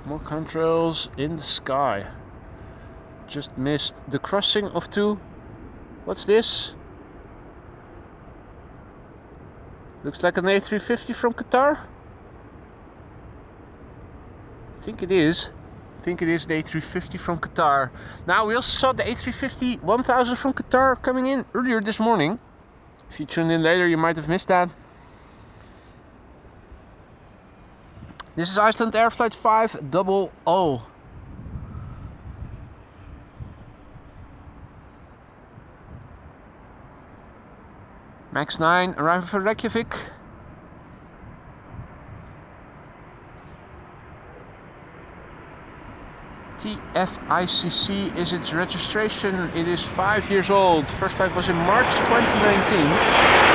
More contrails in the sky. Just missed the crossing of two. What's this? Looks like an A350 from Qatar. I think it is. I think it is the A350 from Qatar. Now we also saw the A350 1000 from Qatar coming in earlier this morning. If you tuned in later, you might have missed that. This is Icelandair Flight 500. MAX 9 arriving from Reykjavik. TFICC is its registration. It is 5 years old. First flight was in March 2019.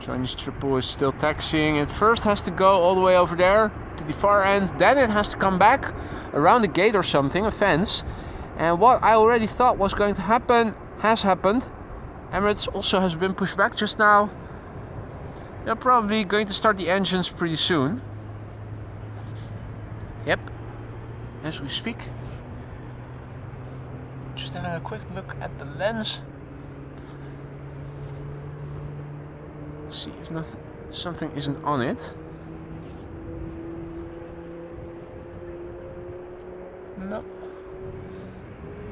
Chinese triple is still taxiing. It first has to go all the way over there to the far end, then it has to come back around a gate or something, a fence. And what I already thought was going to happen has happened. Emirates also has been pushed back just now. They're probably going to start the engines pretty soon. Yep, as we speak. Just having a quick look at the lens. Let's see if something isn't on it. No.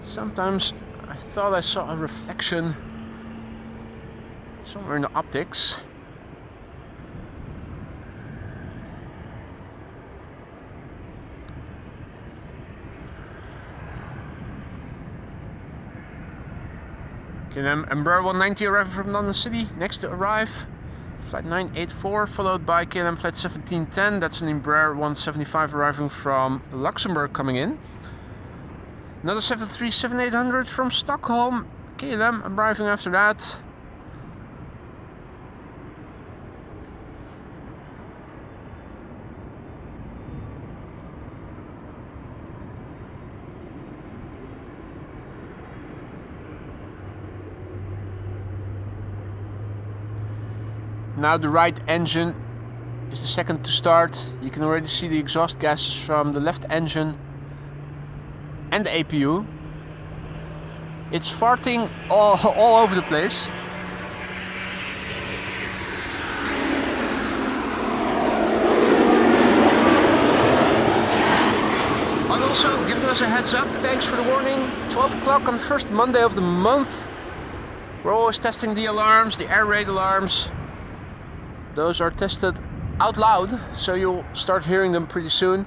Sometimes I thought I saw a reflection somewhere in the optics. KLM Embraer 190 arriving from London City, next to arrive. Flight 984 followed by KLM flight 1710, that's an Embraer 175 arriving from Luxembourg coming in. Another 737-800 from Stockholm, KLM arriving after that. Now the right engine is the second to start. You can already see the exhaust gases from the left engine and the APU. It's farting all over the place. And also giving us a heads up, thanks for the warning. 12 o'clock on the first Monday of the month. We're always testing the alarms, the air raid alarms. Those are tested out loud, so you'll start hearing them pretty soon.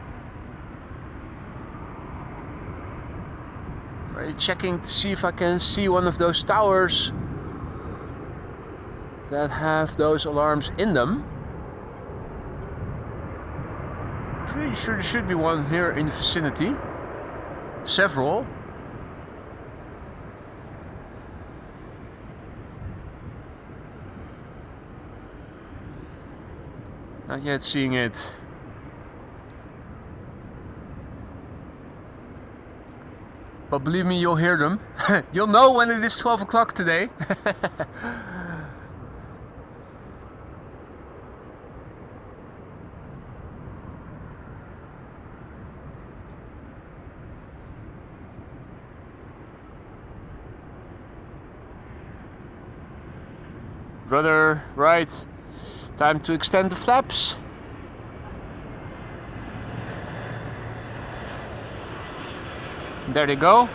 Already checking to see if I can see one of those towers that have those alarms in them. Pretty sure there should be one here in the vicinity. Several. Not yet seeing it. But believe me, you'll hear them. You'll know when it is 12 o'clock today. Rudder, right. Time to extend the flaps. There they go.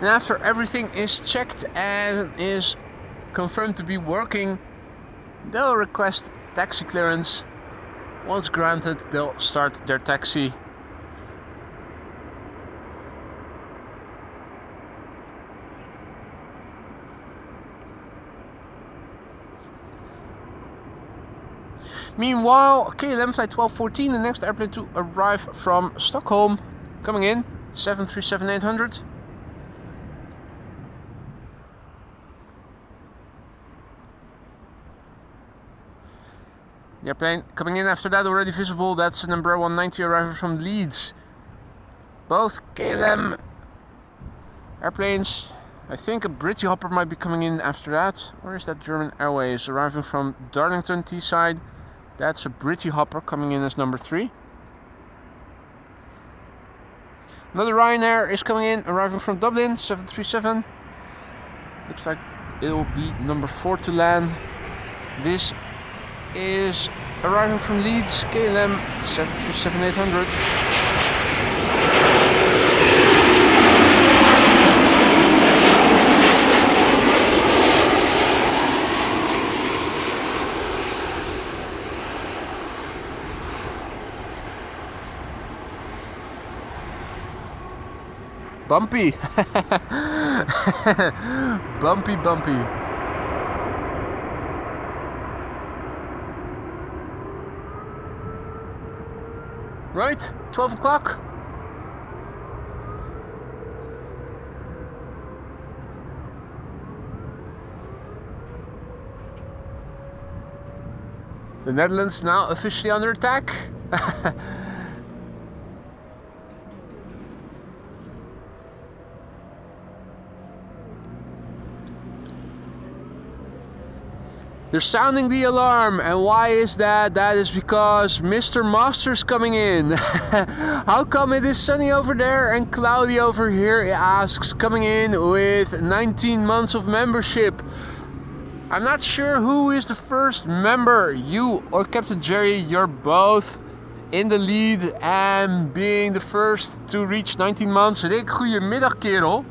And after everything is checked and is confirmed to be working, they'll request taxi clearance. Once granted, they'll start their taxi. Meanwhile, KLM flight 1214, the next airplane to arrive from Stockholm, coming in, 737-800. The airplane coming in after that, already visible, that's an Embraer 190 arriving from Leeds. Both KLM airplanes. I think a Britty hopper might be coming in after that. Or is that German Airways arriving from Darlington Teesside? That's a Britty hopper coming in as number 3. Another Ryanair is coming in, arriving from Dublin, 737. Looks like it will be number 4 to land. This is arriving from Leeds, KLM 737-800. Bumpy. Bumpy, bumpy. Right, 12 o'clock. The Netherlands now officially under attack. They're sounding the alarm, and why is that? That is because Mr. Master's coming in. How come it is sunny over there and cloudy over here, he asks, coming in with 19 months of membership. I'm not sure who is the first member, you or Captain Jerry. You're both in the lead and being the first to reach 19 months. Rick, goedemiddag kerel.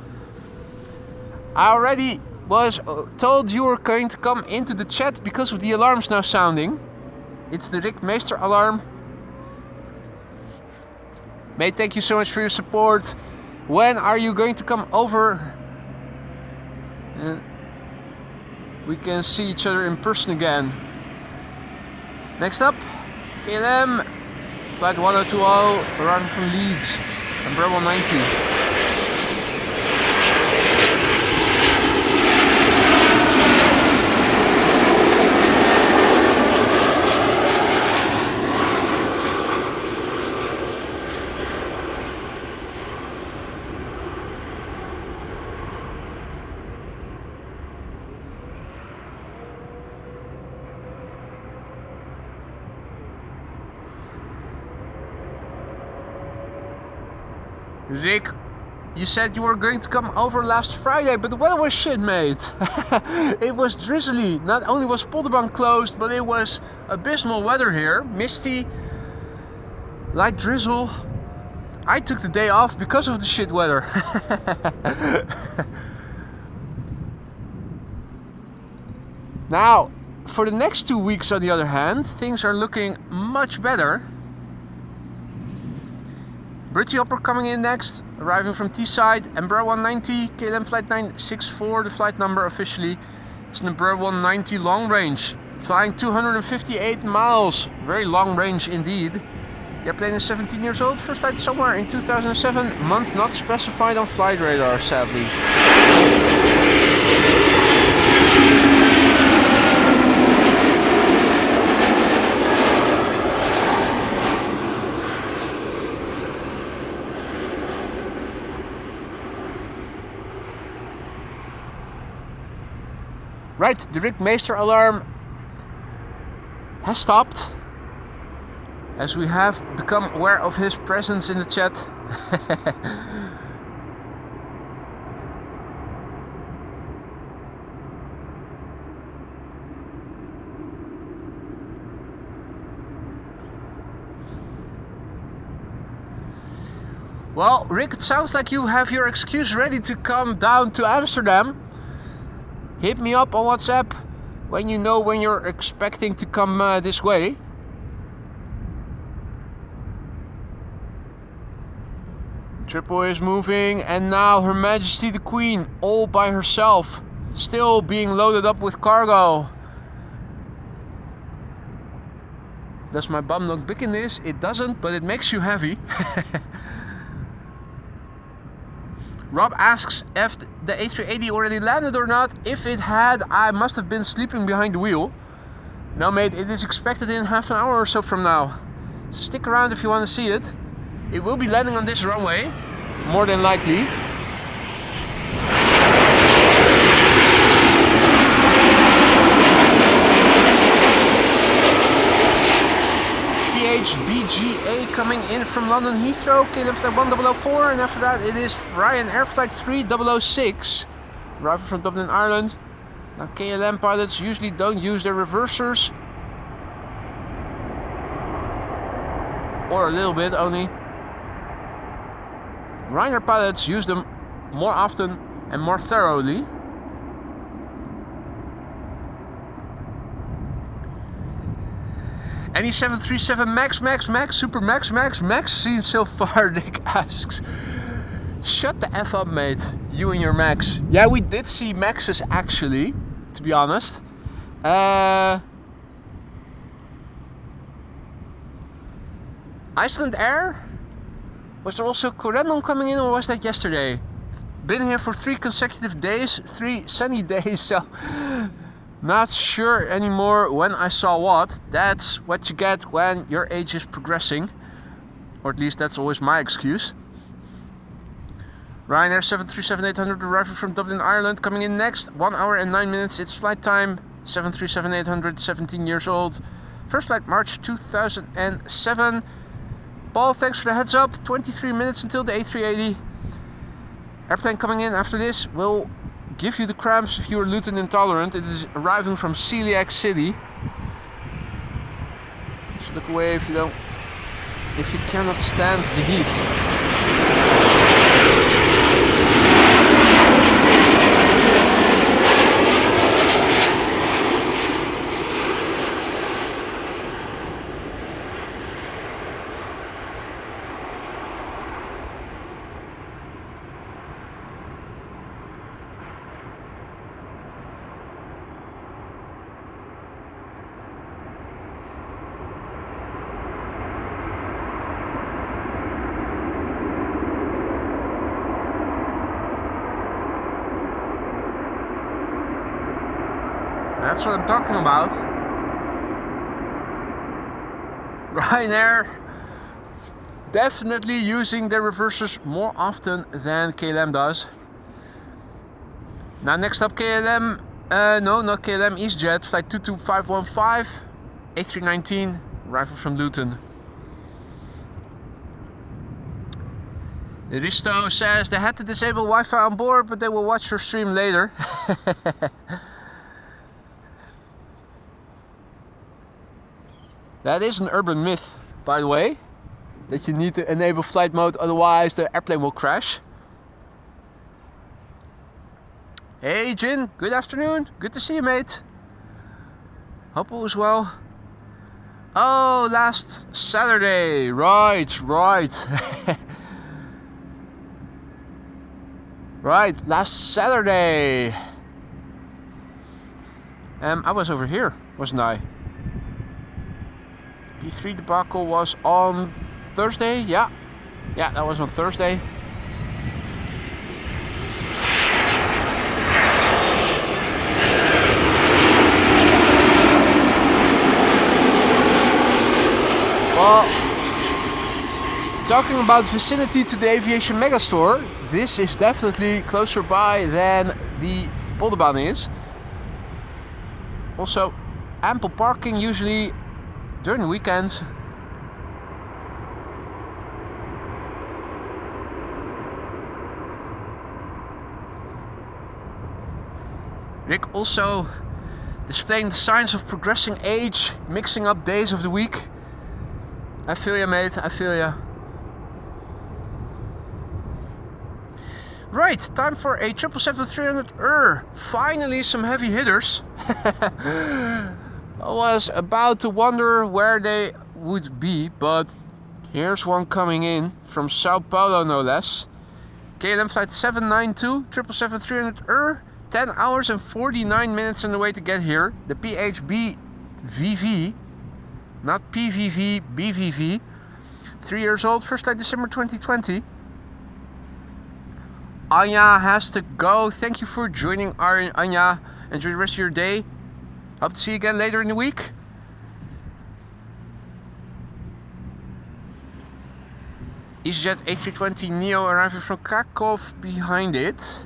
I already was told you were going to come into the chat because of the alarms now sounding. It's the Rick Meester alarm. Mate, thank you so much for your support. When are you going to come over? We can see each other in person again. Next up, KLM, flight 1020, arriving from Leeds, Embraer 190. Rick, you said you were going to come over last Friday, but the weather was shit, mate. It was drizzly. Not only was Polderbank closed, but it was abysmal weather here. Misty, light drizzle. I took the day off because of the shit weather. Now, for the next 2 weeks, on the other hand, things are looking much better. British Hopper coming in next, arriving from Teesside, Embraer 190, KLM flight 964, the flight number officially. It's an Embraer 190 long range, flying 258 miles, very long range indeed. The airplane is 17 years old, first flight somewhere in 2007, month not specified on flight radar, sadly. Right, the Rick Meester alarm has stopped, as we have become aware of his presence in the chat. Well, Rick, it sounds like you have your excuse ready to come down to Amsterdam. Hit me up on WhatsApp when you know when you're expecting to come this way. Triple is moving, and now Her Majesty the Queen all by herself, still being loaded up with cargo. Does my bum look big in this? It doesn't, but it makes you heavy. Rob asks if the A380 already landed or not. If it had, I must have been sleeping behind the wheel. No, mate, it is expected in half an hour or so from now. So stick around if you want to see it. It will be landing on this runway, more than likely. BGA coming in from London Heathrow, KLM flight 1004, and after that it is Ryanair flight 3006, arriving from Dublin, Ireland. Now KLM pilots usually don't use their reversers, or a little bit only. Ryanair pilots use them more often and more thoroughly. Any 737 Max, Super Max seen so far, Nick asks. Shut the F up, mate. You and your Max. Yeah, we did see Maxes actually, to be honest. Icelandair? Was there also Corendon coming in, or was that yesterday? Been here for 3 consecutive days, 3 sunny days, so Not sure anymore when I saw what. That's what you get when your age is progressing. Or at least that's always my excuse. Ryanair 737-800 arriving from Dublin, Ireland, coming in next. 1 hour and 9 minutes. It's flight time. 737-800, 17 years old. First flight March 2007. Paul, thanks for the heads up. 23 minutes until the A380. Airplane coming in after this will give you the cramps if you are gluten intolerant. It is arriving from Celiac City. So look away if you cannot stand the heat. That's what I'm talking about. Ryanair definitely using their reversers more often than KLM does. Now next up KLM, no, not KLM, EasyJet, flight 22515, A319, arrival from Luton. Risto says they had to disable Wi-Fi on board, but they will watch your stream later. That is an urban myth, by the way, that you need to enable flight mode, otherwise the airplane will crash. Hey Jin, good afternoon, good to see you, mate. Hope all is well. Oh, last Saturday, right. Right, last Saturday. I was over here, wasn't I? P3 debacle was on Thursday, yeah, that was on Thursday. Well, talking about vicinity to the aviation megastore, this is definitely closer by than the Polderbaan is. Also, ample parking usually during the weekends. Rick also displaying the signs of progressing age, mixing up days of the week. I feel ya, mate, I feel ya. Right, time for a 777-300 Finally some heavy hitters. I was about to wonder where they would be, but here's one coming in from Sao Paulo, no less. KLM flight 792, 777-300 10 hours and 49 minutes on the way to get here. The PHB VV, not PVV, BVV. 3 years old, first flight December 2020. Anya has to go. Thank you for joining, Anya. Enjoy the rest of your day. Hope to see you again later in the week. EasyJet A320 Neo arriving from Krakow behind it.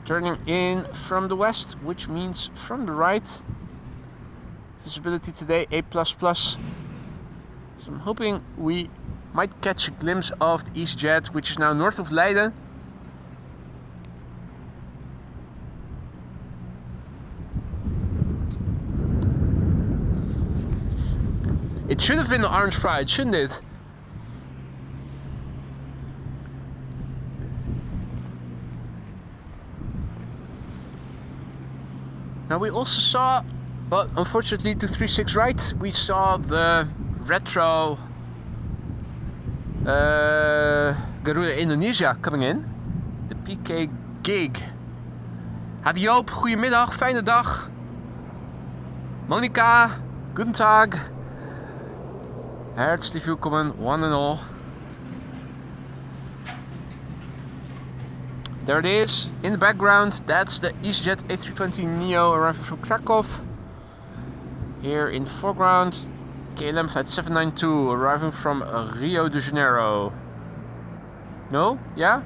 Turning in from the west, which means from the right. Visibility today A++. So I'm hoping we might catch a glimpse of the EasyJet, which is now north of Leiden. It should have been the Orange Pride, shouldn't it? Now we also saw, but unfortunately to 36 right, we saw the Retro Garuda Indonesia coming in. De PK Gig. Hadi Joop, goedemiddag, fijne dag. Monica, guten Tag. Herzlich willkommen, one and all. There it is, in the background. That's the EasyJet A320 Neo arriving from Krakow. Here in the foreground, KLM flight 792 arriving from Rio de Janeiro. No? Yeah?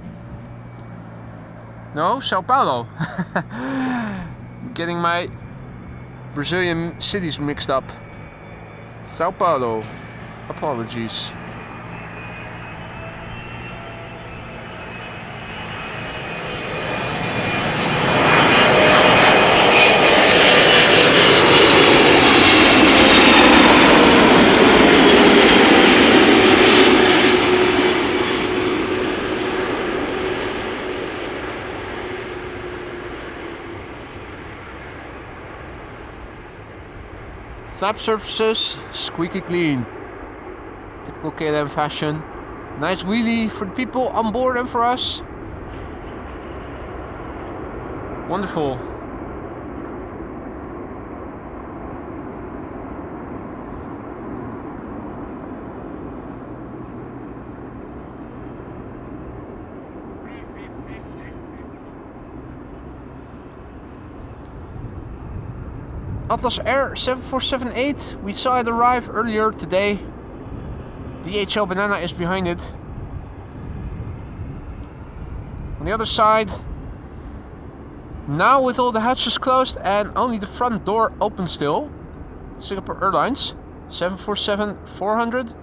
No? Sao Paulo. Getting my Brazilian cities mixed up. Sao Paulo. Apologies. Flap surfaces, squeaky clean. Typical KLM fashion. Nice wheelie for the people on board and for us. Wonderful. Atlas Air 7478, we saw it arrive earlier today. DHL Banana is behind it. On the other side, now with all the hatches closed and only the front door open still, Singapore Airlines 747-400.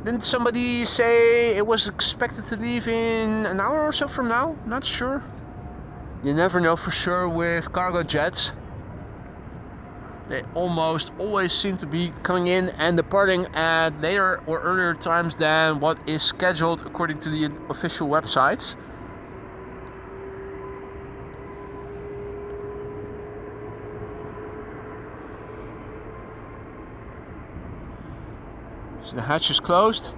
Didn't somebody say it was expected to leave in an hour or so from now? Not sure. You never know for sure with cargo jets. They almost always seem to be coming in and departing at later or earlier times than what is scheduled according to the official websites. So the hatch is closed.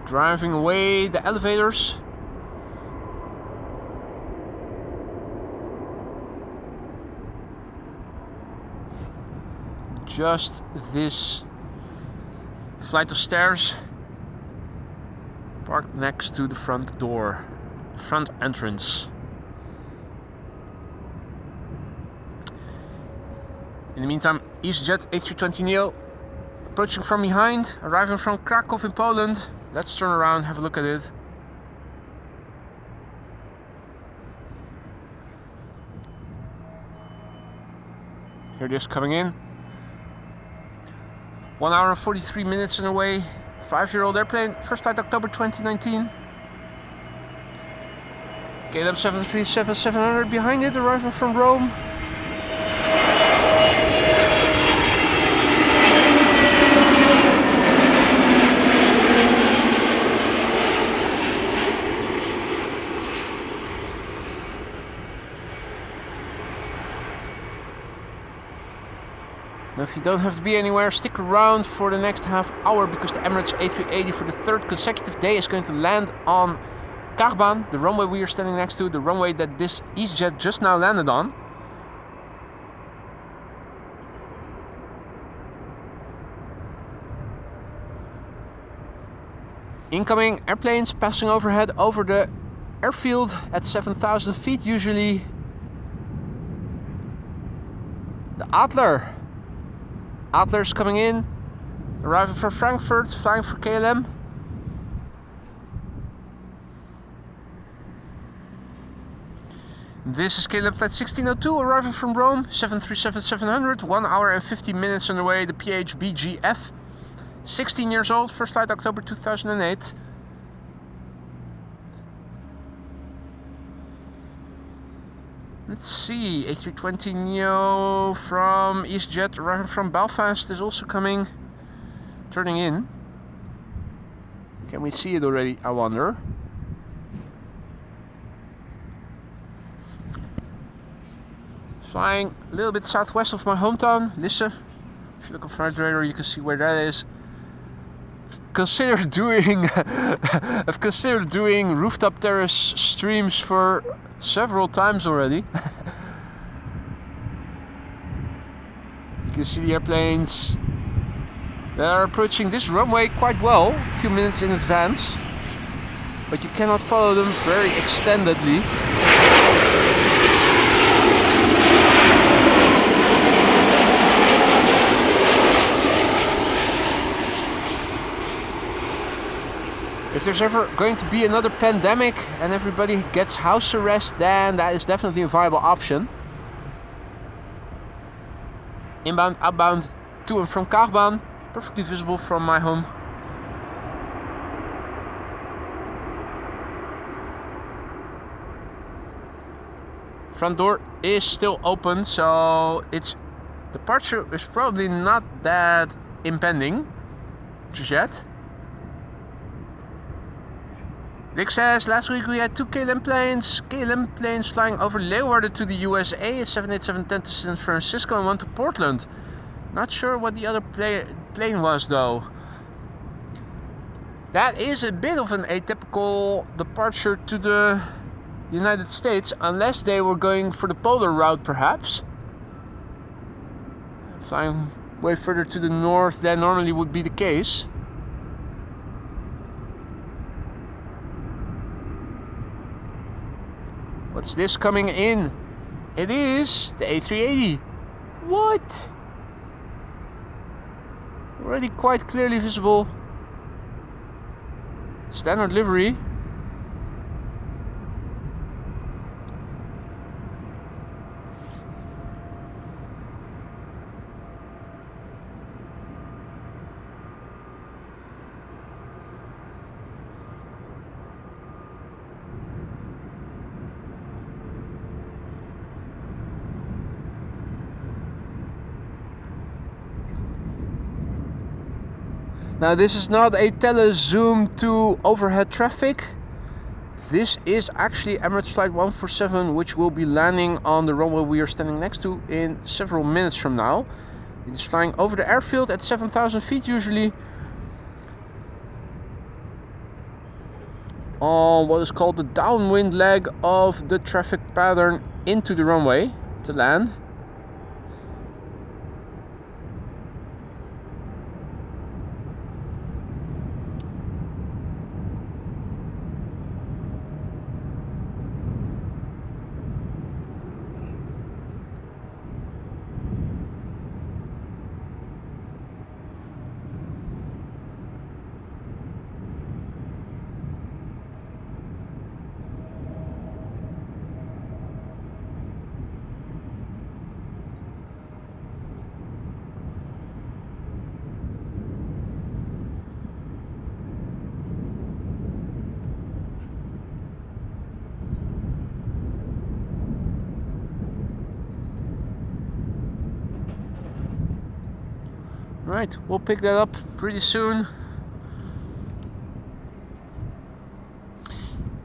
Driving away the elevators. Just this flight of stairs parked next to the front door, front entrance. In the meantime, EasyJet A320 Neo approaching from behind, arriving from Krakow in Poland. Let's turn around, have a look at it. Here it is coming in. 1 hour and 43 minutes and away. 5-year-old airplane. First flight October 2019. KLM 737-700 behind it, arriving from Rome. Now if you don't have to be anywhere, stick around for the next half hour because the Emirates A380 for the third consecutive day is going to land on Kagbaan, the runway we are standing next to, the runway that this EasyJet just now landed on. Incoming airplanes passing overhead over the airfield at 7,000 feet usually. The Adler. Adler's coming in, arriving from Frankfurt, flying for KLM. This is KLM flight 1602, arriving from Rome, 737-700, 1 hour and 50 minutes on the way, the PHBGF. 16 years old, first flight October 2008. Let's see, A320 Neo from EasyJet arriving from Belfast is also coming, turning in. Can we see it already, I wonder? Flying a little bit southwest of my hometown, Lisse. If you look on flight radar, you can see where that is. I've considered doing rooftop terrace streams for several times already. You can see the airplanes They are approaching this runway quite well, a few minutes in advance, but you cannot follow them very extendedly. If there's ever going to be another pandemic and everybody gets house arrest, then that is definitely a viable option. Inbound, outbound, to and from Kaagbaan, perfectly visible from my home. Front door is still open, so its departure is probably not that impending just yet. Rick says, last week we had 2 KLM planes flying over Leeuwarden to the USA, a 787-10 to San Francisco and 1 to Portland. Not sure what the other plane was though. That is a bit of an atypical departure to the United States, unless they were going for the polar route perhaps. Flying way further to the north than normally would be the case. What's this coming in? It is the A380. What? Already quite clearly visible. Standard livery. Now this is not a tele-zoom to overhead traffic. This is actually Emirates Flight 147, which will be landing on the runway we are standing next to in several minutes from now. It is flying over the airfield at 7,000 feet usually, on what is called the downwind leg of the traffic pattern into the runway to land. Right, we'll pick that up pretty soon.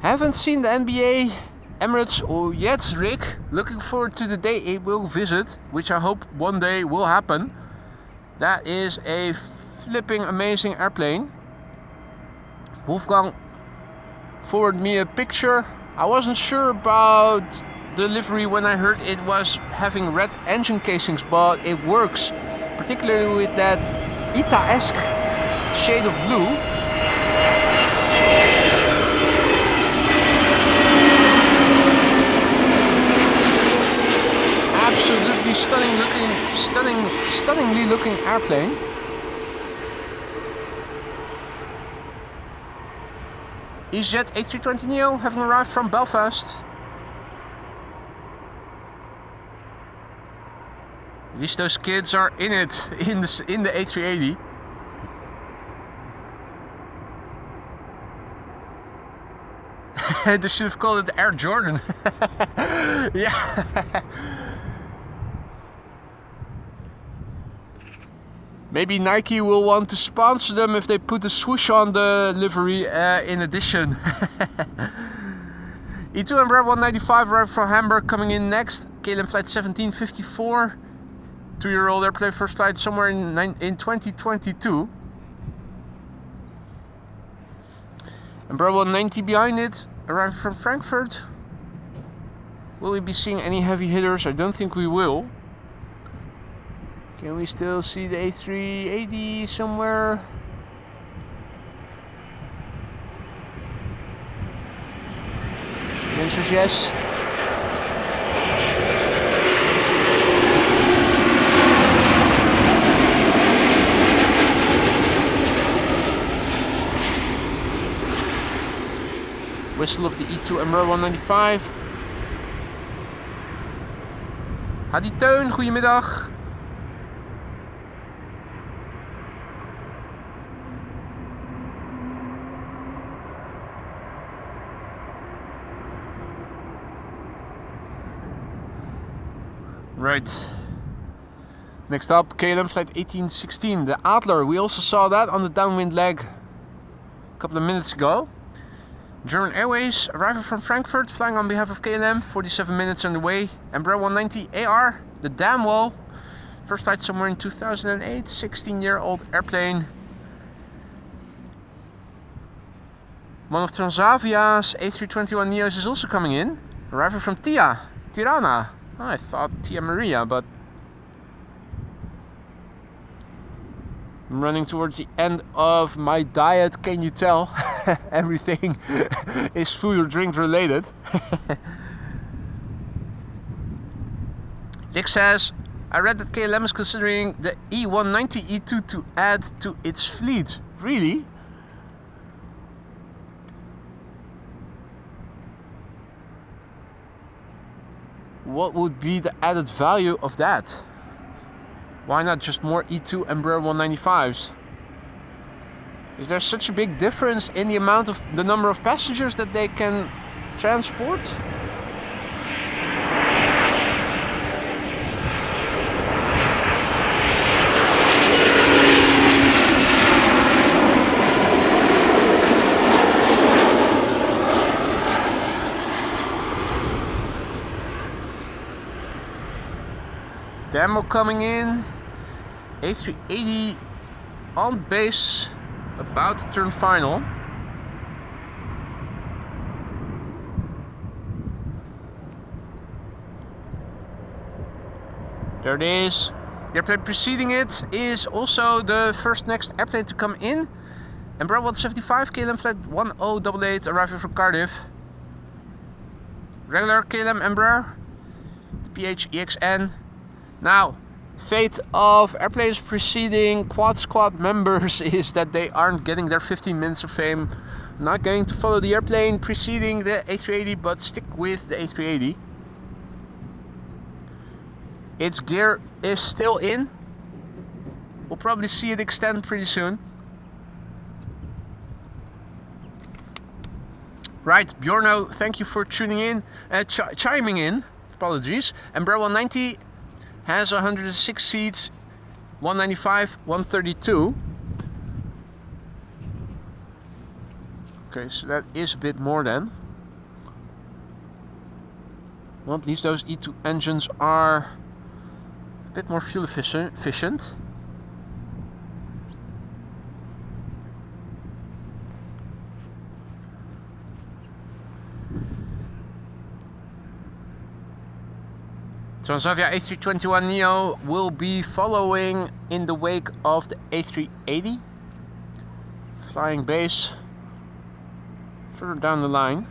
Haven't seen the NBA Emirates yet, Rick. Looking forward to the day it will visit, which I hope one day will happen. That is a flipping amazing airplane. Wolfgang forwarded me a picture. I wasn't sure about the livery when I heard it was having red engine casings, but it works. Particularly with that Ita-esque shade of blue. Absolutely stunningly looking airplane. EasyJet A330 Neo having arrived from Belfast. At least those kids are in it, in the A380. They should have called it Air Jordan. Yeah. Maybe Nike will want to sponsor them if they put a swoosh on the livery in addition. E2 Embraer 195 arrived from Hamburg, coming in next. KLM flight 1754. 2-year-old airplane, first flight somewhere in 2022. Embraer 190 behind it, arriving from Frankfurt. Will we be seeing any heavy hitters? I don't think we will. Can we still see the A380 somewhere? The answer is yes. Whistle of the E2 Embraer 195. Hadi Teun, goedemiddag. Right. Next up, KLM flight 1816, the Adler. We also saw that on the downwind leg a couple of minutes ago. German Airways arriving from Frankfurt, flying on behalf of KLM, 47 minutes on the way. Embraer 190 AR, the Damwo. First flight somewhere in 2008, 16-year-old airplane. One of Transavia's A321 Neos is also coming in, arriving from Tirana. Oh, I thought Tia Maria, but I'm running towards the end of my diet, can you tell? Everything is food or drink related. Dick says, I read that KLM is considering the E190 E2 to add to its fleet. Really? What would be the added value of that? Why not just more E2 Embraer 195s? Is there such a big difference in the number of passengers that they can transport? Demo coming in, A380 on base, about to turn final. There it is. The airplane preceding it is also the next airplane to come in. Embraer 175, KLM flight 1088 arriving from Cardiff. Regular KLM Embraer, the PHEXN. Now, fate of airplanes preceding Quad Squad members is that they aren't getting their 15 minutes of fame. I'm not going to follow the airplane preceding the A380, but stick with the A380. Its gear is still in. We'll probably see it extend pretty soon. Right, Bjorno, thank you for tuning in, chiming in. Apologies. Embraer 190 has 106 seats, 195, 132. Okay, so that is a bit more then. Well, at least those E2 engines are a bit more fuel efficient. Transavia A321 Neo will be following in the wake of the A380. Flying base further down the line.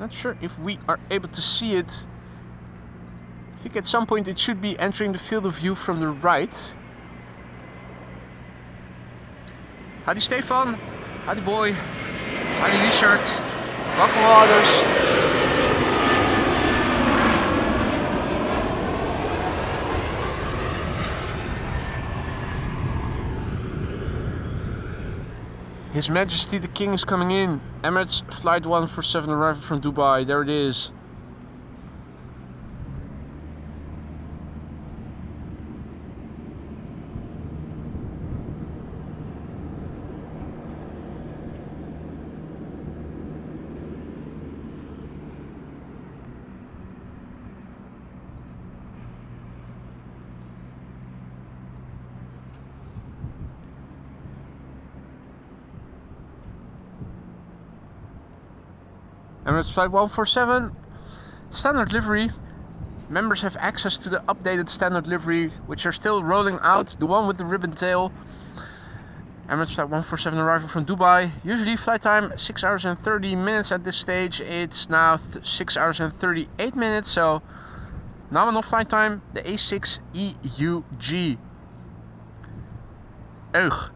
Not sure if we are able to see it. I think at some point it should be entering the field of view from the right. Howdy Stefan, howdy boy, howdy Richard, welcome all others. His Majesty the King is coming in. Emirates flight 147 arriving from Dubai. There it is. Emirates flight 147, standard livery, Members have access to the updated standard livery, which are still rolling out. The one with the ribbon tail. Emirates Flight 147 arrival from Dubai. Usually flight time 6 hours and 30 minutes at this stage. It's now 6 hours and 38 minutes. So nominal flight time, the A6EUG. Ugh.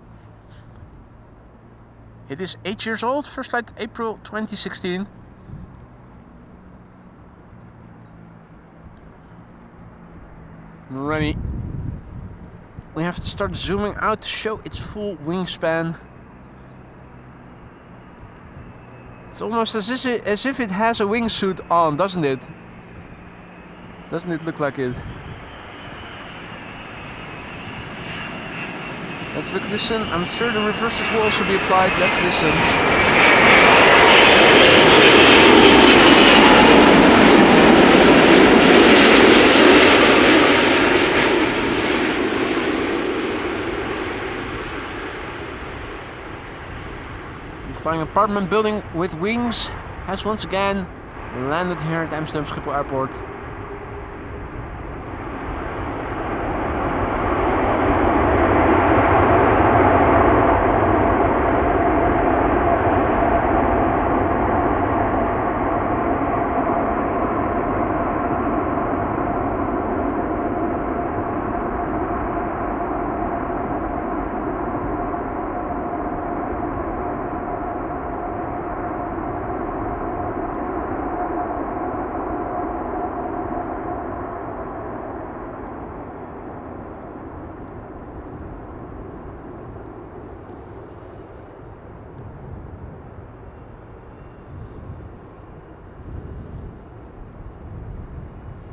It is 8 years old. First flight April 2016. Ready. We have to start zooming out to show its full wingspan. It's almost as if it has a wingsuit on, doesn't it? Doesn't it look like it? Let's listen. I'm sure the reversers will also be applied. Let's listen. Flying apartment building with wings has once again landed here at Amsterdam Schiphol Airport.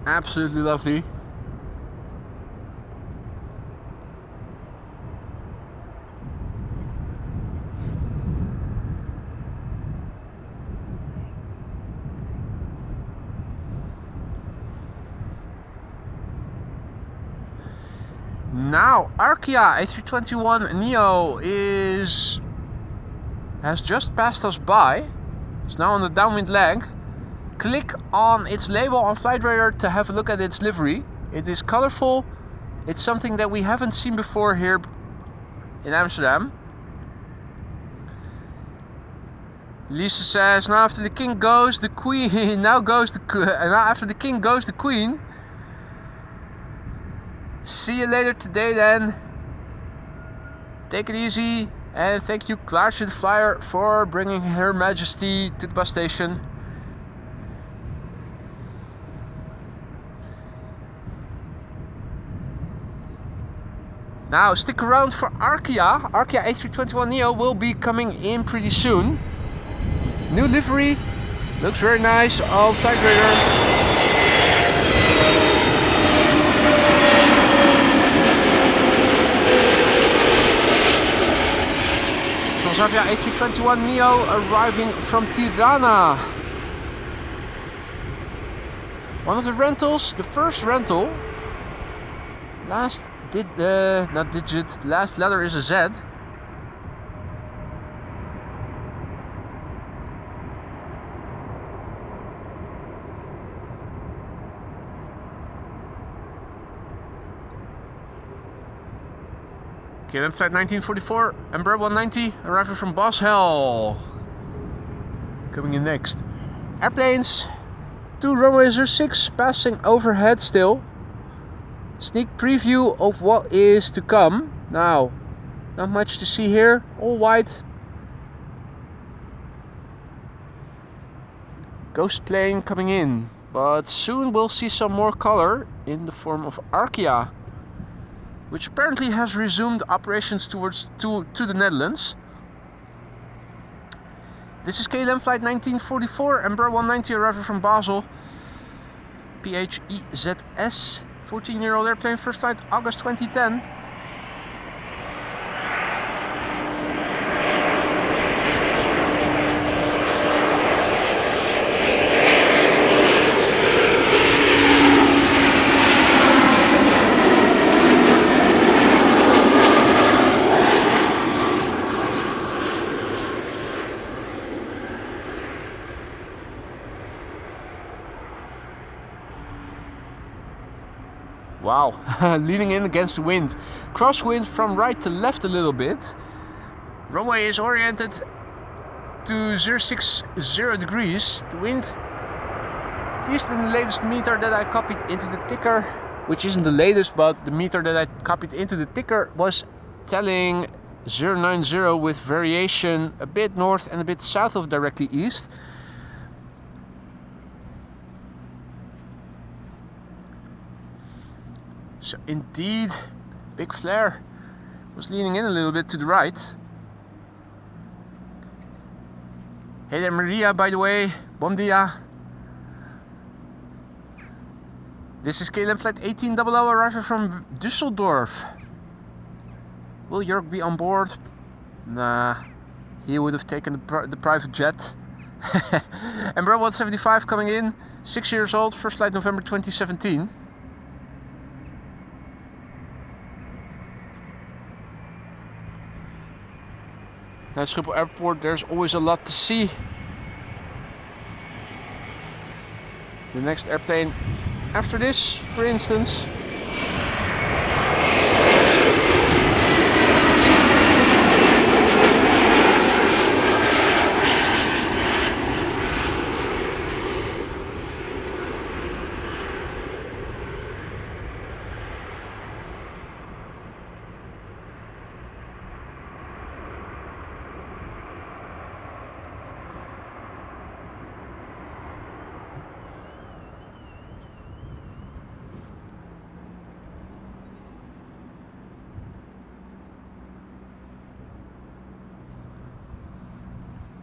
Absolutely lovely. Now, Arkia A321 Neo has just passed us by. It's now on the downwind leg. Click on its label on Flight Radar to have a look at its livery. It is colorful. It's something that we haven't seen before here in Amsterdam. Lisa says, now after the king goes the queen. Now after the king goes the queen. See you later today then. Take it easy. And thank you, Klaasje the Flyer, for bringing Her Majesty to the bus station. Now stick around for Arkia. Arkia A321 Neo will be coming in pretty soon. New livery. Looks very nice on Flight Radar. Transavia A321 Neo arriving from Tirana. One of the rentals, the first rental. Last letter is a Z. KLM Flight 1944, Embraer 190, arriving from Boshell. Coming in next. Airplanes, 2 runway 06 passing overhead still. Sneak preview of what is to come. Now, not much to see here, all white. Ghost plane coming in, but soon we'll see some more color in the form of Arkia, which apparently has resumed operations to the Netherlands. This is KLM Flight 1944, Embraer 190 arriving from Basel. PHEZS, 14-year-old airplane, first flight August 2010. wow, leaning in against the wind. Crosswind from right to left a little bit. Runway is oriented to 060 degrees. The wind, at least in the latest meter that I copied into the ticker, which isn't the latest, but the meter that I copied into the ticker was telling 090 with variation a bit north and a bit south of directly east. So indeed, big flare was leaning in a little bit to the right. Hey there Maria, by the way, bom dia. This is KLM flight 1800 arriving from Düsseldorf. Will Jörg be on board? Nah, he would have taken the private jet. Embraer 175 coming in, 6 years old, first flight November 2017. At Schiphol Airport there's always a lot to see. The next airplane after this, for instance.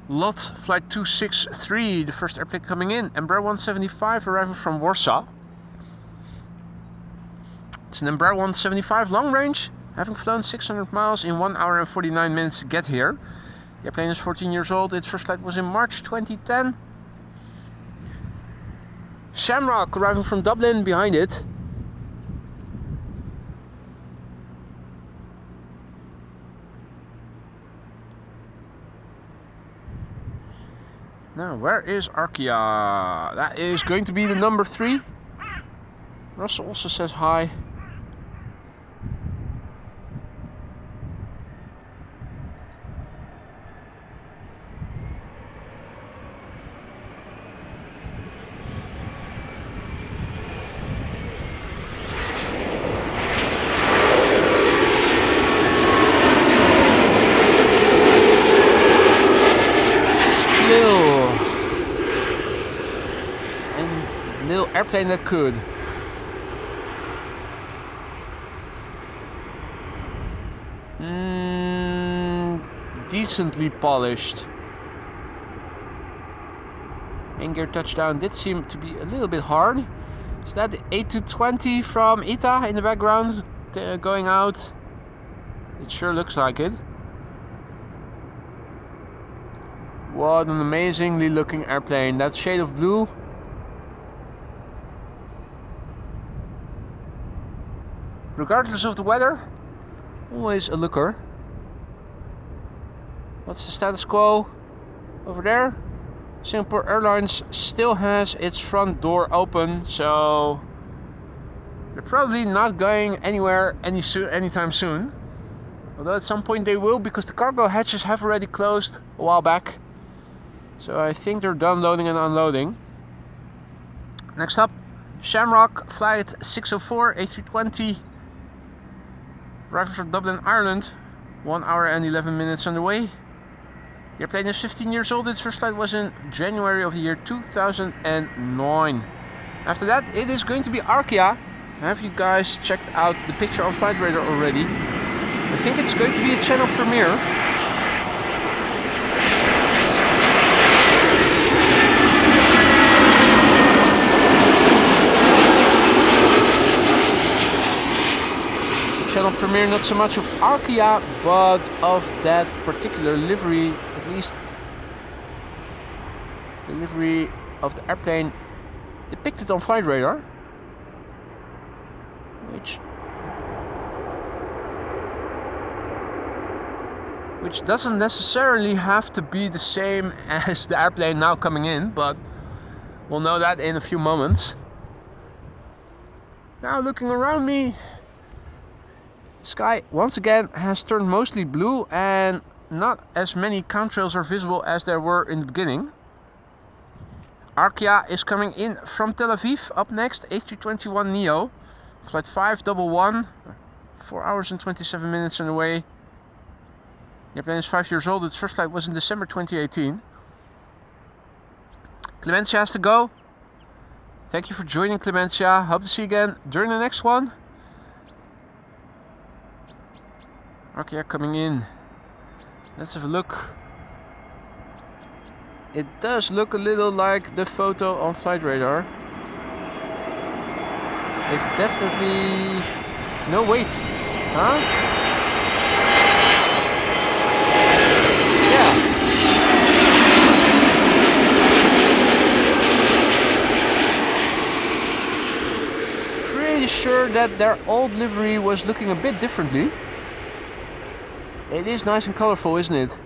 Lot flight 263, the first airplane coming in. Embraer 175 arriving from Warsaw. It's an Embraer 175 long range, having flown 600 miles in 1 hour and 49 minutes to get here. The airplane is 14 years old, its first flight was in March 2010. Shamrock arriving from Dublin behind it. Now, where is Arkia? That is going to be the number 3. Russell also says hi. Airplane that could. Decently polished. In-gear touchdown did seem to be a little bit hard. Is that the A220 from ITA in the background going out? It sure looks like it. What an amazingly looking airplane. That shade of blue. Regardless of the weather, always a looker. What's the status quo over there? Singapore Airlines still has its front door open, so they're probably not going anywhere anytime soon. Although at some point they will, because the cargo hatches have already closed a while back. So I think they're done loading and unloading. Next up, Shamrock flight 604 A320. Arriving from Dublin, Ireland, 1 hour and 11 minutes underway. The airplane is 15 years old, its first flight was in January of the year 2009. After that, it is going to be Arkia. Have you guys checked out the picture on Flight Radar already? I think it's going to be a channel premiere. Channel premiere not so much of Arkia, but of that particular livery, at least the livery of the airplane depicted on Flight Radar, which doesn't necessarily have to be the same as the airplane now coming in, but we'll know that in a few moments. Now looking around me, sky once again has turned mostly blue and not as many contrails are visible as there were in the beginning. Arkia is coming in from Tel Aviv. Up next, A321 Neo, flight 511, 4 hours and 27 minutes on the way. The airplane is 5 years old. Its first flight was in December 2018. Clemencia has to go. Thank you for joining, Clemencia. Hope to see you again during the next one. Arkia coming in. Let's have a look. It does look a little like the photo on flight radar. They've definitely... No, wait. Huh? Yeah. Pretty sure that their old livery was looking a bit differently. It is nice and colorful, isn't it?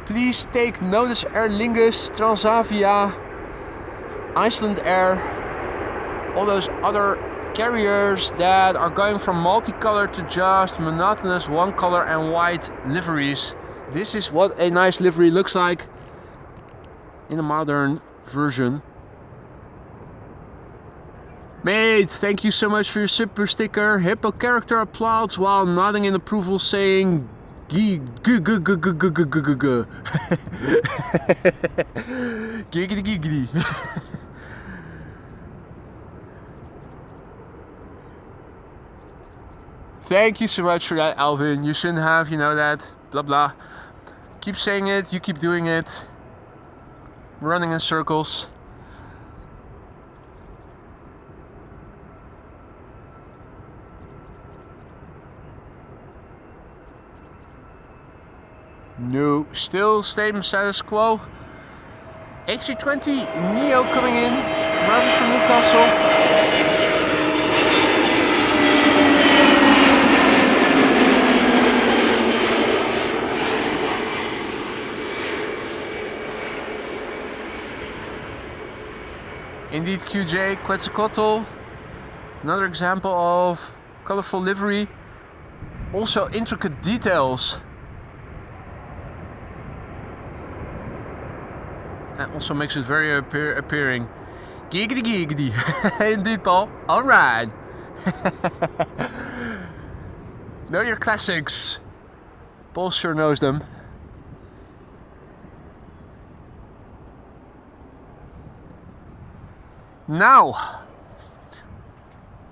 Please take notice, Aer Lingus, Transavia, Icelandair, all those other carriers that are going from multicolor to just monotonous one color and white liveries. This is what a nice livery looks like in a modern version. Mate, thank you so much for your super sticker. Hippo character applauds while nodding in approval, saying giggity. Thank you so much for that, Alvin. You shouldn't have, you know that. Blah blah. Keep saying it, you keep doing it. We're running in circles. No, still same status quo. A320 Neo coming in, arriving from Newcastle. Indeed, QJ, Quetzalcoatl. Another example of colorful livery. Also intricate details. That also makes it very appearing. Giggity. Indeed, Paul. Alright. Know your classics. Paul sure knows them. Now,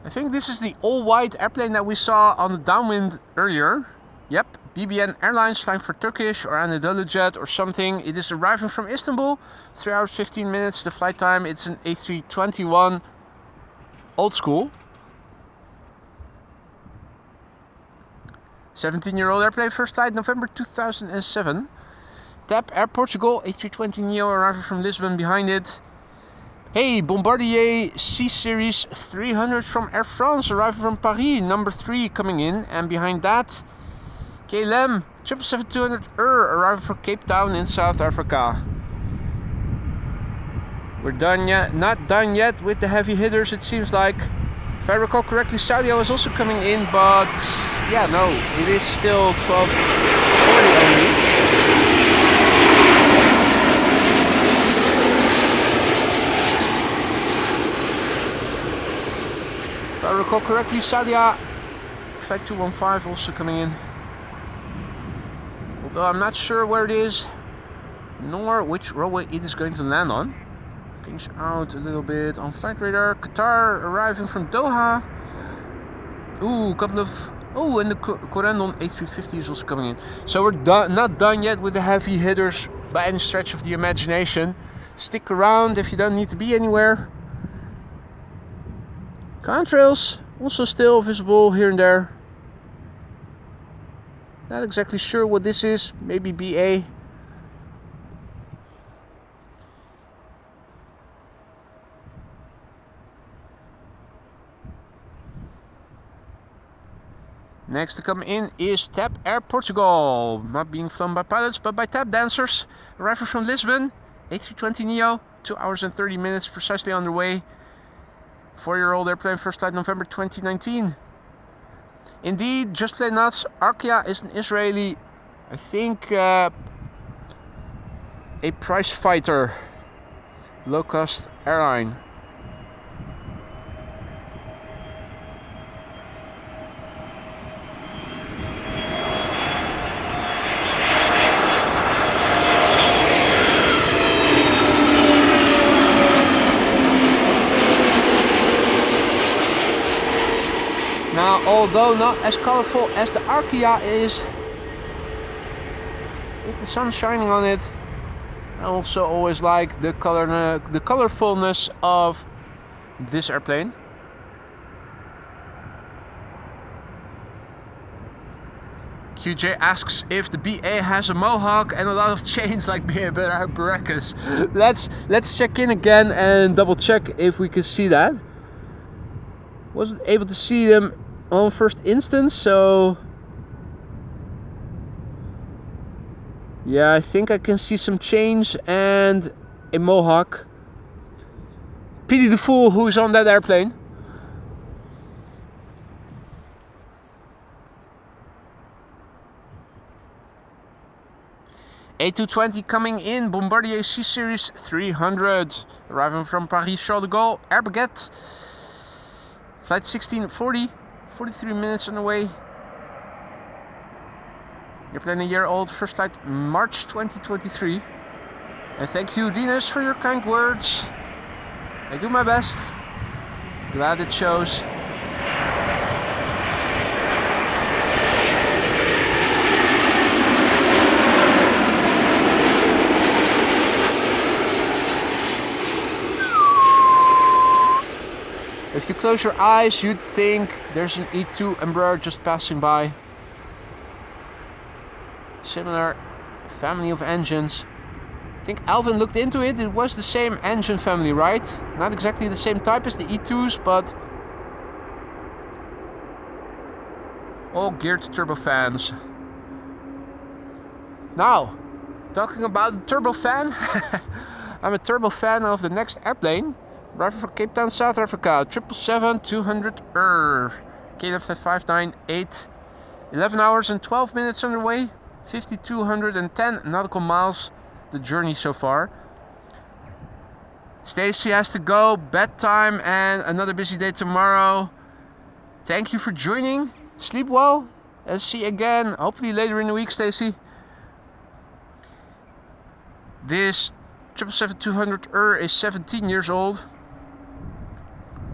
I think this is the all-white airplane that we saw on the downwind earlier. Yep. BBN Airlines flying for Turkish or Anadolu Jet or something. It is arriving from Istanbul. 3 hours 15 minutes the flight time. It's an A321 old school. 17-year-old airplane, first flight November 2007. TAP Air Portugal, A320 Neo arriving from Lisbon behind it. Hey, Bombardier C-Series 300 from Air France arriving from Paris, number 3 coming in. And behind that, KLM 777-200 arriving from Cape Town in South Africa. We're done yet, not done yet with the heavy hitters, it seems like. If I recall correctly, Saudi was also coming in, but yeah, no, it is still 12:40 only. If I recall correctly, Saudi Flight 215 also coming in. Although I'm not sure where it is, nor which runway it is going to land on. Pings out a little bit on flight radar. Qatar arriving from Doha. Ooh, couple of... Oh, and the Corendon A350 is also coming in. So we're not done yet with the heavy hitters by any stretch of the imagination. Stick around if you don't need to be anywhere. Contrails also still visible here and there. Not exactly sure what this is. Maybe BA. Next to come in is TAP Air Portugal. Not being flown by pilots, but by tap dancers. Arriving from Lisbon, A320 Neo, 2 hours and 30 minutes precisely underway. 4-year-old airplane, first flight November 2019. Indeed, just play nuts. Arkia is an Israeli, I think, a prize fighter, low-cost airline. Now, although not as colorful as the Arkia is, with the sun shining on it, I also always like the colorfulness of this airplane. QJ asks if the BA has a mohawk and a lot of chains like Baracus. Let's check in again and double check if we can see that. Wasn't able to see them on first instance, so yeah, I think I can see some chains and a mohawk. Pity the fool who's on that airplane. A220 coming in, Bombardier C Series 300, arriving from Paris Charles de Gaulle, Air Baguette. Flight 1640, 43 minutes on the way. Airplane a year old, first flight March 2023. And thank you, Rinus, for your kind words. I do my best. Glad it shows. If you close your eyes, you'd think there's an E2 Embraer just passing by. Similar family of engines. I think Alvin looked into it. It was the same engine family, right? Not exactly the same type as the E2s, but all geared turbofans. Now, talking about the turbofan, I'm a turbofan of the next airplane. Arriving from Cape Town, South Africa, 777-200 KLM 598, 11 hours and 12 minutes on the way, 5,210 nautical miles, the journey so far. Stacy has to go, bedtime and another busy day tomorrow. Thank you for joining, sleep well, and see you again, hopefully later in the week, Stacy. This 777-200 is 17 years old.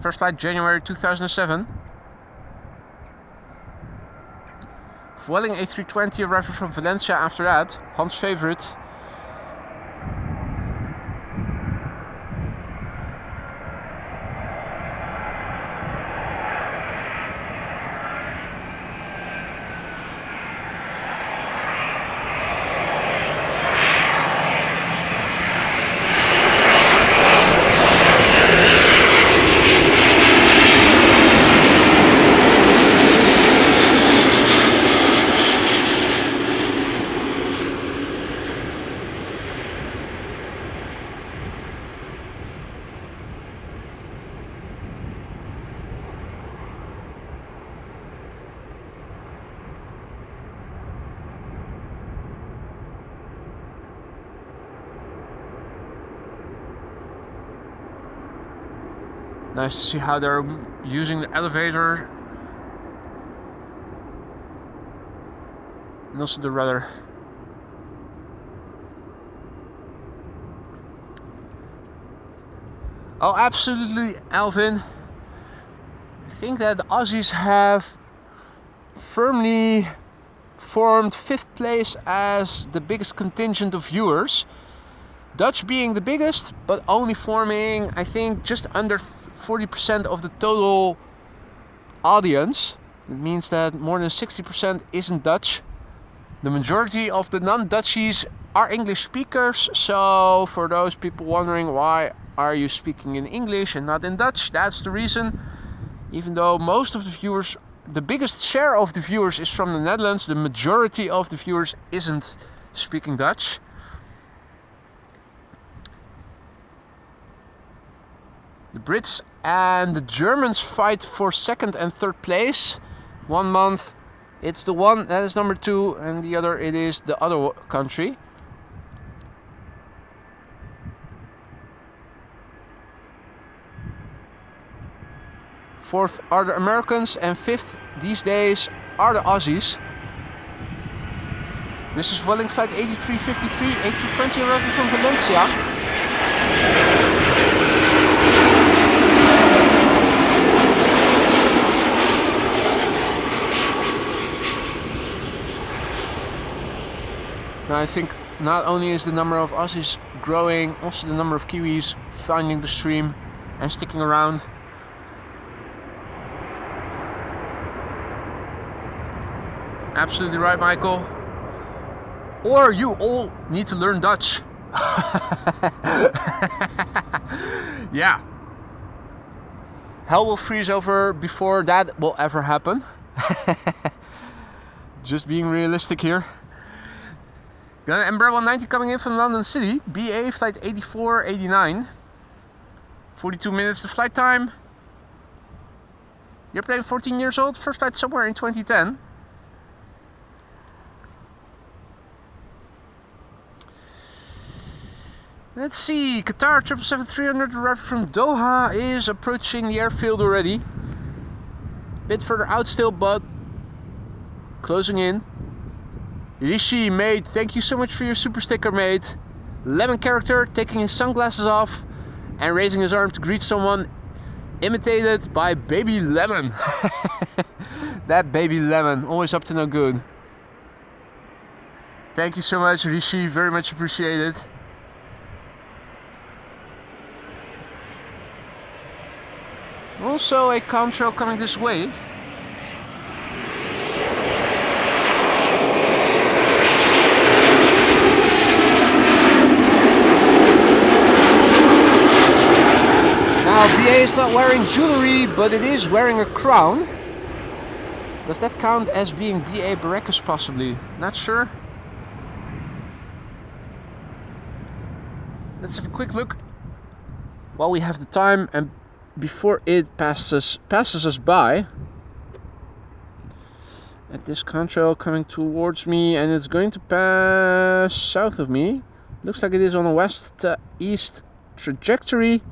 First flight January 2007. Vueling A320 arriving from Valencia after that. Hans' favorite. Nice to see how they're using the elevator and also the rudder. Oh, absolutely, Alvin. I think that the Aussies have firmly formed 5th place as the biggest contingent of viewers. Dutch being the biggest, but only forming, I think, just under 40% of the total audience. It means that more than 60% isn't Dutch. The majority of the non-Dutchies are English speakers, so for those people wondering why are you speaking in English and not in Dutch, that's the reason. Even though most of the viewers, the biggest share of the viewers is from the Netherlands, the majority of the viewers isn't speaking Dutch. The Brits and the Germans fight for second and third place. 1 month it's the one that is number 2, and the other it is the other country. Fourth are the Americans, and fifth these days are the Aussies. This is Vueling flight 8353, A320 arriving from Valencia. Now I think not only is the number of Aussies growing, also the number of Kiwis finding the stream and sticking around. Absolutely right, Michael. Or you all need to learn Dutch. Yeah. Hell will freeze over before that will ever happen. Just being realistic here. Got an Embraer 190 coming in from London City. BA flight 8489. 42 minutes to flight time. You're playing 14 years old. First flight somewhere in 2010. Let's see, Qatar 777-300 arriving from Doha is approaching the airfield already. Bit further out still, but closing in. Rishi, mate, thank you so much for your super sticker, mate. Lemon character taking his sunglasses off and raising his arm to greet someone, imitated by Baby Lemon. That Baby Lemon, always up to no good. Thank you so much, Rishi, very much appreciated. Also a contrail coming this way. Now BA is not wearing jewelry, but it is wearing a crown. Does that count as being BA Baracus possibly? Not sure. Let's have a quick look while we have the time and before it passes us by. At this contrail coming towards me, and it's going to pass south of me. Looks like it is on a west-east trajectory.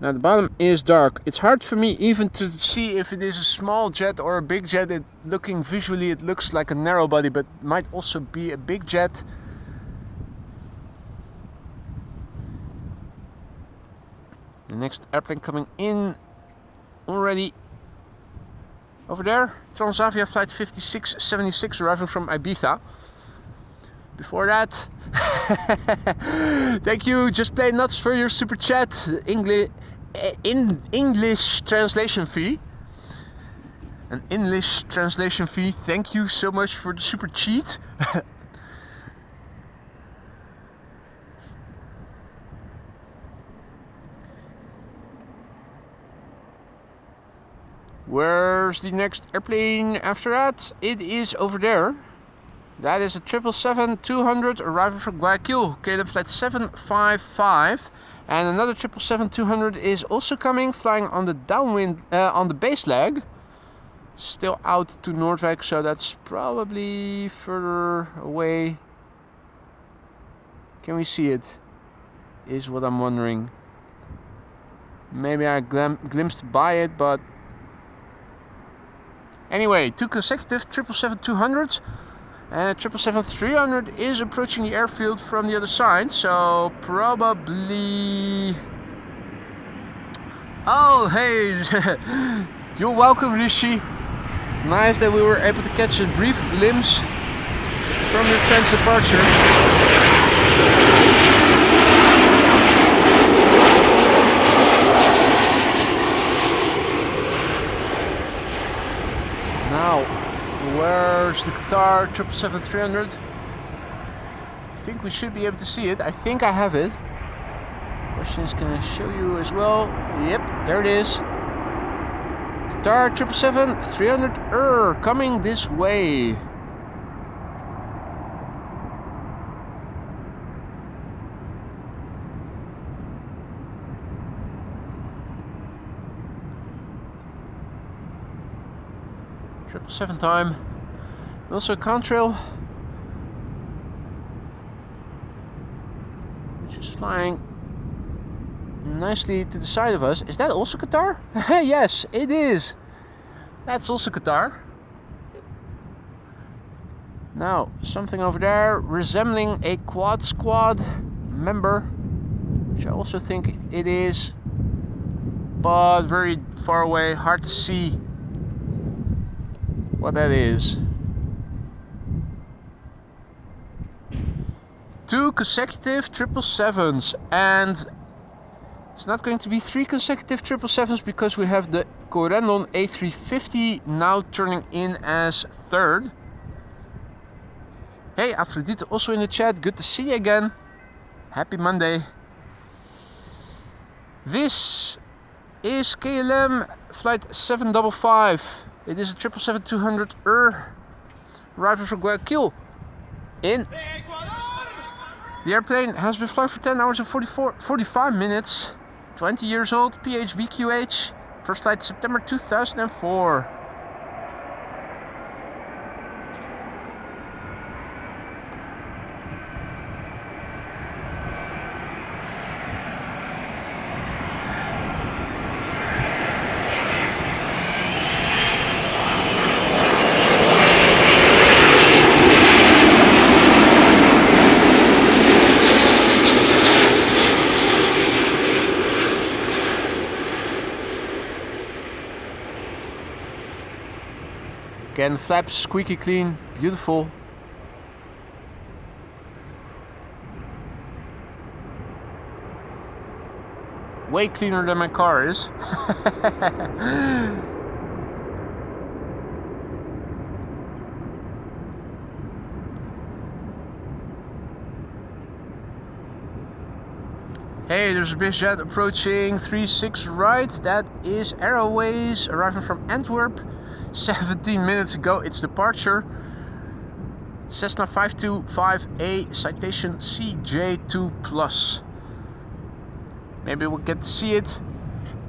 Now the bottom is dark. It's hard for me even to see if it is a small jet or a big jet. Looking visually it looks like a narrow body, but might also be a big jet. The next airplane coming in already over there. Transavia flight 5676 arriving from Ibiza. Before that, thank you, Just Play Nuts, for your super chat. English translation fee. An English translation fee. Thank you so much for the super cheat. Where's the next airplane after that? It is over there. That is a 777-200 arriving from Guayaquil, KLM flight 755. And another 777-200 is also coming, flying on the downwind, on the base leg. Still out to Noordwijk, so that's probably further away. Can we see it? Is what I'm wondering. Maybe I glimpsed by it, but anyway, 2 consecutive 777-200s, and 777-300 is approaching the airfield from the other side, so probably... Oh, hey! You're welcome, Rishi. Nice that we were able to catch a brief glimpse from your friend's departure. Now, where's the Qatar 777-300? I think we should be able to see it. I think I have it. Question is, can I show you as well? Yep, there it is. Qatar 777-300 coming this way. 777 time. Also a contrail, which is flying nicely to the side of us. Is that also Qatar? Yes, it is. That's also Qatar. Now, something over there resembling a quad squad member, which I also think it is, but very far away, hard to see what that is. 2 consecutive 777s, and it's not going to be 3 consecutive 777s because we have the Qatar A350 now turning in as third. Hey, Aphrodite also in the chat, good to see you again. Happy Monday. This is KLM flight 755. It is a 777-200 arriving from Guayaquil in. The airplane has been flying for 10 hours and 45 minutes. 20 years old, PHBQH. First flight September 2004. Again, flaps squeaky clean, beautiful. Way cleaner than my car is. Hey, there's a BizJet approaching 36 right. That is Airways arriving from Antwerp. 17 minutes ago, its departure. Cessna 525A, citation CJ2+. Maybe we'll get to see it.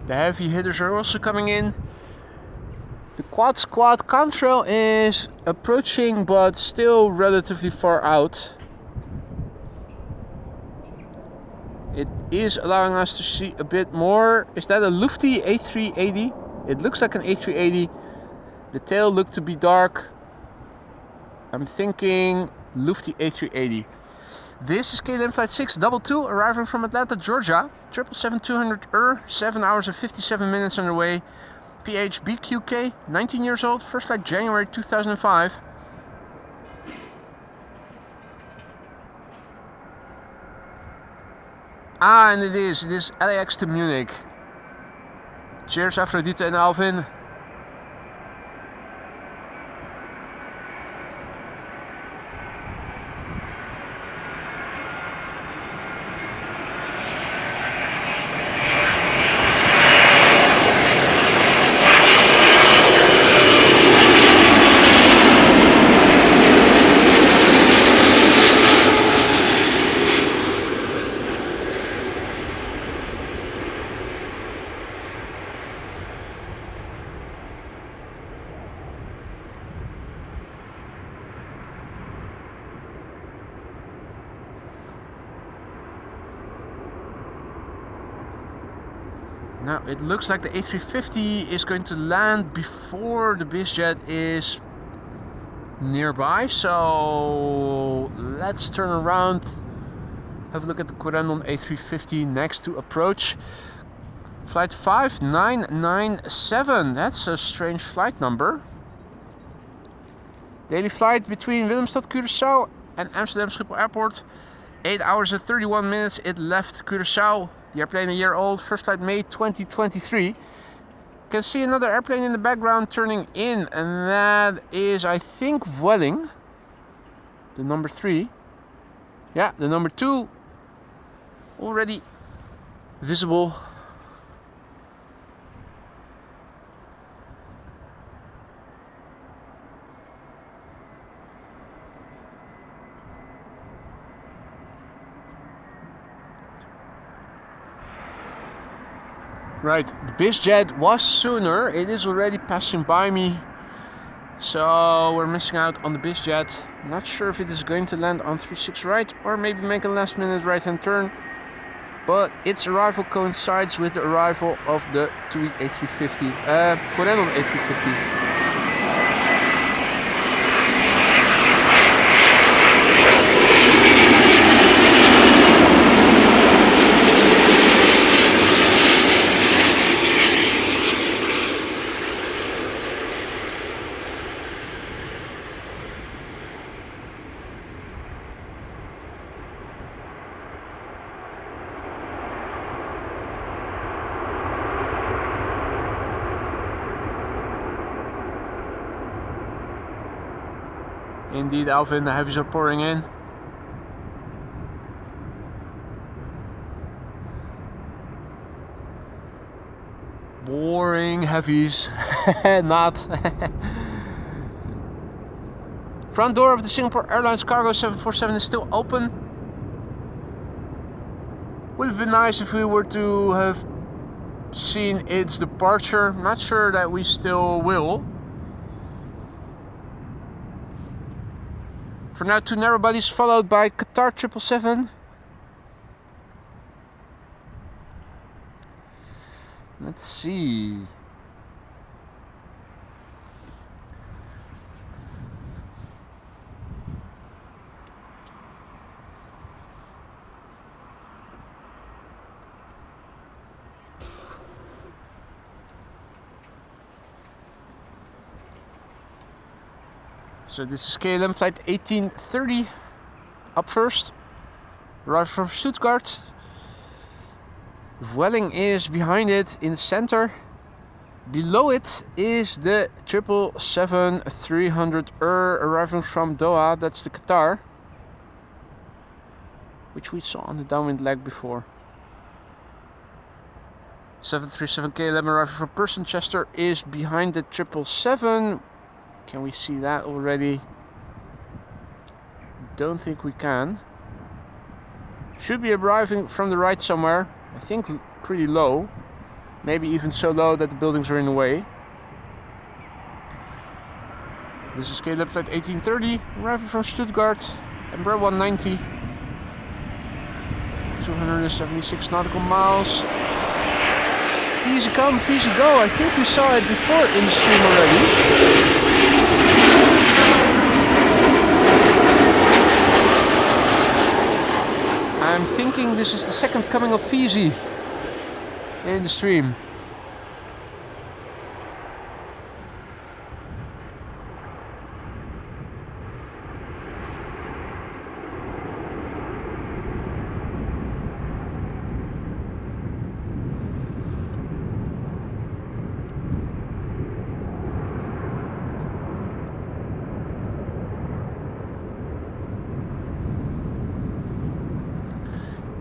The heavy hitters are also coming in. The quad squad contrail is approaching, but still relatively far out. It is allowing us to see a bit more. Is that a Lufty A380? It looks like an A380. The tail looked to be dark. I'm thinking Lufty A380. This is KLM flight 622 arriving from Atlanta, Georgia. 777-200 7 hours and 57 minutes underway. PHBQK, 19 years old. First flight January 2005. Ah, and it is LAX to Munich. Cheers, Aphrodite and Alvin. Now it looks like the A350 is going to land before the BizJet is nearby, so let's turn around, have a look at the Qatar A350 next to approach. Flight 5997, that's a strange flight number. Daily flight between Willemstad, Curaçao and Amsterdam Schiphol Airport. 8 hours and 31 minutes it left Curaçao. The airplane a year old, first flight May 2023. You can see another airplane in the background turning in, and that is, I think, Vueling. The number 3. Yeah, the number 2 already visible. Right, the BizJet was sooner. It is already passing by me. So we're missing out on the BizJet. Not sure if it is going to land on 36 right or maybe make a last minute right hand turn. But its arrival coincides with the arrival of the TUI A350, Qatar A350. Indeed, Alvin, the heavies are pouring in. Boring heavies. Not. Front door of the Singapore Airlines Cargo 747 is still open. Would have been nice if we were to have seen its departure. Not sure that we still will. For now, 2 narrow bodies followed by Qatar 777. Let's see. So this is KLM flight 1830 up first, arrived from Stuttgart. Vueling is behind it in the center. Below it is the 777-300 arriving from Doha, that's the Qatar, which we saw on the downwind leg before. 737 KLM arriving from Persenchester is behind the 777. Can we see that already? Don't think we can. Should be arriving from the right somewhere. I think pretty low. Maybe even so low that the buildings are in the way. This is KLM flight 1830, arriving from Stuttgart. Embraer 190. 276 nautical miles. Easy come, easy go. I think we saw it before in the stream already. I'm thinking this is the second coming of Fiji in the stream.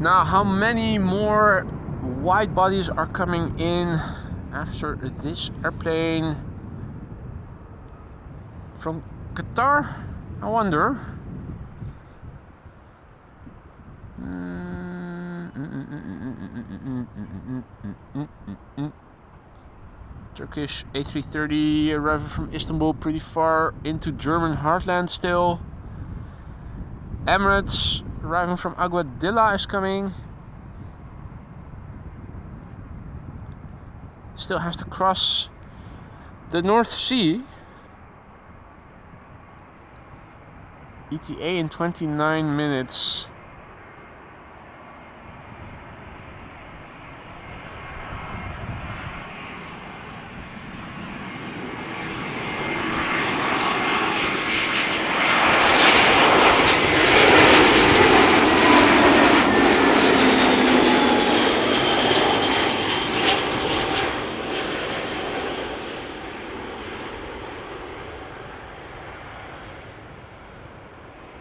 Now, how many more wide bodies are coming in after this airplane from Qatar? I wonder. Turkish A330 arriving from Istanbul, pretty far into German heartland still. Emirates arriving from Aguadilla is coming. Still has to cross the North Sea. ETA in 29 minutes.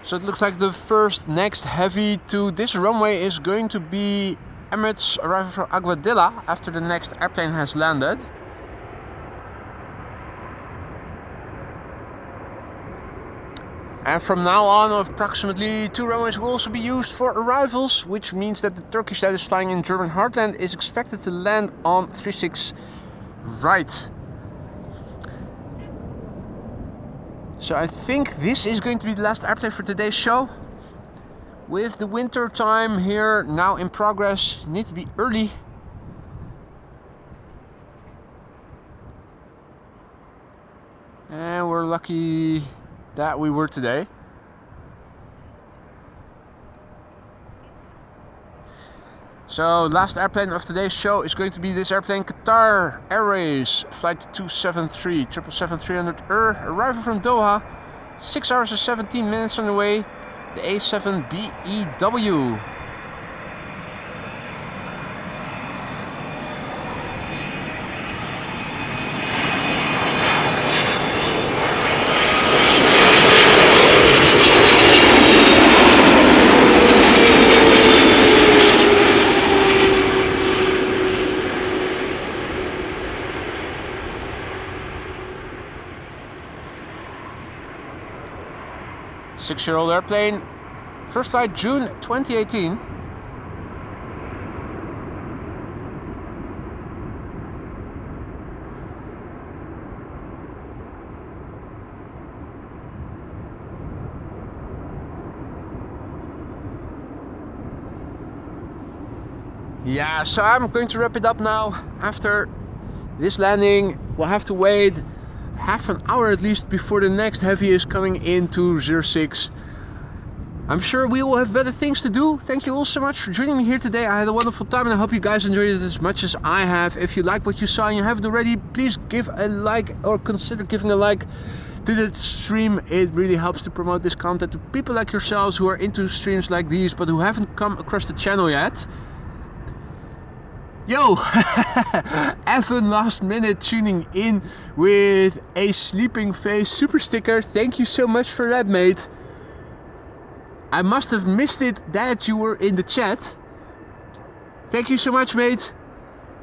So it looks like the next heavy to this runway is going to be Emirates arriving from Aguadilla after the next airplane has landed. And from now on, approximately 2 runways will also be used for arrivals, which means that the Turkish that is flying in German heartland is expected to land on 36 right. So I think this is going to be the last airplane for today's show. With the winter time here now in progress, you need to be early. And we're lucky that we were today. So last airplane of today's show is going to be this airplane, Qatar Airways flight 273 777-300 arriving from Doha, 6 hours and 17 minutes on the way, the A7BEW. Six-year-old airplane, first flight June 2018. Yeah, so I'm going to wrap it up now. After this landing, we'll have to wait half an hour at least before the next heavy is coming into 06. I'm sure we will have better things to do. Thank you all so much for joining me here today. I had a wonderful time and I hope you guys enjoyed it as much as I have. If you like what you saw and you haven't already, please give a like or consider giving a like to the stream. It really helps to promote this content to people like yourselves who are into streams like these but who haven't come across the channel yet. Yo, Evan last minute tuning in with a sleeping face super sticker. Thank you so much for that, mate. I must have missed it that you were in the chat. Thank you so much, mate.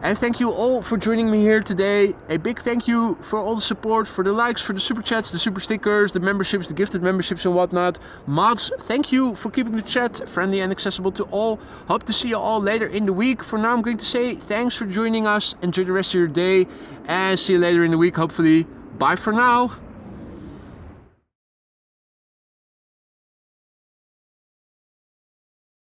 And thank you all for joining me here today. A big thank you for all the support, for the likes, for the super chats, the super stickers, the memberships, the gifted memberships and whatnot. Mods, thank you for keeping the chat friendly and accessible to all. Hope to see you all later in the week. For now, I'm going to say thanks for joining us. Enjoy the rest of your day and see you later in the week, hopefully. Bye for now.